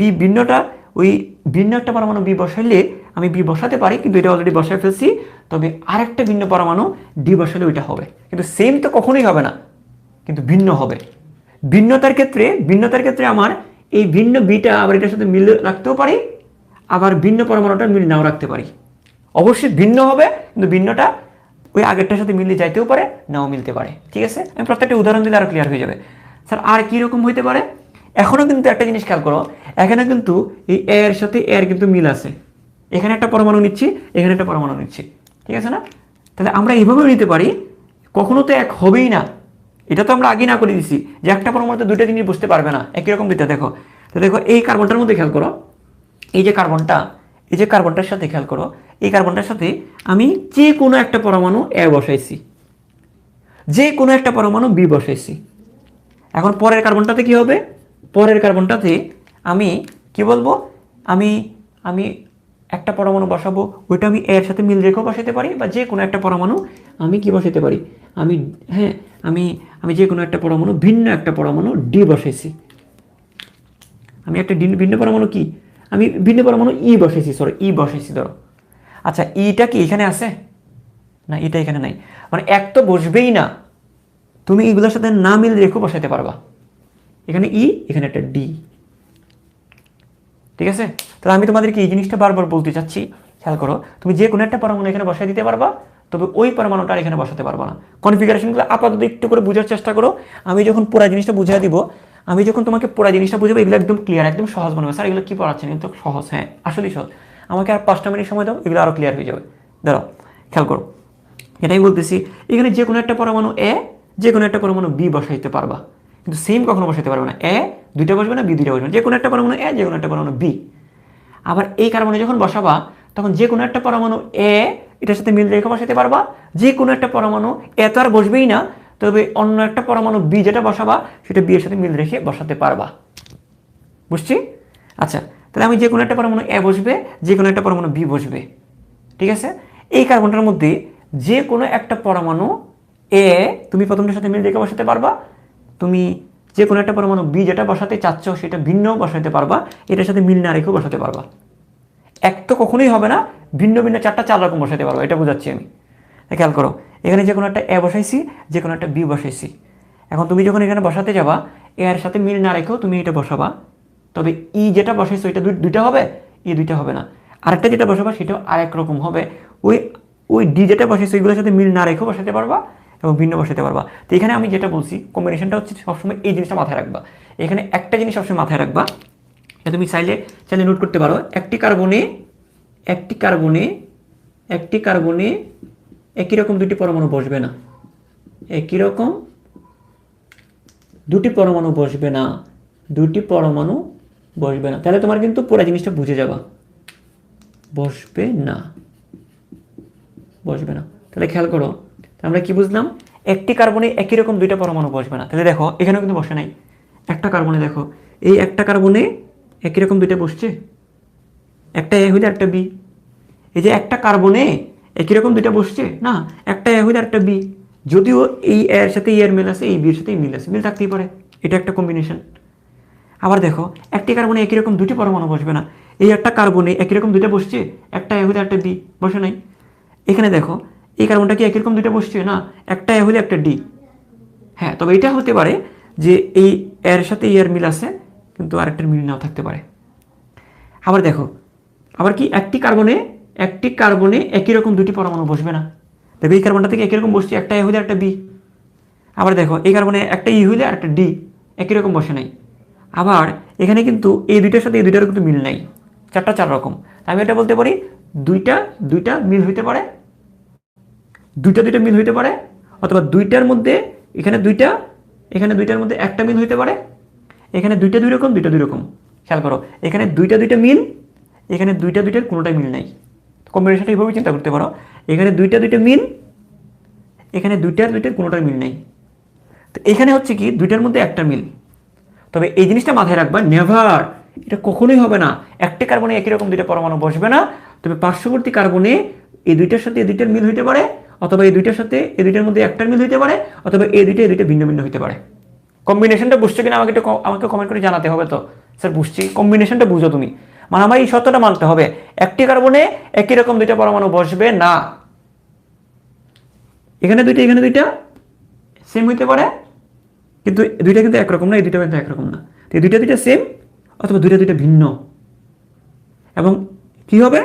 ওই ভিন্ন একটা পরমাণু বি বসাইলে আমি বি বসাতে পারি, কিন্তু এটা অলরেডি বসায় ফেলছি। তবে আরেকটা ভিন্ন পরমাণু ডি বসালে ওইটা হবে, কিন্তু সেম তো কখনোই হবে না, কিন্তু ভিন্ন হবে। ভিন্নতার ক্ষেত্রে আমার এই ভিন্ন বিটা আবার এটার সাথে মিল রাখতেও পারি, আবার ভিন্ন পরমাণুটা মিল নাও রাখতে পারি। অবশ্যই ভিন্ন হবে, কিন্তু ভিন্নটা ওই আগেরটার সাথে মিলে যাইতেও পারে, নাও মিলতে পারে। ঠিক আছে, আমি প্রত্যেকটা উদাহরণ দিলে আরো ক্লিয়ার হয়ে যাবে। স্যার আর কি রকম হইতে পারে? এখনো কিন্তু একটা জিনিস খেয়াল করো, এখানে কিন্তু এই এর সাথে এর কিন্তু মিল আছে, এখানে একটা পরমাণু নিচ্ছি, এখানে একটা পরমাণু নিচ্ছি, ঠিক আছে না? তাহলে আমরা এইভাবেও নিতে পারি, কখনো তো এক হবেই না, এটা তো আমরা আগে না করে দিছি যে একটা পরমাণুতে দুইটা জিনিস বুঝতে পারবে না একই রকম দুইটা। দেখো তো, দেখো এই কার্বনটার মধ্যে খেয়াল করো, এই যে কার্বনটার সাথে খেয়াল করো, এই কার্বনটার সাথে আমি যে কোনো একটা পরমাণু এ বসাইছি, যে কোনো একটা পরমাণু বি বসাইছি। এখন পরের কার্বনটাতে কি হবে? পরের কার্বনটাতে আমি কি বলবো, আমি আমি একটা পরমাণু বসাবো, ওইটা আমি এর সাথে মিল রেখেও বসাতে পারি, বা যে কোনো একটা পরমাণু আমি কি বসাতে পারি, আমি হ্যাঁ আমি আমি যে কোনো একটা পরমাণু, ভিন্ন একটা পরমাণু ডি বসাইছি। আমি একটা ভিন্ন পরমাণু কি, আমি ভিন্ন পরমাণু ই বসাইছি, সরি ই বসাইছি ধরো। আচ্ছা ইটা কি এখানে আছে? না, এটা এখানে নাই। মানে এক তো বসবেই না, তুমি এগুলোর সাথে না মিল রেখেও বসাতে পারবা। এখানে ই, এখানে একটা ডি। ঠিক আছে, তাহলে আমি তোমাদেরকে এই জিনিসটা বারবার বলতে চাচ্ছি, খেয়াল করো, তুমি যে কোনো একটা পরমাণু এখানে বসাই দিতে পারবা, তবে ওই পরমাণুটা এখানে বসাতে পারবা না। কনফিগারেশনগুলো আপাতত একটু করে বোঝার চেষ্টা করো। আমি যখন পুরো জিনিসটা বুঝিয়ে দিব, আমি যখন তোমাকে পুরো জিনিসটা বুঝাবো, এগুলো একদম ক্লিয়ার, একদম সহজ মনে হবে। স্যার এগুলো কি পড়াচ্ছেন, কিন্তু সহজ, হ্যাঁ আসলেই সহজ। আমাকে আর 5টা মিনিট সময় দাও, এগুলো আরও ক্লিয়ার হয়ে যাবে। দাঁড়াও, খেয়াল করো, এটাই বলতেছি, এখানে যে কোনো একটা পরমাণু এ, যে কোনো একটা পরমাণু বি বসাইতে পারবা, কিন্তু সেম কখনো বসাইতে পারবে না। এ দুইটা বসবে না, বি দুইটা বসবে না, যে কোনো একটা পরমাণু এ, যে কোনো একটা পরমাণু বি। আবার এই কার্বনে যখন বসাবা, তখন যে কোনো একটা পরমাণু এ এটার সাথে মিল রেখে বসাতে পারবা, যে কোনো একটা পরমাণু এ তো আর বসবেই না, তবে অন্য একটা পরমাণু বি যেটা বসাবা, সেটা বি এর সাথে মিল রেখে বসাতে পারবা। বুঝছি? আচ্ছা, তাহলে আমি যে কোনো একটা পরমাণু এ বসবে, যে কোনো একটা পরমাণু বি বসবে। ঠিক আছে, এই কার্বনটার মধ্যে যে কোনো একটা পরমাণু এ তুমি প্রথমটার সাথে মিল রেখে বসাতে পারবা, তুমি যে কোনো একটা পরমাণু বি যেটা বসাতে চাচ্ছ সেটা ভিন্ন বসাতে পারবা, এটার সাথে মিল না রেখেও বসাতে পারবা। এক তো কখনোই হবে না, ভিন্ন ভিন্ন 4 রকম বসাতে পারবো, এটা বোঝাচ্ছি আমি। খেয়াল করো, এখানে যে কোনো একটা এ বসাইছি, যে কোনো একটা বি বসাইছি। এখন তুমি যখন এখানে বসাতে যাবা, এ এর সাথে মিল না রেখেও তুমি এটা বসাবা, তবে ই যেটা বসাইছো এটা দুইটা হবে, ই দুইটা হবে না। আরেকটা যেটা বসাবা সেটাও আরেক রকম হবে। ওই ওই ডি যেটা বসাইছো এগুলোর সাথে মিল না রেখেও বসাতে পারবা এবং ভিন্ন বসাতে পারবা। তো এখানে আমি যেটা বলছি, কম্বিনেশনটা হচ্ছে সবসময় এই জিনিসটা মাথায় রাখবা। এখানে একটা জিনিস সবসময় মাথায় রাখবা, তুমি চাইলে চাইলে নোট করতে পারো, একটি কার্বনে একই রকম দুটি পরমাণু বসবে না, একই রকম দুটি পরমাণু বসবে না, দুটি পরমাণু বসবে না। তাহলে তোমার কিন্তু পুরো জিনিসটা বুঝে যাবা, বসবে না, বসবে না। তাহলে খেয়াল করো, আমরা কি বুঝলাম, একটি কার্বনে একই রকম দুইটা পরমাণু বসবে না। তাহলে দেখো এখানেও কিন্তু বসে নাই, একটা কার্বনে দেখো, এই একটা কার্বনে একই রকম দুইটা বসছে, একটা এ হইলে একটা বি। এই যে একটা কার্বনে একই রকম দুইটা বসছে না, একটা এ হইলে একটা বি, যদিও এই এর সাথে এর মিল আছে, এই বির সাথে মিল আছে, মিল থাকতেই পারে, এটা একটা কম্বিনেশন। আবার দেখো একটি কার্বনে একই রকম দুটি পরমাণু বসবে না, এই একটা কার্বনে একই রকম দুইটা বসছে, একটা এ হইলে একটা বি, বসে নাই। এখানে দেখো এই কার্বনটা কি একই রকম দুইটা বসছে না, একটা এ হইলে একটা ডি। হ্যাঁ, তবে এটা হতে পারে যে এই এর সাথে এর মিল আছে, কিন্তু আরেকটার মিল নাও থাকতে পারে। আবার দেখো, আবার কি একটি কার্বনে একই রকম দুটি পরমাণু বসবে না, দেখো এই কার্বনটা থেকে একই রকম বসছে, একটা এ হইলে একটা বি। আবার দেখো এই কার্বনে একটা ই হইলে আর একটা ডি, একই রকম বসে নাই। আবার এখানে কিন্তু এই দুইটার সাথে এই দুইটার কিন্তু মিল নাই, 4 রকম। আমি এটা বলতে পারি দুইটা মিল হইতে পারে, দুইটা মিল হইতে পারে, অথবা দুইটার মধ্যে এখানে দুইটার মধ্যে একটা মিল হইতে পারে, এখানে দুই রকম, দুই রকম। খেয়াল করো, এখানে দুইটা মিল, এখানে দুইটার কোনোটাই মিল নাই। কম্বিনেশনটা এইভাবে চিন্তা করতে পারো, এখানে দুইটা মিল, এখানে দুইটার কোনোটাই মিল নাই। তো এখানে হচ্ছে কি দুইটার মধ্যে একটা মিল। তবে এই জিনিসটা মাথায় রাখবা, নেভার, এটা কখনোই হবে না একটি কার্বনে একই রকম দুইটা পরমাণু বসবে না। তবে পার্শ্ববর্তী কার্বনে এই দুইটার সাথে এই দুইটার মিল হইতে পারে, অথবা এই দুইটার সাথে এই দুইটার মধ্যে একটার মিল হইতে পারে, অথবা এই দুইটা ভিন্ন ভিন্ন হইতে পারে। কম্বিনেশনটা বুঝছো কিনা আমাকে কমেন্ট করে জানাতে হবে। তো স্যার বুঝছি, কম্বিনেশনটা বুঝো তুমি, মানে আমার এই সত্যটা মানতে হবে, একটি কার্বনে একই রকম দুইটা পরমাণু বসবে না। এখানে দুইটা সেম হইতে পারে, কিন্তু দুইটা কিন্তু একরকম না, এই দুইটা কিন্তু একরকম না। তো এই দুইটা সেম, অথবা দুইটা ভিন্ন। এবং কি হবে,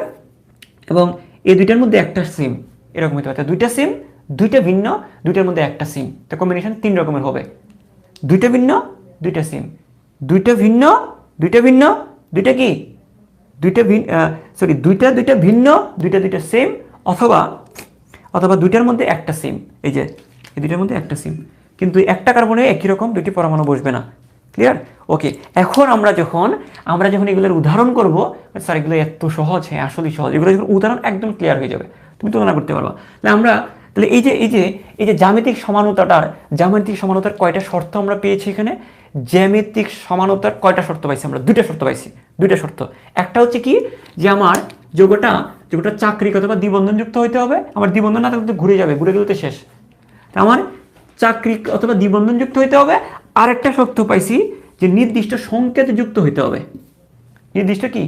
এবং এই দুইটার মধ্যে একটা সেম, এরকম হতে পারে। দুইটা সেম, দুইটা ভিন্ন, দুইটার মধ্যে একটা সেম। তো কম্বিনেশন 3 রকমের হবে, দুইটা ভিন্ন, দুইটা সেম, দুইটা ভিন্ন, দুইটা কি দুইটা ভিন্ন, দুইটা সেম, অথবা দুইটার মধ্যে একটা সেম। এই যে এই দুইটার মধ্যে একটা সেম, কিন্তু একটা কার্বনে একই রকম দুইটি পরমাণু বসবে না। ক্লিয়ার? ওকে, এখন আমরা যখন এগুলোর উদাহরণ করব, স্যার এগুলো এত সহজ, হ্যাঁ আসলেই সহজ, এগুলো যখন উদাহরণ একদম ক্লিয়ার হয়ে যাবে, তুমি তুলনা করতে পারবা। তাহলে আমরা তাহলে এই যে জ্যামিতিক সমানতার কয়টা শর্ত আমরা পেয়েছি এখানে? জ্যামিতিক সমানতার কয়টা শর্ত পাইছি আমরা? দুইটা শর্ত পাইছি, দুইটা শর্ত। একটা হচ্ছে কি, যে আমার যৌগটা চাকরিক অথবা দ্বিবন্ধনযুক্ত হইতে হবে। আমার দ্বিবন্ধন না থাকলে ঘুরে যাবে, ঘুরে গেলে তো শেষ। আমার চাকরিক অথবা দ্বিবন্ধনযুক্ত হইতে হবে। আরেকটা শর্ত পাইছি যে নির্দিষ্ট সংকেত যুক্ত হইতে হবে। নির্দিষ্ট কি,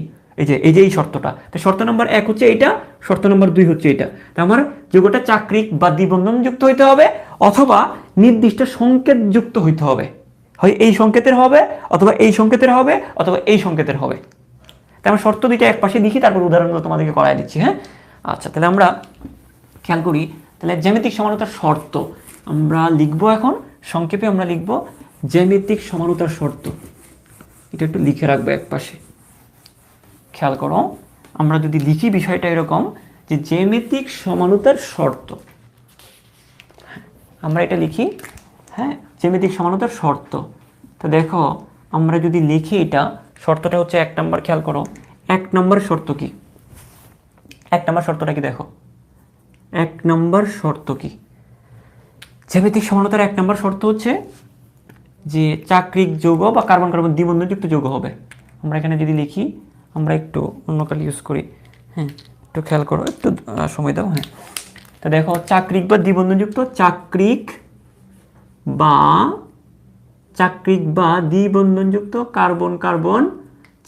এই শর্তটা। তো শর্ত নম্বর 1 হচ্ছে এইটা, শর্ত নম্বর 2 হচ্ছে এটা। তো আমার যৌগটা চাকরিক বা দ্বিবন্ধন যুক্ত হইতে হবে, অথবা নির্দিষ্ট সংকেত যুক্ত হইতে হবে। হয় এই সংকেতের হবে, অথবা এই সংকেতের হবে, অথবা এই সংকেতের হবে। তাই আমরা শর্ত দুইটা এক পাশে লিখি, তারপর উদাহরণগুলো তোমাদেরকে করাই দিচ্ছি। হ্যাঁ, আচ্ছা, তাহলে আমরা খেয়াল করি। তাহলে জ্যামিতিক সমানতার শর্ত আমরা লিখব এখন। সংক্ষেপে আমরা লিখব জ্যামিতিক সমানতার শর্ত। এটা একটু লিখে রাখবো এক পাশে। খেয়াল করো, আমরা যদি লিখি বিষয়টা এরকম যে জ্যামিতিক সমানতার শর্ত, আমরা এটা লিখি। হ্যাঁ, জ্যামিতিক সমানতার শর্ত। তো দেখো, আমরা যদি লিখি এটা, শর্তটা হচ্ছে 1 নম্বর। খেয়াল করো, 1 নম্বর শর্ত কি? 1 নম্বর শর্তটা কি দেখো, 1 নম্বর শর্ত কি? জ্যামিতিক সমানতার 1 নম্বর শর্ত হচ্ছে যে চাকরিক যৌগ বা কার্বন কার্বন দ্বিবন্ধনযুক্ত যৌগ হবে। আমরা এখানে যদি লিখি, আমরা একটু অন্য কালি ইউজ করি। হ্যাঁ, একটু খেয়াল করো, একটু সময় দাও। হ্যাঁ, তো দেখো, চাকরিক বা দ্বিবন্ধনযুক্ত, চাকরিক বা দ্বিবন্ধনযুক্ত কার্বন কার্বন,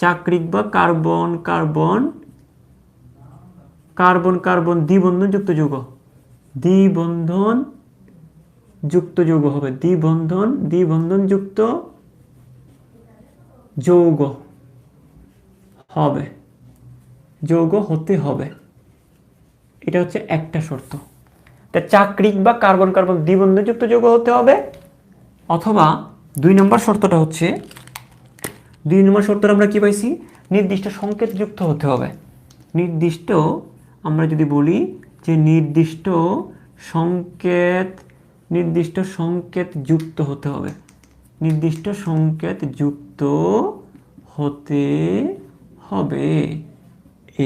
চাকরিক বা কার্বন কার্বন কার্বন কার্বন দ্বিবন্ধনযুক্ত যৌগ, দ্বিবন্ধনযুক্ত যৌগ হবে। দ্বিবন্ধনযুক্ত যৌগ হবে, যৌগ হতে হবে। এটা হচ্ছে একটা শর্ত। তা চাকরিক বা কার্বন কার্বন দ্বিবন্ধনযুক্ত যৌগ হতে হবে, অথবা 2 নম্বর শর্তটা হচ্ছে, 2 নম্বর শর্তটা আমরা কি পাইছি? নির্দিষ্ট সংকেত যুক্ত হতে হবে। নির্দিষ্ট, আমরা যদি বলি যে নির্দিষ্ট সংকেত যুক্ত হতে হবে। নির্দিষ্ট সংকেত যুক্ত হতে হবে,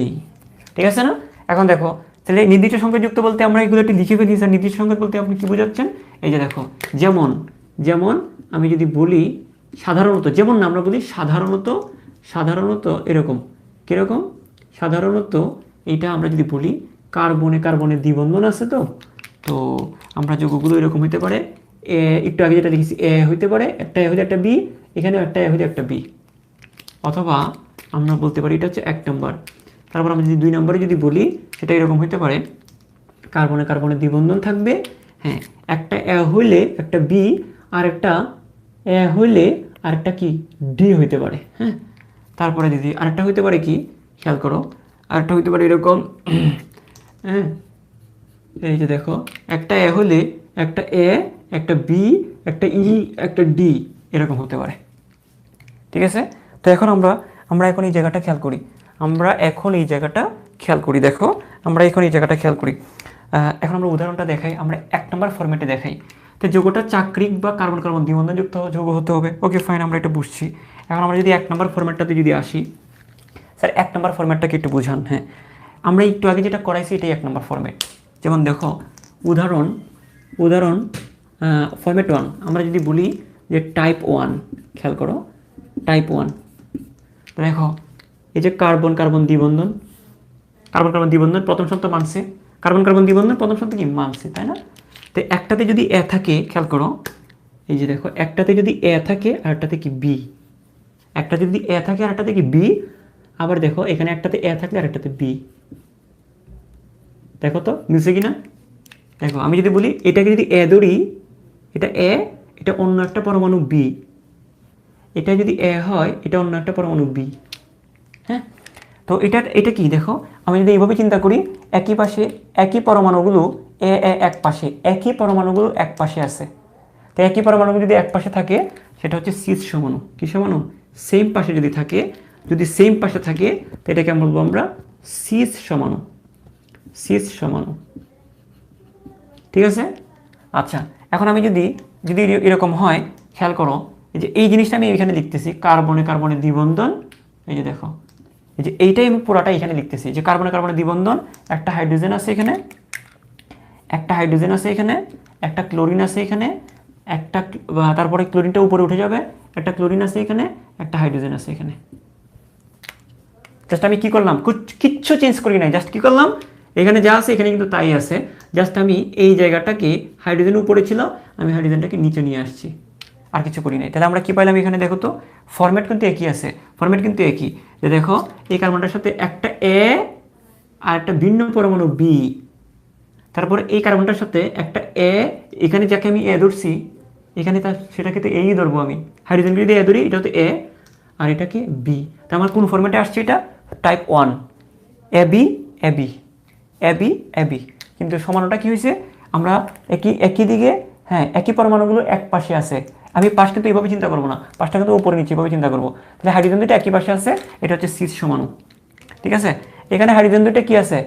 এই, ঠিক আছে না? এখন দেখো, তাহলে নির্দিষ্ট সংকেত যুক্ত বলতে আমরা এগুলো একটু লিখে ফেলি। স্যার, নির্দিষ্ট সংকেত বলতে আপনি কি বোঝাচ্ছেন? এই যে দেখো, যেমন আমি যদি বলি সাধারণত, যেমন না, আমরা বলি সাধারণত এরকম। কিরকম? সাধারণত এটা আমরা যদি বলি কার্বনে কার্বনের দ্বিবন্ধন আছে, তো আমরা যৌগগুলো এরকম হইতে পারে। একটু আগে যেটা লিখেছি, এ হইতে পারে, একটা এ হইতে একটা বি, এখানে একটা এ হইতে একটা বি। অথবা আমরা বলতে পারি এটা হচ্ছে 1 নম্বর। তারপর আমরা যদি 2 নম্বরে যদি বলি, সেটা এরকম হইতে পারে, কার্বনে কার্বনের দ্বিবন্ধন থাকবে। হ্যাঁ, একটা এ হইলে একটা বি, আর একটা এ হইলে আরেকটা কি ডি হইতে পারে। হ্যাঁ, তারপরে যদি আরেকটা হইতে পারে কি, খেয়াল করো, আরেকটা হইতে পারে এরকম। হ্যাঁ, এই যে দেখো, একটা এ হলে একটা এ, একটা বি, একটা ই, একটা ডি, এরকম হতে পারে। ঠিক আছে? তো এখন আমরা এখন এই জায়গাটা খেয়াল করি। দেখো, আমরা এখন এই জায়গাটা খেয়াল করি। এখন আমরা উদাহরণটা দেখাই। আমরা 1 নম্বর ফরম্যাটে দেখাই। তো যৌগটা চাকরিক বা কার্বন কার্বন দ্বিবন্ধনযুক্ত যৌগ হতে হবে। ওকে, ফাইন, আমরা এটা বুঝছি। এখন আমরা যদি 1 নম্বর ফরম্যাটটাতে যদি আসি, স্যার 1 নম্বর ফরম্যাটটাকে একটু বুঝান। হ্যাঁ, আমরা একটু আগে যেটা করাইছি এটাই 1 নম্বর ফরম্যাট। যেমন দেখো, উদাহরণ ফরম্যাট 1, আমরা যদি বলি যে টাইপ 1, খেয়াল করো, টাইপ 1। দেখো, এই যে কার্বন কার্বন দ্বিবন্ধন প্রথম শর্ত মানছে, কার্বন কার্বন দ্বিবন্ধন প্রথম শর্ত কি মানছে, তাই না? তো একটাতে যদি এ থাকে, খেয়াল করো, এই যে দেখো, একটাতে যদি এ থাকে আর একটাতে কি বি, একটাতে যদি এ থাকে আর একটাতে কি বি। আবার দেখো, এখানে একটাতে এ থাকলে আর একটাতে বি। দেখো তো মিলছে কিনা? দেখো, আমি যদি বলি এটাকে যদি এ ধরি, এটা এ, এটা অন্য একটা পরমাণু বি, এটা যদি এ হয়, এটা অন্য একটা পরমাণু বি। হ্যাঁ, তো এটা কি দেখো, আমি যদি এইভাবে চিন্তা করি, একই পাশে একই পরমাণুগুলো এক পাশে, একই পরমাণুগুলো এক পাশে আছে। তো একই পরমাণুগুলো যদি এক পাশে থাকে, সেটা হচ্ছে সিস সমাণু। কি সমাণু? সেম পাশে যদি থাকে, তো এটাকে আমরা বলবো আমরা সিস সমাণু। ঠিক আছে? আচ্ছা, এখন আমি যদি এরকম হয়, খেয়াল করো, এই যে এই জিনিসটা আমি এখানে লিখতেছি, কার্বনে কার্বনের দ্বিবন্ধন। এই যে দেখো, এই যে এইটাই আমি পুরাটা এখানে লিখতেছি, যে কার্বনে কার্বনের দ্বিবন্ধন, একটা হাইড্রোজেন আছে এখানে, একটা হাইড্রোজেন আছে এখানে, একটা ক্লোরিন আছে এখানে, একটা তারপরে ক্লোরিনটা উপরে উঠে যাবে, একটা ক্লোরিন আছে এখানে, একটা হাইড্রোজেন আছে এখানে। জাস্ট আমি কি করলাম, কিচ্ছু চেঞ্জ করি নাই, জাস্ট কি করলাম, এখানে যা আছে এখানে কিন্তু তাই আছে, জাস্ট আমি এই জায়গাটাকে, হাইড্রোজেন উপরে ছিল, আমি হাইড্রোজেনটাকে নিচে নিয়ে আসছি, আর কিছু করি নাই। তাহলে আমরা কি পাইলাম এখানে, দেখো তো ফরম্যাট কিন্তু একই আছে, ফরম্যাট কিন্তু একই, যে দেখো এই কার্বনটার সাথে একটা এ আর একটা ভিন্ন পরমাণু বি, তারপরে এই কার্বনটার সাথে একটা এ, এখানে যাকে আমি এ ধরছি এখানে তার সেটাকে তো এই ধরবো আমি, হাইড্রোজেনকে যদি এ ধরি এটা হচ্ছে এ আর এটাকে বি। তা আমার কোন ফরম্যাটে আসছে, এটা type 1, A B A B A B A B. কিন্তু সমানটা কি হয়েছে, আমরা একই দিকে, হ্যাঁ একই পরমাণুগুলো এক পাশে আছে, আমি পাশ কিন্তু এইভাবে চিন্তা করবো না, পাশটা কিন্তু উপরে নিচে এভাবে চিন্তা করবো। তাহলে হাইড্রোজেন দুটো একই পাশে আছে, এটা হচ্ছে সিস সমাণু, ঠিক আছে। এখানে হাইড্রোজেন দুটো কি আছে,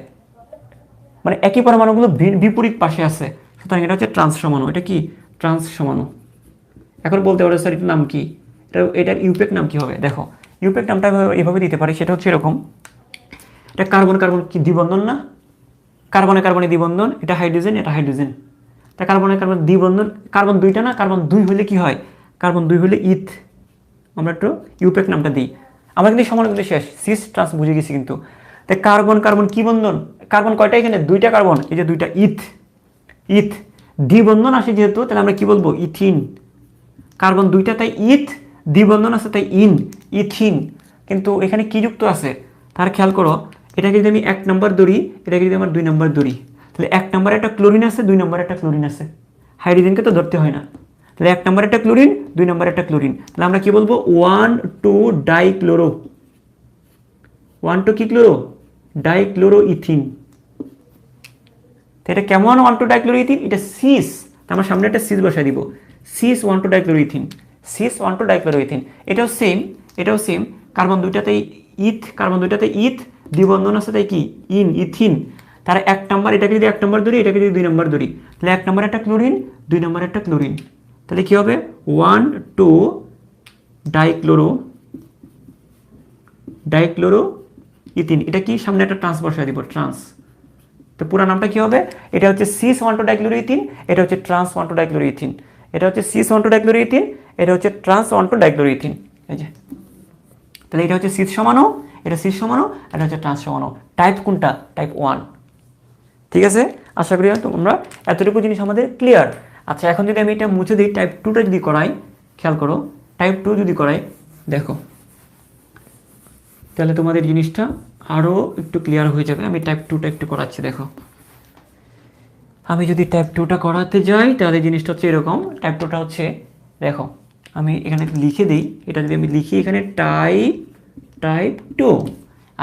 মানে একই পরমাণুগুলো বিপরীত পাশে আছে, সুতরাং এটা হচ্ছে ট্রান্স সমাণু। এটা কি ট্রান্স সমাণু। এখন বলতে পারো স্যার এটার নাম কি, এটার ইউপেক নাম কি হবে, দেখো ইউপেক নামটা এভাবে দিতে পারি, সেটা হচ্ছে এরকম, এটা কার্বন কার্বন কি দ্বিবন্ধন না, কার্বনে কার্বনে দ্বিবন্ধন, এটা হাইড্রোজেন এটা হাইড্রোজেন, তা কার্বনে কার্বন দ্বিবন্ধন, কার্বন দুইটা না, কার্বন দুই হলে কি হয়, কার্বন দুই হলে ইথ, আমরা একটু ইউপেক নামটা দিই। আমরা কিন্তু সমান কিন্তু শেষ, সিস ট্রান্স বুঝে গেছি কিন্তু। তাই কার্বন কার্বন কি বন্ধন, কার্বন কয়টা এখানে, দুইটা কার্বন, এই যে দুইটা ইথ, ইথ দ্বিবন্ধন আসে যেহেতু, তাহলে আমরা কি বলবো ইথিন, কার্বন দুইটা তাই ইথ, দ্বিবন্ধন আছে তাই ইন, ইথিন। কিন্তু এখানে কি যুক্ত আছে তার খেয়াল করো, এটাকে যদি আমি 1 নম্বর ধরি, এটাকে যদি আমার 2 নম্বর ধরি, তাহলে 1 নম্বরে একটা ক্লোরিন আছে, 2 নম্বরে একটা ক্লোরিন আছে, হাইড্রোজেনকে তো ধরতে হয় না, তাহলে 1 নম্বরে একটা ক্লোরিন, 2 নম্বরে একটা ক্লোরিন, তাহলে আমরা কি বলবো 1,2 ডাইক্লোরো, 1,2 কি ক্লোরো, ডাইক্লোরো ইথিন। তো এটা কেমন 1,2 ডাইক্লোরো ইথিন, এটা সিস, আমার সামনে একটা সিস বসাই দিব, cis 1,2 dichloro ethene, cis 1,2 dichloro ethene. এটাও সেম, এটাও সেম, কার্বন দুইটাতেই ইথ, কার্বন দুইটাতে ইথ, দ্বিবন্ধন আছে তাই কি ইন, ইথিন। তার 1 নম্বর, এটাকে যদি 1 নম্বর ধরি, এটাকে যদি 2 নম্বর ধরি, তাহলে 1 নম্বরে একটা ক্লোরিন, 2 নম্বরে একটা ক্লোরিন, তাহলে কি হবে 1,2 ডাইক্লোরো, ডাইক্লোরো ইথিন। এটা কি সামনে একটা ট্রান্স বসাই দিব, ট্রান্স। তো পুরো নামটা কি হবে, এটা হচ্ছে সিস 1,2 ডাইক্লোরো ইথিন, এটা হচ্ছে ট্রান্স 1,2 ডাইক্লোরো ইথিন, এটা হচ্ছে সিস 1,2 ডাইক্লোরো ইথিন, এটা হচ্ছে ট্রান্স 1,2 ডাইক্লোরো ইথিন। এই যে, তাহলে এটা হচ্ছে সিস সমাণু, এটা সিস সমাণু, এটা হচ্ছে ট্রান্স সমাণু। টাইপ কোনটা, টাইপ 1, ঠিক আছে। আশা করি তোমরা এতটুকু জিনিস আমাদের ক্লিয়ার। আচ্ছা এখন যদি আমি এটা মুছে দিই, টাইপ 2টা যদি করাই, খেয়াল করো টাইপ 2 যদি করাই, দেখো তাহলে তোমাদের জিনিসটা আরও একটু ক্লিয়ার হয়ে যাবে। আমি টাইপ 2টা একটু করাচ্ছি, দেখো আমি যদি টাইপ 2টা করাতে যাই তাহলে জিনিসটা হচ্ছে এরকম। টাইপ 2টা হচ্ছে, দেখো আমি এখানে লিখে দিই, এটা যদি আমি লিখি এখানে টাইপ 2,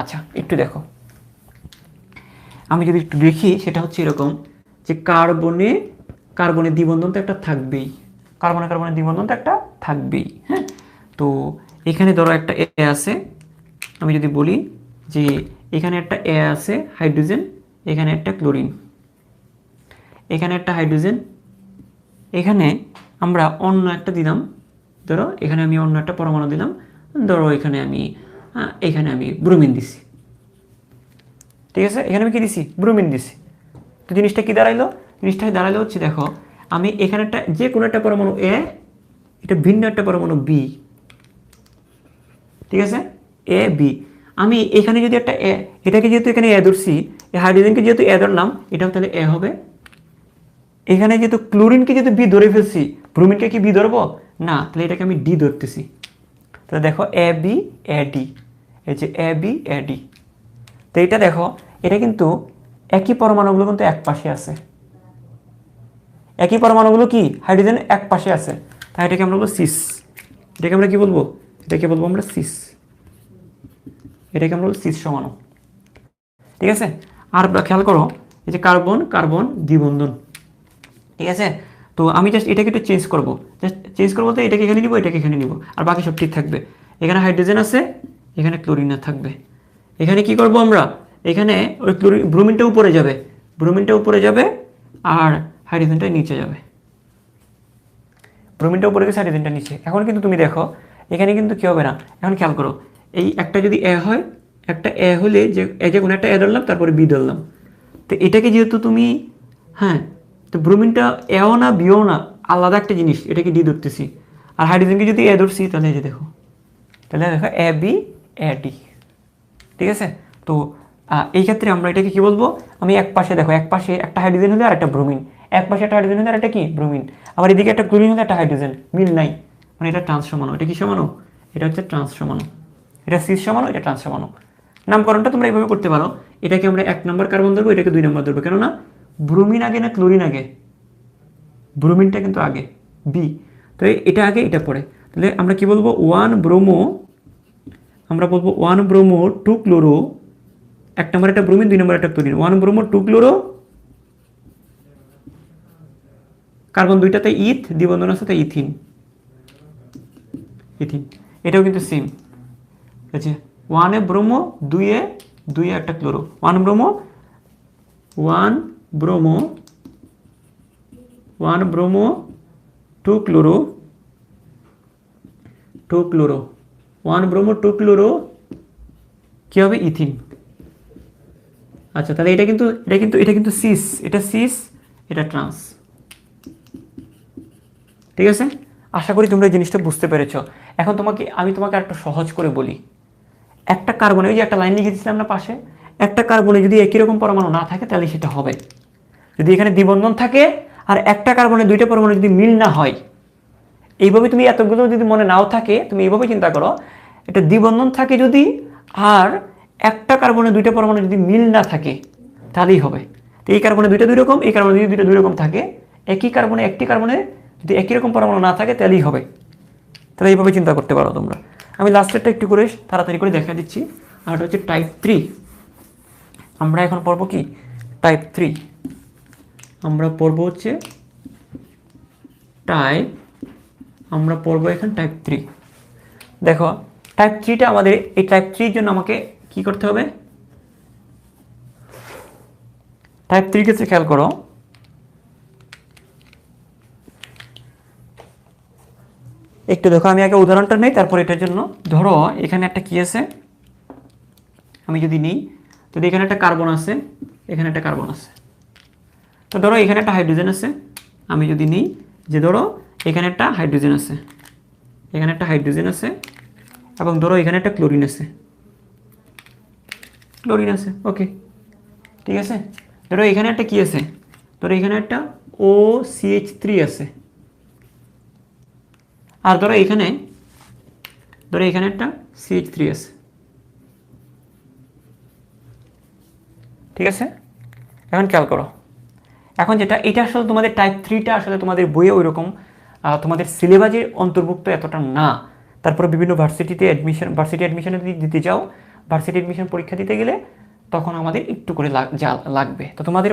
আচ্ছা একটু দেখো আমি যদি একটু লিখি, সেটা হচ্ছে এরকম যে কার্বনে কার্বনের দ্বিবন্ধন তো একটা থাকবেই, কার্বনে কার্বনের দ্বিবন্ধন তো একটা থাকবেই, হ্যাঁ। তো এখানে ধরো একটা এ আছে, আমি যদি বলি যে এখানে একটা এ আছে হাইড্রোজেন, এখানে একটা ক্লোরিন, এখানে একটা হাইড্রোজেন, এখানে আমরা অন্য একটা দিলাম, ধরো এখানে আমি অন্য একটা পরমাণু দিলাম, ধরো এখানে আমি ব্রোমিন দিছি, ঠিক আছে। এখানে আমি কি দিছি, ব্রোমিন দিছি। তো জিনিসটা কি দাঁড়াইলো, জিনিসটা দাঁড়াইলো হচ্ছে, দেখো আমি এখানে একটা যে কোনো একটা পরমাণু এ, এটা ভিন্ন একটা পরমাণু বি, ঠিক আছে, এ বি। আমি এখানে যদি একটা এ, এটাকে যেহেতু এখানে এ ধরছি, এই হাইড্রোজেনকে যেহেতু এ ধরলাম, এটাও তাহলে এ হবে। এখানে যেহেতু ক্লোরিনকে যেহেতু বি ধরে ফেলছি, ব্রোমিনকে কি বি ধরবো না, তাহলে এটাকে আমি ডি ধরতেছি। তাহলে দেখো এ বি এ ডি, এই যে এ বি এ ডি। তো এটা দেখো, এটা কিন্তু একই পরমাণুগুলো কিন্তু এক পাশে আছে, একই পরমাণুগুলো কি হাইড্রোজেন এক পাশে আছে, তাই এটাকে আমরা বলবো সিস। এটাকে আমরা কি বলবো, এটাকে বলবো আমরা সিস, এটাকে আমরা বলবো সিস সমাণু, ঠিক আছে। আর খেয়াল করো এই যে কার্বন কার্বন দ্বিবন্ধন, ঠিক আছে। তো আমি জাস্ট এটাকে একটু চেঞ্জ করবো, জাস্ট চেঞ্জ করবো, তো এটাকে এখানে নিব, এটাকে এখানে নিব, আর বাকি সব ঠিক থাকবে। এখানে হাইড্রোজেন আছে, এখানে ক্লোরিন থাকবে। এখানে কি করব আমরা, এখানে ওই ক্লোরিন ব্রোমিনটা উপরে যাবে, ব্রোমিনটা উপরে যাবে, আর হাইড্রোজেনটা নিচে যাবে, ব্রোমিনটা উপরে গেছে, হাইড্রোজেনটা নিচে। এখন কিন্তু তুমি দেখো এখানে কিন্তু কি হবে না, এখন খেয়াল করো এই একটা যদি এ হয়, একটা এ হলে যে কোনো একটা এ ধরলাম, তারপরে বি ধরলাম, তো এটাকে যেহেতু তুমি হ্যাঁ, তো ব্রোমিনটা এও না বিও না, আলাদা একটা জিনিস, এটাকে ডি ধরতেছি। আর হাইড্রোজেনকে যদি এ ধরছি তাহলে এই যে দেখো, তাহলে দেখো এ বি এ ডি। ঠিক আছে, তো এই ক্ষেত্রে আমরা এটাকে কি বলবো, আমি এক পাশে দেখো, এক পাশে একটা হাইড্রোজেন হলে আর একটা ব্রোমিন, এক পাশে একটা হাইড্রোজেন হলে আর একটা কি ব্রোমিন, আবার এদিকে একটা ক্লোরিন হলে একটা হাইড্রোজেন, মিল নাই, মানে এটা ট্রান্স সমাণু। এটা কি সমাণু? এটা হচ্ছে ট্রান্স সমাণু। এটা সিস সমাণু, এটা ট্রান্স সমাণু। নামকরণটা তোমরা এইভাবে করতে পারো, এটাকে আমরা 1 নম্বর কার্বন ধরবো, এটাকে 2 নম্বর ধরবো, কেননা ব্রোমিন আগে না ক্লোরিন আগে? ব্রোমিনটা কিন্তু আগে, বি, তো এটা আগে এটা পরে। তাহলে আমরা কি বলবো, 1 ব্রোমো, আমরা বলবো 1 ব্রোমো 2 ক্লোরো, 1 নম্বর একটা ব্রোমিন, 2 নম্বর একটা ক্লোরিন, 1 ব্রোমো 2 ক্লোরো, কার্বন দুইটাতে ইথ, দ্বিবন্ধন আছে তাই ইথিন, ইথিন। এটাও কিন্তু সেম, ঠিক আছে, 1 ব্রোমো 2 একটা chloro, 1 bromo 1 bromo 1 bromo 2 chloro 2 chloro, 1 bromo 2 chloro কি হবে, ইথিন। আচ্ছা, তাহলে এটা কিন্তু সিস, এটা সিস, এটা ট্রান্স। ঠিক আছে, আশা করি তোমরা এই জিনিসটা বুঝতে পেরেছো। এখন আমি তোমাকে একটা সহজ করে বলি, একটা কার্বনে, ওই যে একটা লাইন লিখে দিয়েছিলাম না পাশে, একটা কার্বনে যদি একই রকম পরমাণু না থাকে তাহলে সেটা হবে। যদি এখানে দ্বিবন্ধন থাকে আর একটা কার্বনে দুইটা পরমাণু যদি মিল না হয়, এইভাবে তুমি এতগুলো যদি মনে নাও থাকে, তুমি এইভাবে চিন্তা করো, এটা দ্বিবন্ধন থাকে যদি, আর একটা কার্বনে দুইটা পরমাণু যদি মিল না থাকে তাহলেই হবে। তো এই কার্বনে দুইটা দুই রকম, এই কার্বনে যদি দুইটা দুই রকম থাকে, একই কার্বনে একটি কার্বনে যদি একই রকম পরমাণু না থাকে তাহলেই হবে। তাহলে এইভাবে চিন্তা করতে পারো তোমরা। আমি লাস্টেরটা একটু করে তাড়াতাড়ি করে দেখা দিচ্ছি। আর এটা হচ্ছে টাইপ 3। আমরা এখন পড়বো কি, টাইপ 3। আমরা পড়বো হচ্ছে আমরা পড়বো এখন টাইপ 3। দেখো, টাইপ 3টা আমাদের, এই টাইপ 3 এর জন্য আমাকে কি করতে হবে, টাইপ 3 ক্ষেত্রে খেয়াল করো, একটু দেখো, আমি আগে উদাহরণটা নেই, তারপর এটার জন্য ধরো এখানে একটা কি আছে, আমি যদি নিই, যদি এখানে একটা কার্বন আছে, এখানে একটা কার্বন আছে, তো ধরো এখানে একটা হাইড্রোজেন আছে, আমি যদি নিই যে ধরো এখানে একটা হাইড্রোজেন আছে, এখানে একটা হাইড্রোজেন আছে, এবং ধরো এখানে একটা ক্লোরিন আছে, ক্লোরিন আছে, ওকে, ঠিক আছে। ধরো এখানে একটা কি আছে, ধরো এখানে একটা OCH3 আছে, আর ধরো এখানে একটা CH3 আছে, ঠিক আছে। এখন খেয়াল করো, এখন এটা আসলে তোমাদের টাইপ 3টা আসলে তোমাদের বইয়ে ওই রকম তোমাদের সিলেবাসের অন্তর্ভুক্ত এতটা না। তারপরে বিভিন্ন ভার্সিটি অ্যাডমিশনে দিতে যাও, ভার্সিটি অ্যাডমিশন পরীক্ষা দিতে গেলে তখন আমাদের একটু করে লাগবে। তো তোমাদের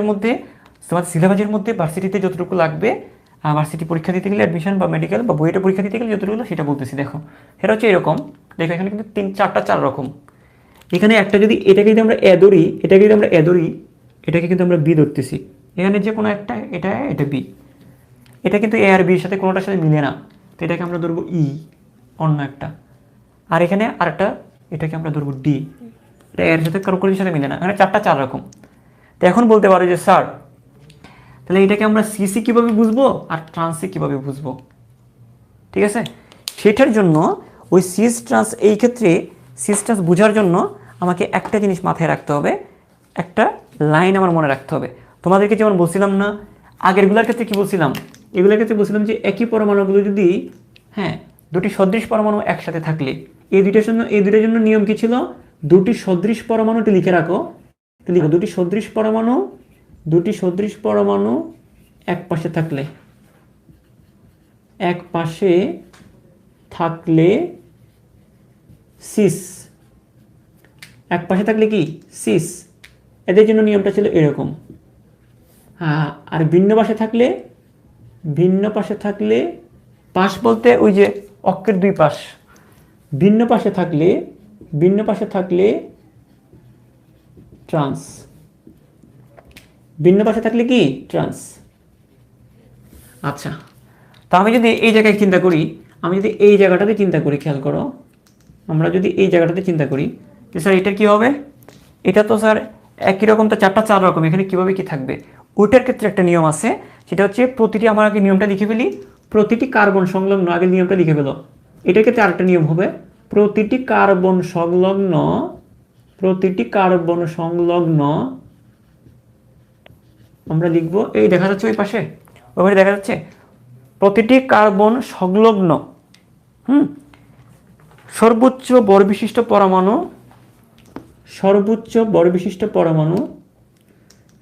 সিলেবাসের মধ্যে ভার্সিটিতে যতটুকু লাগবে, ভার্সিটি পরীক্ষা দিতে গেলে, অ্যাডমিশন বা মেডিকেল বা বুয়েটের পরীক্ষা দিতে গেলে যতটুকু সেটা বলতেছি। দেখো, এটা হচ্ছে এরকম, দেখো এখানে কিন্তু 4 রকম। এখানে একটা যদি, এটাকে যদি আমরা এ ধরি, এটাকে কিন্তু আমরা বি ধরতেছি, এখানে যে কোনো একটা, এটা বি, এটা কিন্তু এ আর বির সাথে কোনোটার সাথে মিলে না, তো এটাকে আমরা ধরবো ই, অন্য একটা। আর এখানে আরেকটা, এটাকে আমরা ধরবো ডি, এটা এর সাথে কারোর সাথে মিলে না। এখানে 4 রকম। তো এখন বলতে পারো যে স্যার, তাহলে এটাকে আমরা সিসি কীভাবে বুঝবো আর ট্রান্সি কীভাবে বুঝবো? ঠিক আছে, সেটার জন্য ওই সিস ট্রান্স, এই ক্ষেত্রে সিস ট্রান্স বোঝার জন্য আমাকে একটা জিনিস মাথায় রাখতে হবে, একটা লাইন আমার মনে রাখতে হবে। তোমাদেরকে যেমন বলছিলাম না, আগেরগুলোর ক্ষেত্রে কি বলছিলাম, এগুলোর ক্ষেত্রে বলছিলাম যে একই পরমাণুগুলো যদি, হ্যাঁ, দুটি সদৃশ পরমাণু একসাথে থাকলে, এই দুইটার জন্য নিয়ম কি ছিল, দুটি সদৃশ পরমাণুটি লিখে রাখো, লিখো দুটি সদৃশ পরমাণু এক পাশে থাকলে সিস, এক পাশে থাকলে কি সিস, এদের জন্য নিয়মটা ছিল এরকম। হ্যাঁ, আর ভিন্ন পাশে থাকলে পাশ বলতে ওই যে অক্ষের দুই পাশ, ভিন্ন পাশে থাকলে ট্রান্স, ভিন্ন পাশে থাকলে কি ট্রান্স। আচ্ছা, তা আমি যদি এই জায়গায় চিন্তা করি, এই জায়গাটাতে চিন্তা করি, খেয়াল করো, আমরা যদি এই জায়গাটাতে চিন্তা করি যে স্যার এটা কি হবে, এটা তো স্যার একই রকম, তো 4 রকম, এখানে কিভাবে কি থাকবে, ওইটার ক্ষেত্রে একটা নিয়ম আছে, সেটা হচ্ছে প্রতিটি, আমার আগে নিয়মটা লিখে ফেলি, প্রতিটি কার্বন সংলগ্ন, আগে নিয়মটা লিখে ফেলো। এটার ক্ষেত্রে আরেকটা নিয়ম হবে, প্রতিটি কার্বন সংলগ্ন, প্রতিটি কার্বন সংলগ্ন আমরা লিখব, এই দেখা যাচ্ছে ওই পাশে, ওইভাবে দেখা যাচ্ছে প্রতিটি কার্বন সংলগ্ন সর্বোচ্চ ভরবিশিষ্ট পরমাণু, সর্বোচ্চ ভরবিশিষ্ট পরমাণু,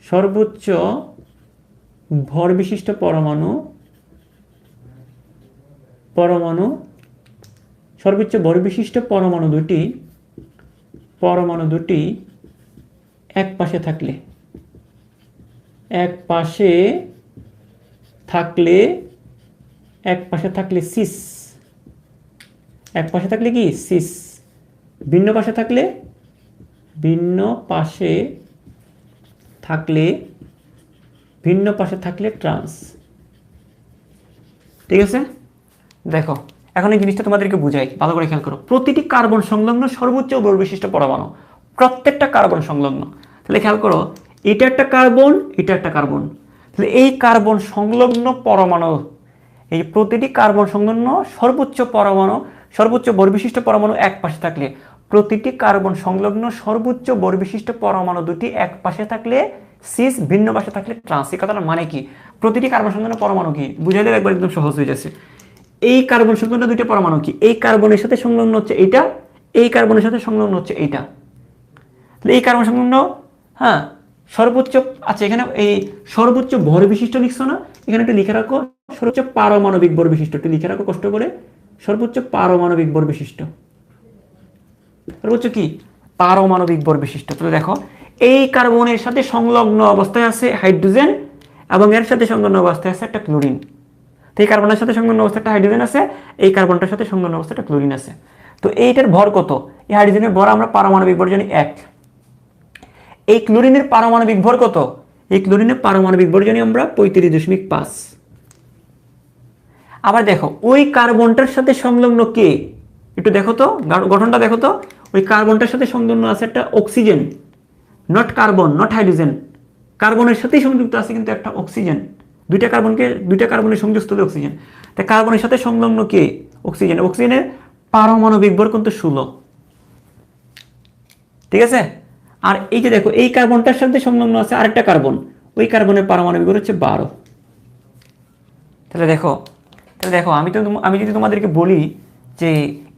সর্বোচ্চ ভরবিশিষ্ট পরমাণু, পরমাণু, সর্বোচ্চ ভরবিশিষ্ট পরমাণু দুটি, পরমাণু দুটি এক পাশে থাকলে, এক পাশে থাকলে, এক পাশে থাকলে সিস, এক পাশে থাকলে কি সিস, ভিন্ন পাশে থাকলে, ভিন্ন পাশে থাকলে, ভিন্ন পাশে থাকলে ট্রান্স। ঠিক আছে, দেখো এখন এই জিনিসটা তোমাদেরকে বুঝাই, ভালো করে খেয়াল করো। প্রতিটি কার্বন সংলগ্ন সর্বোচ্চ ভরবিশিষ্ট পরমাণু, প্রত্যেকটা কার্বন সংলগ্ন। তাহলে খেয়াল করো, এটা একটা কার্বন, এটা একটা কার্বন, তাহলে এই কার্বন সংলগ্ন পরমাণু, এই প্রতিটি কার্বন সংলগ্ন সর্বোচ্চ পরমাণু, সর্বোচ্চ ভরবিশিষ্ট পরমাণু এক পাশে থাকলে, প্রতিটি কার্বন সংলগ্ন সর্বোচ্চ ভরবিশিষ্ট পরমাণু দুটি এক পাশে থাকলে সিস, ভিন্ন পাশে থাকলে ট্রান্স। এই কথাটার মানে কি? প্রতিটি কার্বন সংলগ্ন পরমাণু কি বুঝাইলে একবার একদম সহজ হয়ে যাচ্ছে। এই কার্বন সংলগ্ন দুইটা পরমাণু কি, এই কার্বনের সাথে সংলগ্ন হচ্ছে এইটা, এই কার্বনের সাথে সংলগ্ন হচ্ছে এইটা। তাহলে এই কার্বন সংলগ্ন, হ্যাঁ সর্বোচ্চ, আচ্ছা এখানে এই সর্বোচ্চ ভর বিশিষ্ট লিখছো না, এখানে একটু লিখে রাখো সর্বোচ্চ পারমাণবিক ভর বিশিষ্ট, একটু লিখে রাখো কষ্ট করে, সর্বোচ্চ পারমাণবিক ভর বিশিষ্ট, সর্বোচ্চ কি পারমাণবিক ভর বিশিষ্ট। তাহলে দেখো এই কার্বনের সাথে সংলগ্ন অবস্থায় আছে হাইড্রোজেন এবং এর সাথে সংলগ্ন অবস্থায় আছে একটা ক্লোরিন। তো এই কার্বনের সাথে সংলগ্ন অবস্থায় একটা হাইড্রোজেন আছে, এই কার্বনটার সাথে সংলগ্ন অবস্থায় একটা ক্লোরিন আছে। তো এইটার ভর কত? এই হাইড্রোজেনের ভর আমরা পারমাণবিক ভর জানি 1। এই ক্লোরিনের পারমাণবিক ভর কত? এই ক্লোরিনের পারমাণবিক ভর জানি আমরা 35.5। আবার দেখো ওই কার্বনটার সাথে সংলগ্ন কে, একটু দেখো তো গঠনটা দেখো তো, ওই কার্বনটার সাথে সংলগ্ন আছে একটা oxygen, not carbon, not hydrogen, কার্বনের সাথেই সংযুক্ত আছে কিন্তু একটা অক্সিজেন। দুইটা কার্বনের সংযোগস্থলে অক্সিজেন। তাই কার্বনের সাথে সংলগ্ন কে? অক্সিজেন। অক্সিজেনের পারমাণবিক ভর কিন্তু 16। ঠিক আছে, আর এই যে দেখো এই কার্বনটার সাথে সংলগ্ন আছে আরেকটা কার্বন, ওই কার্বনের পারমাণবিক ভর হচ্ছে 12। তাহলে দেখো আমি যদি তোমাদেরকে বলি যে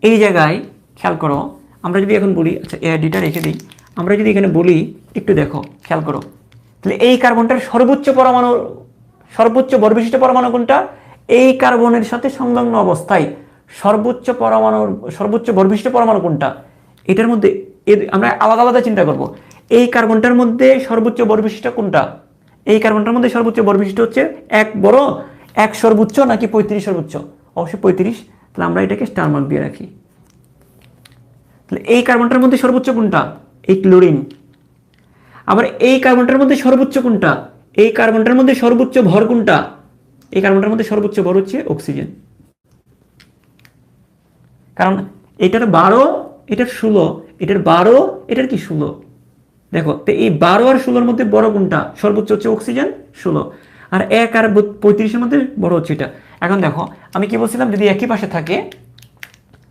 এই জায়গায় খেয়াল করো, আমরা যদি এখন বলি, আচ্ছা ডিটা রেখে দিই, আমরা যদি এখানে বলি একটু দেখো খেয়াল করো, তাহলে এই কার্বনটার সর্বোচ্চ পরমাণু, সর্বোচ্চ ভরবিশিষ্ট পরমাণু কোনটা? এই কার্বনের সাথে সংলগ্ন অবস্থায় সর্বোচ্চ পরমাণু, সর্বোচ্চ ভরবিশিষ্ট পরমাণু কোনটা? এটার মধ্যে আমরা আলাদা আলাদা চিন্তা করব। এই কার্বনটার মধ্যে সর্বোচ্চ ভরবিশিষ্ট কোনটা? এই কার্বনটার মধ্যে সর্বোচ্চ ভরবিশিষ্ট হচ্ছে 1 বড়, 1 সর্বোচ্চ নাকি 35 সর্বোচ্চ? অবশ্যই 35। তাহলে আমরা এটাকে স্টার মার্ক দিয়ে রাখি। তাহলে এই কার্বনটার মধ্যে সর্বোচ্চ কোনটা? এই ক্লোরিন। আবার এই কার্বনটার মধ্যে সর্বোচ্চ কোনটা? এই কার্বনটার মধ্যে সর্বোচ্চ ভর কোনটা? এই কার্বনটার মধ্যে সর্বোচ্চ ভর হচ্ছে অক্সিজেন। কারণ এটার 12, এটার 16, এটার 12, এটার কি 16। দেখো তো এই 12 আর 16-র মধ্যে বড় কোনটা? সর্বোচ্চ হচ্ছে অক্সিজেন 16, আর 1 আর 35-এর মধ্যে বড় হচ্ছে এটা। এখন দেখো আমি কি বলছিলাম, যদি একই পাশে থাকে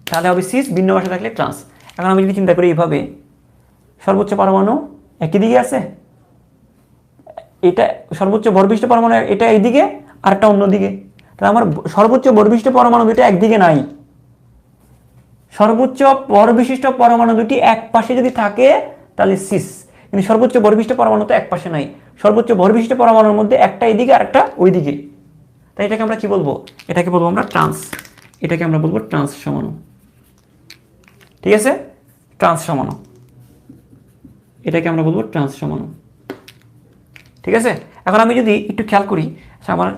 তাহলে হবে সিস, ভিন্ন পাশে থাকলে ট্রান্স। এখন আমি যদি চিন্তা করি এইভাবে, সর্বোচ্চ পরমাণু একই দিকে আছে, এটা সর্বোচ্চ ভরবিশিষ্ট পরমাণু এটা এইদিকে আর একটা অন্যদিকে, তাহলে আমার সর্বোচ্চ ভরবিশিষ্ট পরমাণু দুটো একদিকে নাই। সর্বোচ্চ ভরবিশিষ্ট পরমাণু দুটি এক পাশে যদি থাকে তাহলে সিস, কিন্তু সর্বোচ্চ ভরবিশিষ্ট পরমাণু তো এক পাশে নাই। সর্বোচ্চ ভরবিশিষ্ট পরমাণুর মধ্যে একটা এইদিকে আর একটা ওইদিকে, তাই এটাকে আমরা কি বলবো? এটাকে বলবো আমরা ট্রান্স। এটাকে আমরা বলবো ট্রান্স সমাণু। ঠিক আছে, ট্রান্স সমাণু, এটাকে আমরা বলবো ট্রান্স সমাণু। ঠিক আছে, এখন আমি যদি একটু খেয়াল করি, আচ্ছা আমার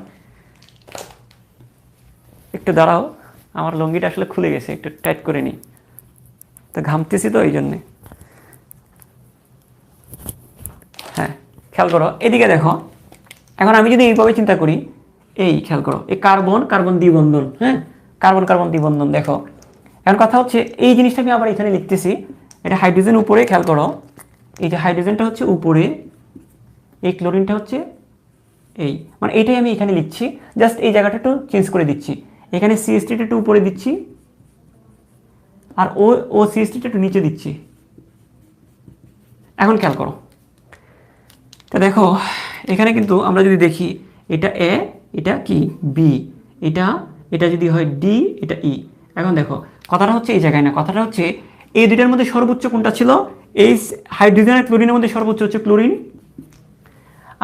একটু দাঁড়াও, আমার লুঙ্গিটা আসলে খুলে গেছে, একটু টাইট করে নিই, তো ঘামতেছি তো এই জন্যে। হ্যাঁ খেয়াল করো এদিকে দেখো, এখন আমি যদি এইভাবে চিন্তা করি, এই খেয়াল করো এই কার্বন কার্বন দ্বিবন্ধন, হ্যাঁ কার্বন কার্বন দ্বিবন্ধন। দেখো এখন কথা হচ্ছে এই জিনিসটা আমি আবার এখানে লিখতেছি, এটা হাইড্রোজেন উপরে, খেয়াল করো এই যে হাইড্রোজেনটা হচ্ছে উপরে, এই ক্লোরিনটা হচ্ছে এই মানে এটাই আমি এখানে লিখছি, জাস্ট এই জায়গাটা একটু চেঞ্জ করে দিচ্ছি, এখানে সিএসটিটা একটু উপরে দিচ্ছি আর ও সিএসটিটা একটু নিচে দিচ্ছি। এখন খেয়াল করো, তা দেখো এখানে কিন্তু আমরা যদি দেখি এটা এ, এটা কি বি, এটা যদি হয় ডি, এটা ই। এখন দেখো কথাটা হচ্ছে এই জায়গায় না, কথাটা হচ্ছে এই দুইটার মধ্যে সর্বোচ্চ কোনটা ছিল, এই হাইড্রোজেন আর ক্লোরিনের মধ্যে সর্বোচ্চ হচ্ছে ক্লোরিন,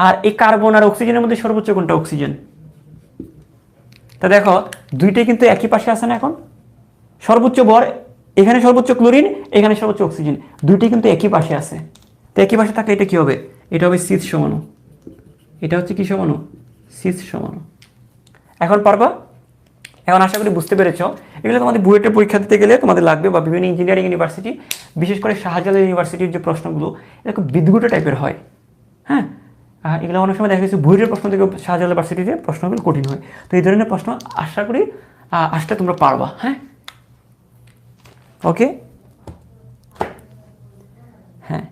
আর এই কার্বন আর অক্সিজেনের মধ্যে সর্বোচ্চ কোনটা, অক্সিজেন। তা দেখো দুইটাই কিন্তু একই পাশে আছে না, এখন সর্বোচ্চ ভর এখানে সর্বোচ্চ ক্লোরিন, এখানে সর্বোচ্চ অক্সিজেন, দুইটাই কিন্তু একই পাশে আছে। তো একই পাশে থাকলে এটা কি হবে, এটা হবে সিস সমাণু, এটা হচ্ছে কি সমাণু, সিস সমাণু। এখন পারবা, এখন আশা করি বুঝতে পেরেছ। এগুলো তোমাদের বুয়েটের পরীক্ষা দিতে গেলে তোমাদের লাগবে, বা বিভিন্ন ইঞ্জিনিয়ারিং ইউনিভার্সিটি, বিশেষ করে শাহজালাল ইউনিভার্সিটির যে প্রশ্নগুলো এরকম বিদ্ঘুট টাইপের হয়। হ্যাঁ, এগুলো অনেক সময় দেখা গেছে বুয়েটের প্রশ্ন থেকে শাহজালাল ইউনিভার্সিটিতে প্রশ্নগুলো কঠিন হয়। তো এই ধরনের প্রশ্ন আশা করি আসলে তোমরা পারবা। হ্যাঁ, ওকে, হ্যাঁ,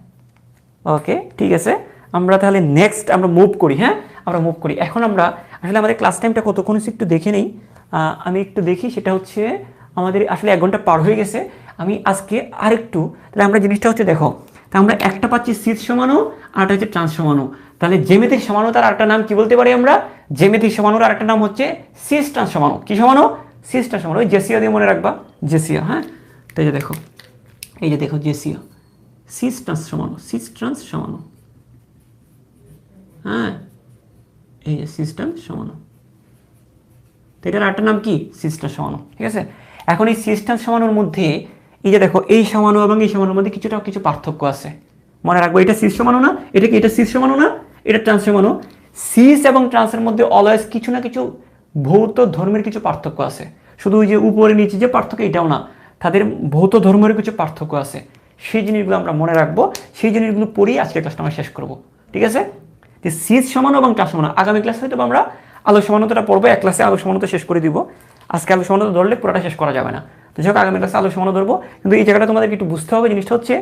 ওকে, ঠিক আছে। আমরা তাহলে নেক্সট আমরা মুভ করি। হ্যাঁ, আমরা মুভ করি। এখন আমরা আসলে আমাদের ক্লাস টাইমটা কতক্ষণ হচ্ছে একটু দেখে নেই, আমি একটু দেখি, সেটা হচ্ছে আমাদের আসলে 1 ঘন্টা পার হয়ে গেছে। আমি আজকে আরেকটু, তাহলে আমরা জিনিসটা হচ্ছে দেখো, তা আমরা একটা পাচ্ছি সিস সমাণু, আরটা হচ্ছে ট্রান্স সমাণু। তাহলে জ্যামিতিক সমাণুতার আরেকটা নাম কি বলতে পারি আমরা, জ্যামিতিক সমাণুর আরেকটা নাম হচ্ছে সিস ট্রান্স সমাণু। কি সমাণু, সিস ট্রান্স সমাণু। ওই জেসিয়া দিয়ে মনে রাখবা, জেসিয়া। হ্যাঁ, তো এই যে দেখো, এই যে দেখো জেসিয়া, সিস ট্রান্স সমাণু, সিস ট্রান্স সমাণু। হ্যাঁ, এই যে সিস ট্রান্স সমাণু, তো এটার আরেকটা নাম কি, সিস ট্রান্স সমাণু। ঠিক আছে, এখন এই সিস ট্রান্স সমাণুর মধ্যে এই যে দেখো এই সমাণু এবং এই সমাণুর মধ্যে কিছু পার্থক্য আছে, মনে রাখবো। এটা সিস সমাণু না, এটা কি, এটা সিস সমাণু না, এটা ট্রান্স সমাণু। সিস এবং ট্রান্সের মধ্যে অলওয়েজ কিছু না কিছু ভৌত ধর্মের কিছু পার্থক্য আছে। শুধু ওই যে উপরে নিচে যে পার্থক্য এটাও না, তাদের ভৌত ধর্মের কিছু পার্থক্য আছে। সেই জিনিসগুলো আমরা মনে রাখবো, সেই জিনিসগুলো পড়েই আজকে ক্লাসটা আমরা শেষ করবো। ঠিক আছে, যে সিস সমাণু এবং ট্রান্স সমাণু আগামী ক্লাস হয়তো আমরা আলোক সমাণুতাটা পড়বো, এক ক্লাসে আলোক সমাণুতা শেষ করে দিব। আজকে আলোক সমাণুতা ধরলে পুরোটা শেষ করা যাবে না, তো যাই হোক আগামী ক্লাসে আলোক সমাণু ধরবো। কিন্তু এই জায়গাটা তোমাদেরকে একটু বুঝতে হবে, জিনিসটা হচ্ছে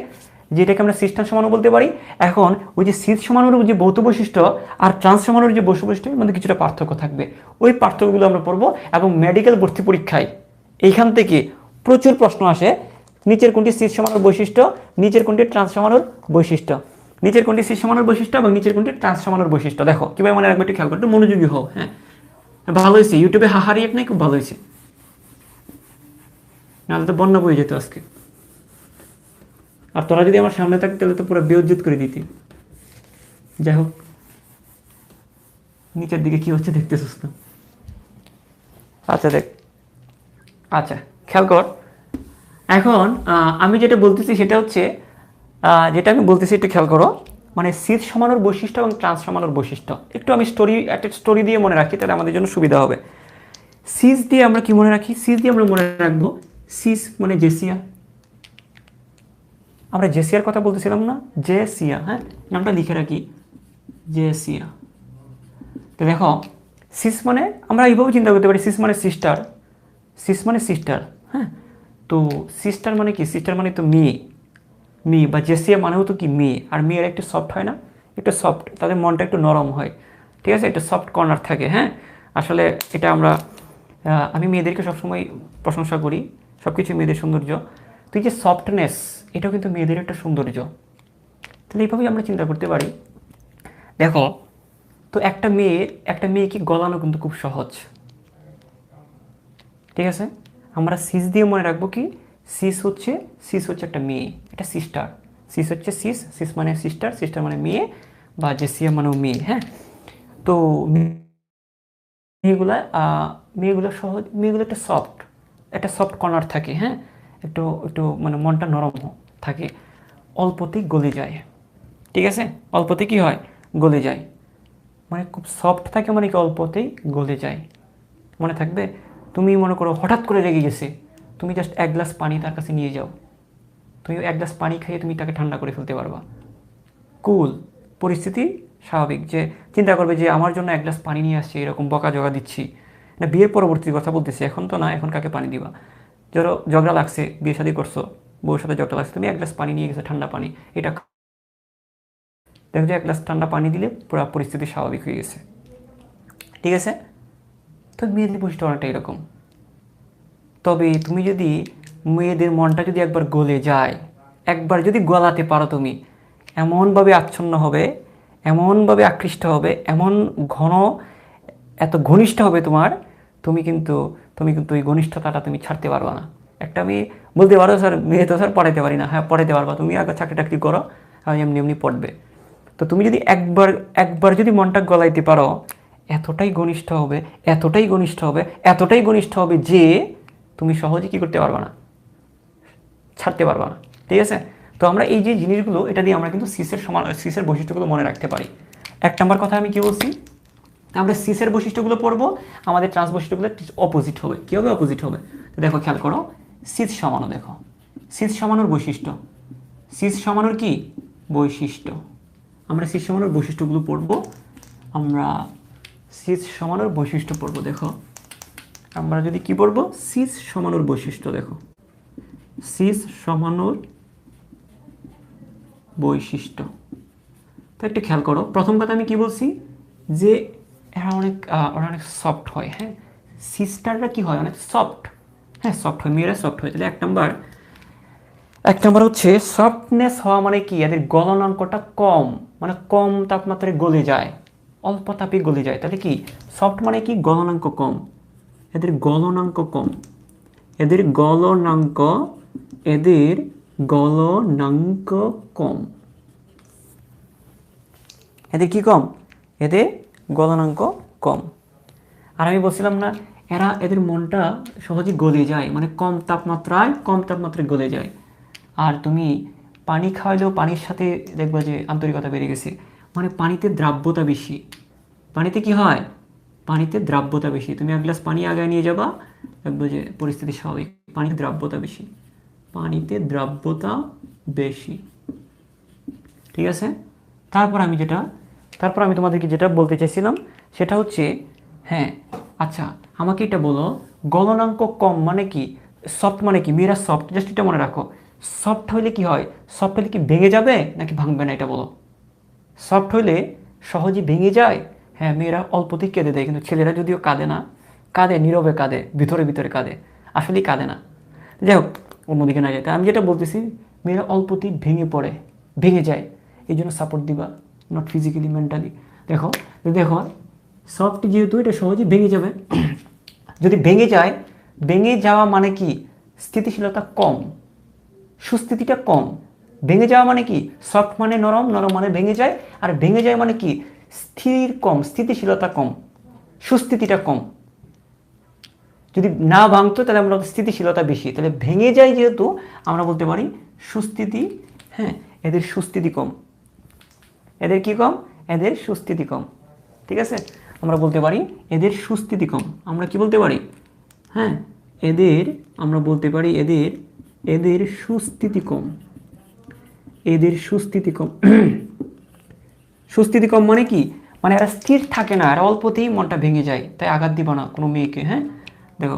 যেটাকে আমরা সিস ট্রান্স সমাণু বলতে পারি। এখন ওই যে সিস সমাণুর যে ভৌত বৈশিষ্ট্য আর ট্রান্স সমাণুর যে ভৌত বৈশিষ্ট্যের মধ্যে কিছুটা পার্থক্য থাকবে, ওই পার্থক্যগুলো আমরা পড়বো। এবং মেডিকেল ভর্তি পরীক্ষায় এইখান থেকে প্রচুর প্রশ্ন আসে, নিচের কোনটি সিস সমাণুর বৈশিষ্ট্য, নিচের কোনটি ট্রান্স সমাণুর বৈশিষ্ট্য, নিচের কোনটি সিস সমাণুর বৈশিষ্ট্য এবং নিচের কোনটি ট্রান্স সমাণুর বৈশিষ্ট্য। দেখো কিভাবে মনে রাখবে, একটু খেয়াল করো, একটু মনোযোগী হও। হ্যাঁ, ভালো হয়েছে, ইউটিউবে হাহারি এক নাই, খুব ভালো হয়েছে, নাহলে তো বন্যা বয়ে যেত আজকে। আর তোরা যদি আমার সামনে থাকতে তাহলে তো পুরো বেউজ্জত করে দিতি। যাই হোক, নিচের দিকে কি হচ্ছে দেখতেছিস না? আচ্ছা দেখ, আচ্ছা খেয়াল কর। এখন আমি যেটা বলতেছি সেটা হচ্ছে, যেটা আমি বলতেছি একটু খেয়াল করো, মানে সিস সমাণুর বৈশিষ্ট্য এবং ট্রান্স সমাণুর বৈশিষ্ট্য একটু আমি একটা স্টোরি দিয়ে মনে রাখি, তাহলে আমাদের জন্য সুবিধা হবে। সিস দিয়ে আমরা কি মনে রাখি, সিস দিয়ে আমরা মনে রাখবো সিস মানে জেসিয়া। আমরা জেসিয়ার কথা বলতেছিলাম না, জেসিয়া। হ্যাঁ, নামটা লিখে রাখি, জেসিয়া। তো দেখো সিস মানে আমরা এইভাবে চিন্তা করতে পারি, সিস মানে সিস্টার, সিস মানে সিস্টার। হ্যাঁ, তো সিস্টার মানে কি, সিস্টার মানে তো মেয়ে, মেয়ে বা জেসিয়া মানেও তো কি মেয়ে। আর মেয়েরা একটু সফট হয় না, একটু সফট, তাদের মনটা একটু নরম হয়। ঠিক আছে, একটু সফট কর্নার থাকে। হ্যাঁ, আসলে এটা আমি মেয়েদেরকে সবসময় প্রশংসা করি, সব কিছু মেয়েদের সৌন্দর্য। তো এই যে সফটনেস, এটাও কিন্তু মেয়েদের একটা সৌন্দর্য। তাহলে এইভাবেই আমরা চিন্তা করতে পারি। দেখো, তো একটা মেয়েকে গলানো কিন্তু খুব সহজ। ঠিক আছে, আমরা সিস দিয়ে মনে রাখবো কি, সিস হচ্ছে একটা মেয়ে, এটা সিস্টার। সিস হচ্ছে সিস মানে সিস্টার, সিস্টার মানে মেয়ে, বা জেসিয়া মানেও মেয়ে। হ্যাঁ, তো মেয়েগুলো সহজ, মেয়েগুলো একটা সফট কর্নার থাকে। হ্যাঁ, একটু একটু মানে মনটা নরম থাকে, অল্পতেই গলে যায়। ঠিক আছে, অল্পতে কি হয়, গলে যায়, মানে খুব সফট থাকে, মানে কি অল্পতেই গলে যায়। মনে থাকবে, তুমি মনে করো হঠাৎ করে রেগে গেছে, তুমি জাস্ট 1 গ্লাস পানি তার কাছে নিয়ে যাও, তুমি 1 গ্লাস পানি খাইয়ে তুমি তাকে ঠান্ডা করে ফেলতে পারবা। কুল, পরিস্থিতি স্বাভাবিক, যে চিন্তা করবে যে আমার জন্য 1 গ্লাস পানি নিয়ে আসছে, এরকম বকাঝকা দিচ্ছি না। বিয়ের পরবর্তী কথা বলতেছি, এখন তো না, এখন কাকে পানি দিবা? ধরো ঝগড়া লাগছে, বিয়ে শাদী করছো, বউর সাথে ঝগড়া লাগছে, তুমি 1 গ্লাস পানি নিয়ে গেছো, ঠান্ডা পানি, এটা দেখো যে 1 গ্লাস ঠান্ডা পানি দিলে পুরো পরিস্থিতি স্বাভাবিক হয়ে গেছে। ঠিক আছে? তো মেয়েদের বৈশিষ্ট্য অনেকটা এরকম। তবে তুমি যদি মেয়েদের মনটা যদি একবার গলে যায়, একবার যদি গলাতে পারো তুমি, এমনভাবে আচ্ছন্ন হবে, এমনভাবে আকৃষ্ট হবে, এমন ঘন, এত ঘনিষ্ঠ হবে তোমার, তুমি কিন্তু এই ঘনিষ্ঠতাটা তুমি ছাড়তে পারবে না। একটা মেয়ে বলতে পারো স্যার মেয়ে তো স্যার পড়াইতে পারি না, হ্যাঁ পড়াইতে পারবা, তুমি আগে চাকরি টাকরি করো, আর এমনি এমনি পড়বে। তো তুমি যদি একবার একবার যদি মনটা গলাইতে পারো, এতটাই ঘনিষ্ঠ হবে, এতটাই ঘনিষ্ঠ হবে, এতটাই ঘনিষ্ঠ হবে যে তুমি সহজে কী করতে পারবে না, ছাড়তে পারবা না। ঠিক আছে? তো আমরা এই যে জিনিসগুলো, এটা দিয়ে আমরা কিন্তু সিসের বৈশিষ্ট্যগুলো মনে রাখতে পারি। 1 নম্বর কথা আমি কি বলছি, আমরা সিসের বৈশিষ্ট্যগুলো পড়বো, আমাদের ট্রান্স বৈশিষ্ট্যগুলো অপোজিট হবে। কী হবে? অপোজিট হবে। তো দেখো খেয়াল করো, সিস সমানো, দেখো সিস সমানোর বৈশিষ্ট্য, সিস সমানোর কি বৈশিষ্ট্য, আমরা সিস সমানোর বৈশিষ্ট্যগুলো পড়বো। আমরা সিস সমানোর বৈশিষ্ট্য পড়বো। দেখো আমরা যদি কি পড়বো, সিস সমানোর বৈশিষ্ট্য, দেখো সিস সমানোর বৈশিষ্ট্য। তো একটু খেয়াল করো, প্রথম কথা আমি কি বলছি, যে ওরা অনেক সফট হয়। হ্যাঁ, সিস্টাররা কি হয়, অনেক সফট। হ্যাঁ, সফট হয়, মেয়েরা সফট হয়। তাহলে 1 নম্বর হচ্ছে সফটনেস হওয়া মানে কি, এদের গলনাঙ্কটা কম, মানে কম তাপমাত্রায় গলে যায়, অল্প তাপে গলে যায়। তাহলে কি সফট মানে কি, গলনাঙ্ক কম, এদের গলনাঙ্ক কম, এদের গলনাঙ্ক এদের গলনাঙ্ক কম, এদের কি কম, এদের গলনাঙ্ক কম। আর আমি বলছিলাম না, এদের মনটা সহজে গলে যায়, মানে কম তাপমাত্রায় গলে যায়। আর তুমি পানি খাওয়াইলেও পানির সাথে দেখবে যে আন্তরিকতা বেড়ে গেছে, মানে পানিতে দ্রাব্যতা বেশি। পানিতে কি হয়, পানিতে দ্রাব্যতা বেশি। তুমি 1 গ্লাস পানি আগায় নিয়ে যাবা, দেখবে যে পরিস্থিতি স্বাভাবিক, পানিতে দ্রাব্যতা বেশি, পানিতে দ্রাব্যতা বেশি। ঠিক আছে? তারপর আমি তোমাদেরকে যেটা বলতে চাইছিলাম সেটা হচ্ছে, হ্যাঁ আচ্ছা আমাকে এটা বলো, গলনাঙ্ক কম মানে কি, সফট মানে কি, মেয়েরা সফট, জাস্ট এটা মনে রাখো। সফট হইলে কি হয়, সফট হইলে কি ভেঙে যাবে নাকি ভাঙবে না, এটা বলো। সফট হইলে সহজে ভেঙে যায়। হ্যাঁ, মেয়েরা অল্পতেই কেঁদে দেয়, কিন্তু ছেলেরা যদিও কাঁদে না, কাঁদে নীরবে কাঁদে, ভিতরে ভিতরে কাঁদে, আসলেই কাঁদে না। যাই হোক, অন্যদিকে না যেতে, আমি যেটা বলতেছি, মেয়েরা অল্পতেই ভেঙে যায়, এই জন্য সাপোর্ট দিবা, নট ফিজিক্যালি, মেন্টালি। দেখো সফট যেহেতু এটা সহজে ভেঙে যাবে, যদি ভেঙে যাওয়া মানে কি, স্থিতিশীলতা কম, সুস্থিতিটা কম। ভেঙে যাওয়া মানে কি, সফট মানে নরম, নরম মানে ভেঙে যায়, আর ভেঙে যায় মানে কি, স্থির কম, স্থিতিশীলতা কম, সুস্থিতিটা কম। যদি না ভাঙতো তাহলে আমরা স্থিতিশীলতা বেশি, তাহলে ভেঙে যায় যেহেতু আমরা বলতে পারি সুস্থিতি। হ্যাঁ, এদের সুস্থিতি কম, এদের কি কম, এদের সুস্থিতি কম। ঠিক আছে, আমরা বলতে পারি এদের সুস্থিতি কম। আমরা কি বলতে পারি, হ্যাঁ আমরা বলতে পারি এদের সুস্থিতি কম, এদের সুস্থিতি কম। সুস্থিতি কম মানে কি, মানে এরা স্থির থাকে না, এরা অল্পতেই মনটা ভেঙে যায়, তাই আঘাত দিবা না কোনো মেয়েকে। হ্যাঁ, দেখো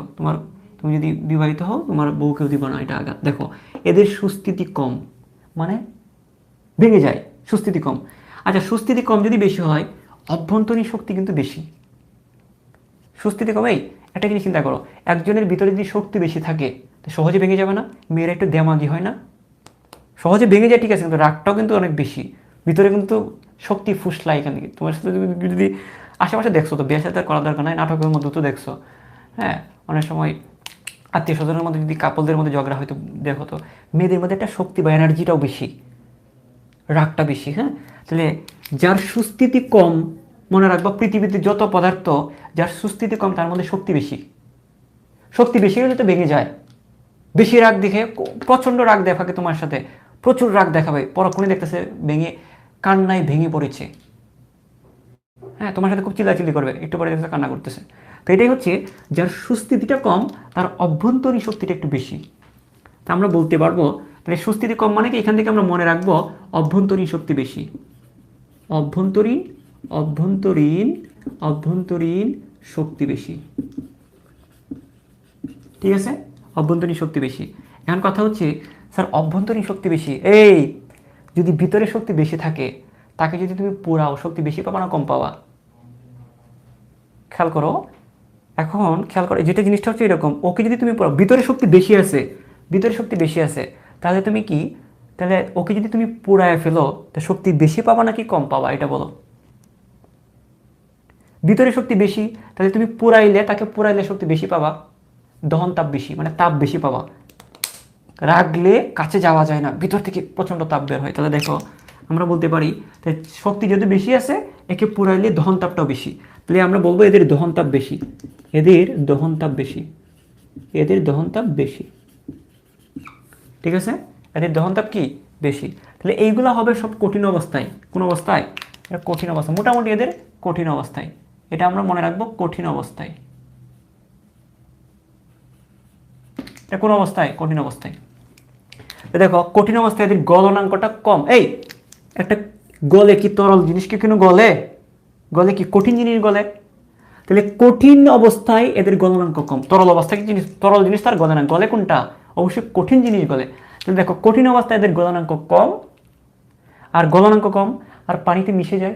তুমি যদি বিবাহিত হও, তোমার বউকেও দিবা না এটা আঘাত। দেখো এদের সুস্থিতি কম মানে ভেঙে যায়, সুস্থিতি কম। আচ্ছা, সুস্থিতি কম যদি বেশি হয়, অভ্যন্তরীণ শক্তি কিন্তু বেশি। সুস্থিতি কম, একটা জিনিস চিন্তা করো, একজনের ভিতরে যদি শক্তি বেশি থাকে তো সহজে ভেঙে যাবে না। মেয়েরা একটু দেমাগি হয় না, সহজে ভেঙে যায়, ঠিক আছে, কিন্তু রাগটাও কিন্তু অনেক বেশি, ভিতরে কিন্তু শক্তি ফুসলাই। এখান থেকে তোমার সাথে যদি আশেপাশে দেখছো, তো বিয়ের সাথে করার দরকার নাই, নাটকের মধ্যে তো দেখছো। হ্যাঁ, অনেক সময় আত্মীয় স্বজনের মধ্যে যদি কাপলদের মধ্যে ঝগড়া হয়তো দেখো, তো মেয়েদের মধ্যে একটা শক্তি বা এনার্জিটাও বেশি, রাগটা বেশি। হ্যাঁ, তাহলে যার সুস্থিতি কম, মনে রাখবা পৃথিবীতে যত পদার্থ, যার সুস্থিতি কম তার মধ্যে শক্তি বেশি। শক্তি বেশি হলে তো ভেঙে যায়। বেশি রাগ দেখে, প্রচণ্ড রাগ দেখাকে তোমার সাথে, প্রচুর রাগ দেখাবে, পরক্ষণে দেখতেছে কান্নায় ভেঙে পড়েছে। হ্যাঁ, তোমার সাথে খুব চিল্লাচিল্লি করবে, একটু পরে দেখতেছে কান্না করতেছে। তো এটাই হচ্ছে, যার সুস্থিতিটা কম তার অভ্যন্তরীণ শক্তিটা একটু বেশি। তা আমরা বলতে পারবো, তাহলে সুস্থিতি কম মানে কি, এখান থেকে আমরা মনে রাখবো অভ্যন্তরীণ শক্তি বেশি, অভ্যন্তরীণ শক্তি বেশি। ঠিক আছে, অভ্যন্তরীণ শক্তি বেশি। এখন কথা হচ্ছে, স্যার অভ্যন্তরীণ শক্তি বেশি, যদি ভিতরে শক্তি বেশি থাকে, তাকে যদি তুমি পোড়াও, শক্তি বেশি পাবা না কম পাবা? খেয়াল করো, এখন খেয়াল করো, যেটা জিনিসটা হচ্ছে এরকম, ওকে যদি তুমি ভিতরে শক্তি বেশি আছে, ভিতরে শক্তি বেশি আছে, তাহলে তুমি কি, তাহলে ওকে যদি তুমি পুড়ায় ফেলো, তা শক্তি বেশি পাবা নাকি কম পাবা, এটা বলো। ভিতরে শক্তি বেশি, তাহলে তুমি পুড়াইলে, তাকে পুড়াইলে শক্তি বেশি পাবা, দহন তাপ বেশি, মানে তাপ বেশি পাবা। রাখলে কাছে যাওয়া যায় না, ভিতর থেকে প্রচণ্ড তাপ বের হয়। তাহলে দেখো আমরা বলতে পারি, তাই শক্তি যদি বেশি আছে, একে পুড়াইলে দহন তাপটাও বেশি, তাহলে আমরা বলবো এদের দহন তাপ বেশি, এদের দহন তাপ বেশি, এদের দহন তাপ বেশি। ঠিক আছে, এদের দহন তাপ কি বেশি। তাহলে এইগুলো হবে সব কঠিন অবস্থায়। কোন অবস্থায়? এটা কঠিন অবস্থা, মোটামুটি এদের কঠিন অবস্থায়। এটা আমরা মনে রাখবো কঠিন অবস্থায়। এটা কোন অবস্থায়? কঠিন অবস্থায়। দেখো কঠিন অবস্থায় এদের গলনাঙ্কটা কম। এই একটা গলে কি তরল জিনিস কি কোনো গলে? গলে কি কঠিন জিনিস গলে? তাহলে কঠিন অবস্থায় এদের গলনাঙ্ক কম। তরল অবস্থায় কি জিনিস, তরল জিনিস তার গলে না, গলে কোনটা? অবশ্যই কঠিন জিনিস গলে। তাহলে দেখো কঠিন অবস্থায় এদের গলনাঙ্ক কম, আর গলনাঙ্ক কম আর পানিতে মিশে যায়,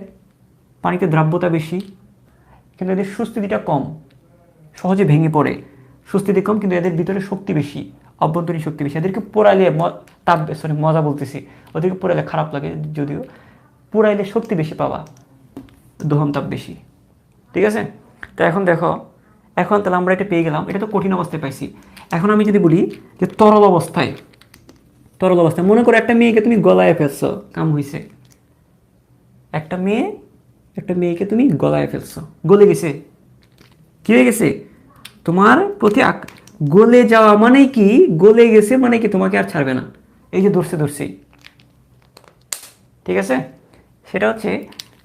পানিতে দ্রাব্যতা বেশি, কিন্তু এদের সুস্থিতিটা কম, সহজে ভেঙে পড়ে। সুস্থিতি কম, কিন্তু এদের ভিতরে শক্তি বেশি, অভ্যন্তরীণ শক্তি বেশি। এদেরকে পোড়াইলে তাপ, সরি মজা বলতেছি, ওদেরকে পোড়াইলে খারাপ লাগে যদিও, পোড়াইলে শক্তি বেশি পাবা, দহন তাপ বেশি। ঠিক আছে, তো এখন দেখো, এখন তাহলে আমরা এটা পেয়ে গেলাম, এটা তো কঠিন অবস্থায় পাইছি। এখন আমি যদি বলি যে তরল অবস্থায়, তরল অবস্থায় মনে করো একটা মেয়েকে তুমি গলায় ফেলছো, কাম হয়েছে। একটা মেয়েকে তুমি গলায় ফেলছো, গলে গেছে। কি হয়ে গেছে? তোমার প্রতি গলে যাওয়া মানে কি, গলে গেছে মানে কি তোমাকে আর ছাড়বে না, এই যে ধরছেই। ঠিক আছে, সেটা হচ্ছে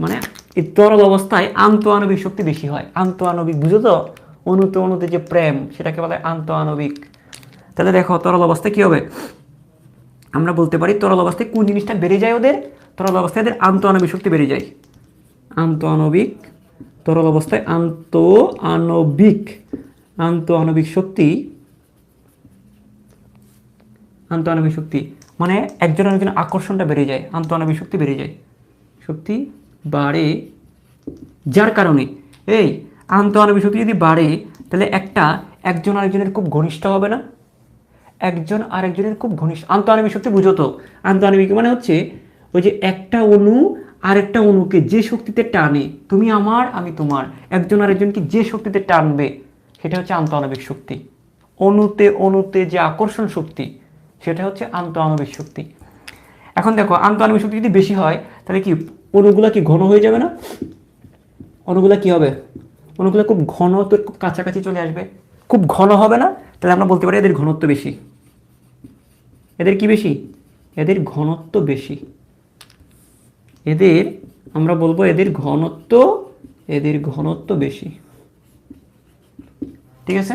মানে এই তরল অবস্থায় আন্তঃআণবিক শক্তি বেশি হয়। আন্তঃআণবিক বুঝো তো, অণুতে অণুতে যে প্রেম, সেটাকে বলে আন্তঃআণবিক। তাহলে দেখো তরল অবস্থায় কি হবে, আমরা বলতে পারি তরল অবস্থায় কোন জিনিসটা বেড়ে যায় ওদের, তরল অবস্থায় এদের আন্তঃআণবিক শক্তি বেড়ে যায়। আন্তঃআণবিক, তরল অবস্থায় আন্তঃআণবিক শক্তি, আন্তঃআণবিক শক্তি মানে একজন আরেকজনের আকর্ষণটা বেড়ে যায়, আন্তঃআণবিক শক্তি বেড়ে যায়, শক্তি বাড়ে। যার কারণে এই আন্তঃআণবিক শক্তি যদি বাড়ে, তাহলে একজন আরেকজনের খুব ঘনিষ্ঠ হবে না, একজন আরেকজনের খুব ঘনিষ্ঠ। আন্তঃআণবিক শক্তি বুঝো তো, আন্তঃআণবিক মানে হচ্ছে ওই যে একটা অণু আরেকটা অণুকে যে শক্তিতে টানে, তুমি আমার আমি তোমার, একজন আরেকজনকে যে শক্তিতে টানবে, সেটা হচ্ছে আন্তঃআণবিক শক্তি। অণুতে অণুতে যে আকর্ষণ শক্তি, সেটা হচ্ছে আন্তঃআণবিক শক্তি। এখন দেখো আন্তঃআণবিক শক্তি যদি বেশি হয়, তাহলে কি অণুগুলা কি ঘন হয়ে যাবে না? অণুগুলা কি হবে? অণুগুলা খুব ঘন, তো খুব কাছাকাছি চলে আসবে, খুব ঘন হবে না? তাহলে আমরা বলতে পারি এদের ঘনত্ব বেশি। এদের কি বেশি? এদের ঘনত্ব বেশি। এদের আমরা বলবো এদের ঘনত্ব বেশি। ঠিক আছে,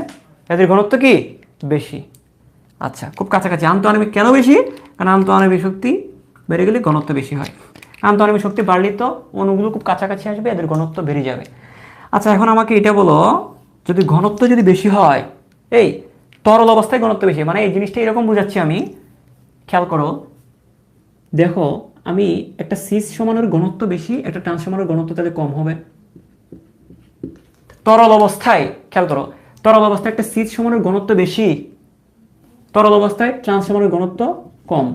এদের ঘনত্ব কি বেশি। আচ্ছা, খুব কাছাকাছি। আন্তঃআণবিক কেন বেশি? কারণ আন্তঃআণবিক শক্তি বেড়ে গেলে ঘনত্ব বেশি হয়। আন্তঃআণবিক শক্তি বাড়লে তো অণুগুলো খুব কাছাকাছি আসবে, এদের ঘনত্ব বেড়ে যাবে। আচ্ছা, এখন আমাকে এটা বলো, যদি ঘনত্ব যদি বেশি হয়, এই তরল অবস্থায় ঘনত্ব বেশি, মানে এই জিনিসটা এরকম বোঝাচ্ছি আমি, খেয়াল করো। দেখো আমি একটা সিস সমানের ঘনত্ব বেশি, একটা ট্রান্স সমানের ঘনত্ব তাহলে কম হবে। তরল অবস্থায় খেয়াল করো, তরল অবস্থায় একটা সিস সমানের ঘনত্ব বেশি, তরল অবস্থায় ট্রান্স সমানের ঘনত্ব কম।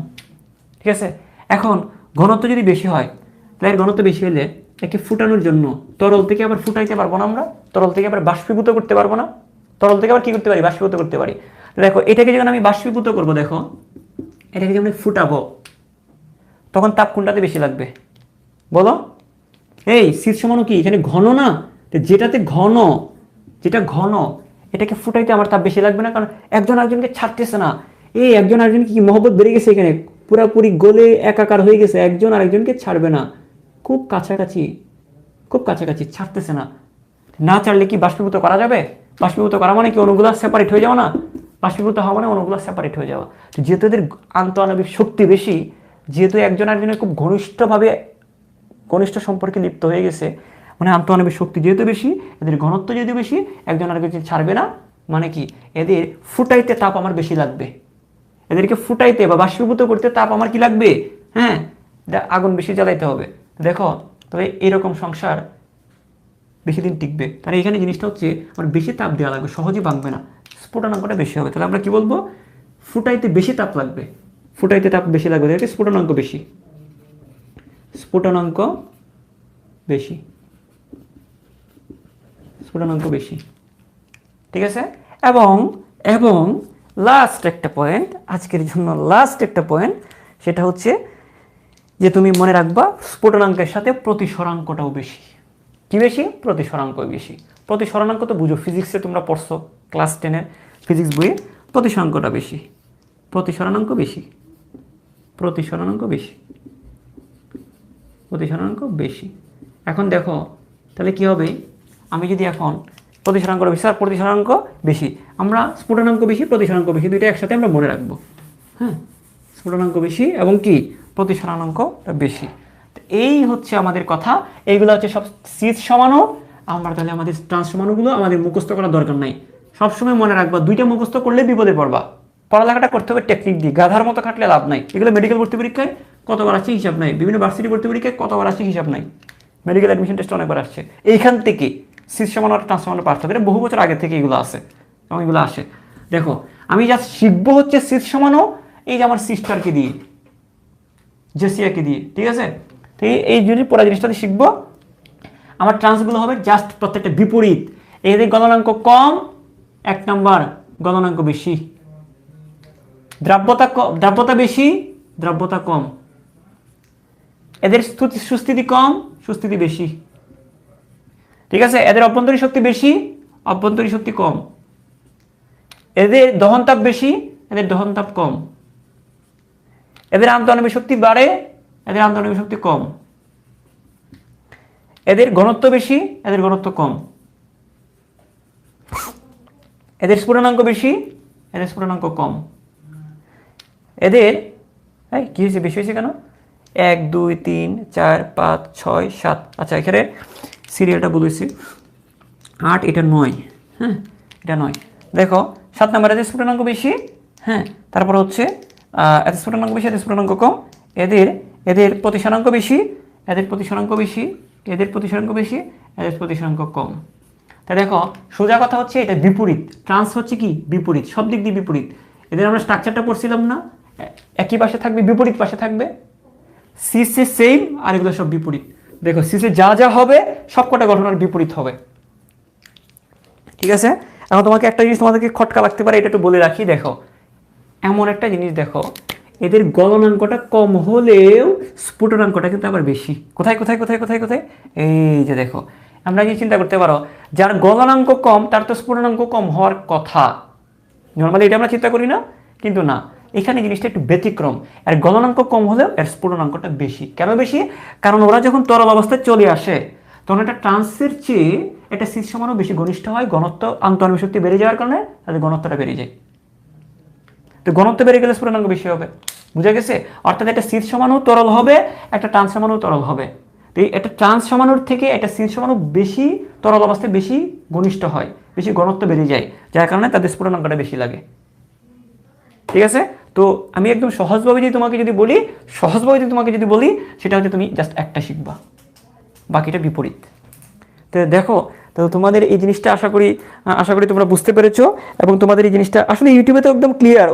ঠিক আছে, এখন ঘনত্ব যদি বেশি হয়, তাহলে ঘনত্ব বেশি হলে একে ফুটানোর জন্য তরল থেকে আবার ফুটাইতে পারবো না, আমরা তরল থেকে আবার বাষ্পীভূত করতে পারবো না, তরল থেকে আবার কি করতে পারি? বাষ্পীভূত করতে পারি। দেখো এটাকে যখন আমি বাষ্পীভূত করবো, দেখো এটাকে যখন আমি ফুটাবো, তখন তাপ কোনটাতে বেশি লাগবে বলো? এই শীত সমাণু কি এখানে ঘন না? যেটাতে ঘন, যেটা ঘন, এটাকে ফুটাইতে আমার তাপ বেশি লাগবে না, কারণ একজন আরেকজনকে ছাড়তেছে না। এই একজন আরেকজনকে কি মহব্বত বেড়ে গেছে, এখানে পুরাপুরি গলে একাকার হয়ে গেছে, একজন আরেকজনকে ছাড়বে না, খুব কাছাকাছি, খুব কাছাকাছি, ছাড়তেছে না। না ছাড়লে কি বাষ্পীভূত করা যাবে? বাষ্পীভূত করা মানে কি অণুগুলা সেপারেট হয়ে যাওয়া না? বাষ্পীভূত হওয়া মানে অণুগুলা সেপারেট হয়ে যাওয়া। তো যেহেতু এদের আন্তঃআণবিক শক্তি বেশি, যেহেতু একজন আরেকজনের খুব ঘনিষ্ঠ সম্পর্কে লিপ্ত হয়ে গেছে, মানে আন্তঃআণবিক শক্তি যেহেতু বেশি, এদের ঘনত্ব যেহেতু বেশি, একজন আরেকজন ছাড়বে না, মানে কি এদের ফুটাইতে তাপ আমার বেশি লাগবে, এদেরকে ফুটাইতে বা বাষ্পীভূত করতে তাপ আমার কি লাগবে? হ্যাঁ, আগুন বেশি জ্বালাইতে হবে। দেখো তবে এরকম সংসার বেশি দিন টিকবে। তাহলে এখানে জিনিসটা হচ্ছে আমার বেশি তাপ দেওয়া লাগবে, সহজে ভাঙবে না, স্ফুটনাঙ্কটা বেশি হবে। তাহলে আমরা কি বলবো, ফুটাইতে বেশি তাপ লাগবে, ফুটাইতে তাপ বেশি লাগবে, দেখে স্ফুটনাঙ্ক বেশি, স্ফুটনাঙ্ক বেশি, স্ফুটনাঙ্ক বেশি। ঠিক আছে। এবং এবং লাস্ট একটা পয়েন্ট, আজকের জন্য লাস্ট একটা পয়েন্ট, সেটা হচ্ছে যে তুমি মনে রাখবা স্ফুটনাঙ্কের সাথে প্রতিসরাঙ্কটাও বেশি। কি বেশি? প্রতিসরাঙ্ক বেশি। প্রতিসরাঙ্ক তো বুঝো, ফিজিক্সে তোমরা পড়ছো ক্লাস 10-এর ফিজিক্স বইয়ে, প্রতিসরাঙ্কটা বেশি, প্রতিসরাঙ্ক বেশি, প্রতিসরাঙ্ক বেশি, প্রতিসরাঙ্ক বেশি। এখন দেখো তাহলে কি হবে, আমি যদি এখন প্রতিসরাঙ্ক বেশি আর প্রতিসরাঙ্ক বেশি, আমরা স্ফুটনাঙ্ক বেশি প্রতিসরাঙ্ক বেশি দুইটা একসাথে আমরা মনে রাখবো। হ্যাঁ, স্ফুটনাঙ্ক বেশি এবং কি প্রতিসরাঙ্কটা বেশি। এই হচ্ছে আমাদের কথা। এইগুলো হচ্ছে সব সিজ সমাণু। আমরা তাহলে আমাদের ট্রান্স সমাণুগুলো আমাদের মুখস্থ করার দরকার নাই, সবসময় মনে রাখবা। দুইটা মুখস্থ করলে বিপদে পড়বা। পড়ালেখাটা করতে হবে টেকনিক দিয়ে, গাধার মতো খাটলে লাভ নাই। এগুলো মেডিকেল ভর্তি পরীক্ষায় কতবার আসছে হিসাব নাই, বিভিন্ন ভার্সিটি ভর্তি পরীক্ষায় কতবার আসছে হিসাব নাই, মেডিকেল অ্যাডমিশন টেস্ট অনেকবার আসছে। এইখান থেকে সিজ সমাণু আর ট্রান্স সমাণু পার্থক্য, এটা বহু বছর আগে থেকে এগুলো আছে এবং এগুলো আসে। দেখো আমি জাস্ট শিখবো হচ্ছে সিজ সমাণু, এই যে আমার সিস্টারকে দিয়ে, জেসিয়াকে দিয়ে, ঠিক আছে। তো এই যদি পড়া জিনিসটা শিখবো, আমার ট্রান্সগুলো হবে জাস্ট প্রত্যেকটা বিপরীত। এদের গলনাঙ্ক কম, 1 নাম্বার, গলনাঙ্ক বেশি। দ্রাব্যতা বেশি, দ্রাব্যতা কম। এদের সুস্থিতি কম, সুস্থিতি বেশি। ঠিক আছে। এদের অভ্যন্তরীণ শক্তি বেশি, অভ্যন্তরীণ শক্তি কম। এদের দহনতাপ বেশি, এদের দহনতাপ কম। এদের আন্তঃআণবিক শক্তি বাড়ে, এদের আন্তঃআণবিক শক্তি কম। এদের ঘনত্ব বেশি, এদের ঘনত্ব কম। এদের স্ফুটনাঙ্ক বেশি, এদের স্ফুটনাঙ্ক কম। এদের কি হয়েছে, বেশি হয়েছে কেন? 1 2 3 4 5 6 7। আচ্ছা এখানে সিরিয়ালটা বলেছি 8, এটা 9। হ্যাঁ, এটা 9। দেখো 7 নাম্বার, এদের স্ফুটনাঙ্ক বেশি। হ্যাঁ, তারপর হচ্ছে এদের স্ফুটনাঙ্ক বেশি, এদের স্ফুটনাঙ্ক কম। এদের প্রতিসরাঙ্ক বেশি, এদের প্রতিসরাঙ্ক বেশি, এদের প্রতিসরাঙ্ক বেশি, এদের প্রতিসরাঙ্ক কম। তা দেখো সোজা কথা হচ্ছে এটা বিপরীত। ট্রান্স হচ্ছে কি বিপরীত, সব দিক দিয়ে বিপরীত। এদের আমরা স্ট্রাকচারটা পড়ছিলাম না, একই পাশে থাকবে, বিপরীত পাশে থাকবে। সিসে সেম, আর এগুলো সব বিপরীত। দেখো সিসে যা যা হবে সব কটা ঘটনার বিপরীত হবে। ঠিক আছে। এখন তোমাকে একটা জিনিস তোমাদেরকে খটকা লাগতে পারে, এটা একটু বলে রাখি। দেখো এমন একটা জিনিস, দেখো এদের গলনাঙ্কটা কম হলেও স্ফুটনাঙ্কটা কিন্তু আবার বেশি। কোথায় কোথায় কোথায় কোথায় কোথায়? এই যে দেখো, আমরা কি চিন্তা করতে পারো, যার গলনাঙ্ক কম তার তো স্ফুটনাঙ্ক কম হওয়ার কথা। নর্মালি এটা আমরা চিন্তা করি না, কিন্তু না, এখানে জিনিসটা একটু ব্যতিক্রম। আর গলনাঙ্ক কম হলেও এর স্ফুটনাঙ্কটা বেশি। কেন বেশি? কারণ ওরা যখন তরল অবস্থায় চলে আসে তখন একটা ট্রান্সের চেয়ে একটা সিজ সমাণু বেশি ঘনিষ্ঠ হয়। ঘনত্ব, আন্তঃআণবিক শক্তি বেড়ে যাওয়ার কারণে তাদের ঘনত্বটা বেড়ে যায়। তো ঘনত্ব বেড়ে গেলে স্ফুটনাঙ্ক বেশি হবে। বুঝা গেছে? অর্থাৎ একটা সিজ সমাণু তরল হবে, একটা ট্রান্স সমাণু তরল হবে। তো একটা ট্রান্স সমাণুর থেকে একটা সিজ সমাণু বেশি তরল অবস্থায় বেশি ঘনিষ্ঠ হয়, বেশি ঘনত্ব বেড়ে যায়, যার কারণে তাদের স্ফুটনাঙ্কটা বেশি লাগে। ঠিক আছে। তো আমি একদম সহজভাবে যদি তোমাকে যদি বলি, সেটা হচ্ছে তুমি জাস্ট একটা শিখবা, বাকিটা বিপরীত। তো দেখো, তো তোমাদের এই জিনিসটা আশা করি তোমরা বুঝতে পেরেছো। এবং তোমাদের এই জিনিসটা আসলে ইউটিউবে তো একদম ক্লিয়ার।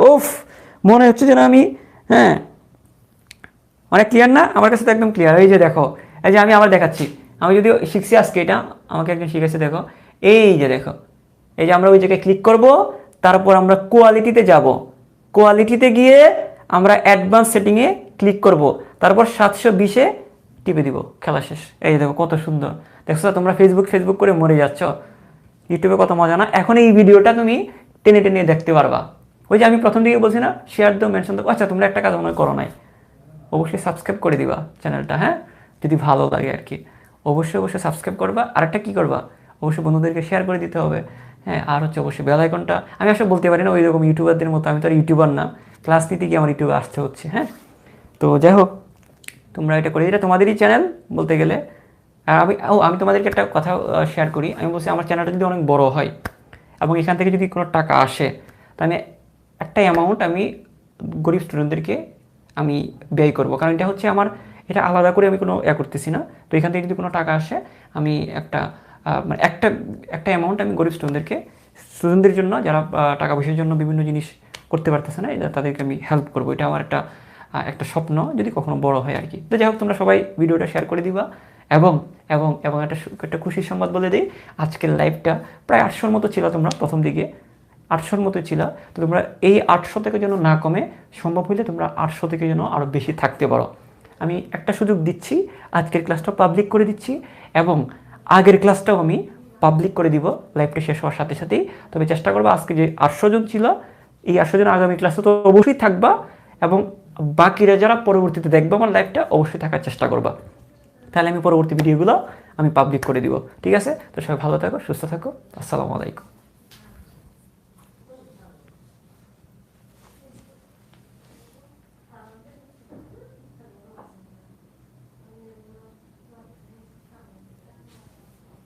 মনে হচ্ছে যেন আমি অনেক ক্লিয়ার না? আমার কাছে তো একদম ক্লিয়ার। এই যে দেখো, এই যে আমি আবার দেখাচ্ছি, আমি যদিও শিখছি আজকে, এটা আমাকে একজন শিখেছে। দেখো এই যে দেখো, এই যে আমরা ওই জায়গায় ক্লিক করব, তারপর আমরা কোয়ালিটিতে যাব, কোয়ালিটিতে গিয়ে আমরা অ্যাডভান্স সেটিংয়ে ক্লিক করব, তারপর 720-এ টিপে দিব, খেলা শেষ। এই দেখো কত সুন্দর। দেখছো তোমরা ফেসবুক করে মরে যাচ্ছ, ইউটিউবে কত মজা না? এখন এই ভিডিওটা তুমি টেনে টেনে দেখতে পারবা। ওই যে আমি প্রথম দিকে বলছি না, শেয়ার দাও, মেনশন দাও। আচ্ছা তোমরা একটা কাজ মনে করো নাই, অবশ্যই সাবস্ক্রাইব করে দিবা চ্যানেলটা। হ্যাঁ, যদি ভালো লাগে আর কি, অবশ্যই সাবস্ক্রাইব করবা। আর একটা কী করবা, অবশ্যই বন্ধুদেরকে শেয়ার করে দিতে হবে। হ্যাঁ, আর হচ্ছে অবশ্যই বেল আইকনটা, আমি আসলে বলতে পারি না ওই রকম ইউটিউবারদের মতো, আমি তো আর ইউটিউবার না, ক্লাস নিতে গিয়ে আমার ইউটিউবে আসতে হচ্ছে। হ্যাঁ, তো যাই হোক, তোমরা এটা করে, এটা তোমাদেরই চ্যানেল বলতে গেলে। আর আমি তোমাদেরকে একটা কথা শেয়ার করি। আমি বলছি আমার চ্যানেলটা যদি অনেক বড় হয় এবং এখান থেকে যদি কোনো টাকা আসে, তাহলে একটা অ্যামাউন্ট আমি গরিব স্টুডেন্টদেরকে আমি ব্যয় করব। কারণ এটা হচ্ছে আমার, এটা আলাদা করে আমি কোনো করতেছি না। তো এখান থেকে যদি কোনো টাকা আসে, আমি একটা মানে একটা একটা অ্যামাউন্ট আমি গরিব স্টুডেন্টদের জন্য যারা টাকা পয়সার জন্য বিভিন্ন জিনিস করতে পারতেছে না, তাদেরকে আমি হেল্প করবো। এটা আমার একটা স্বপ্ন, যদি কখনো বড় হয় আর কি। তো যাই হোক, তোমরা সবাই ভিডিওটা শেয়ার করে দিবা। এবং এবং এবং একটা খুশির সংবাদ বলে দিই, আজকের লাইভটা প্রায় 800-র মতো ছিল, তোমরা প্রথম দিকে 800-র মতো ছিল। তো তোমরা এই 800 থেকে যেন না কমে, সম্ভব হইলে তোমরা 800 থেকে যেন আরও বেশি থাকতে পারো। আমি একটা সুযোগ দিচ্ছি, আজকের ক্লাসটা পাবলিক করে দিচ্ছি এবং আগের ক্লাসটাও আমি পাবলিক করে দিব লাইভটা শেষ হওয়ার সাথে সাথেই। তবে চেষ্টা করবো আজকে যে 800 জন ছিল, এই 800 জন আগামী ক্লাসে তো অবশ্যই থাকবা, এবং বাকিরা যারা পরবর্তীতে দেখবো আমার লাইভটা অবশ্যই থাকার চেষ্টা করবা। তাহলে আমি পরবর্তী ভিডিওগুলো আমি পাবলিক করে দিব। ঠিক আছে? তো সবাই ভালো থাকো, সুস্থ থাকো। আসসালামু আলাইকুম।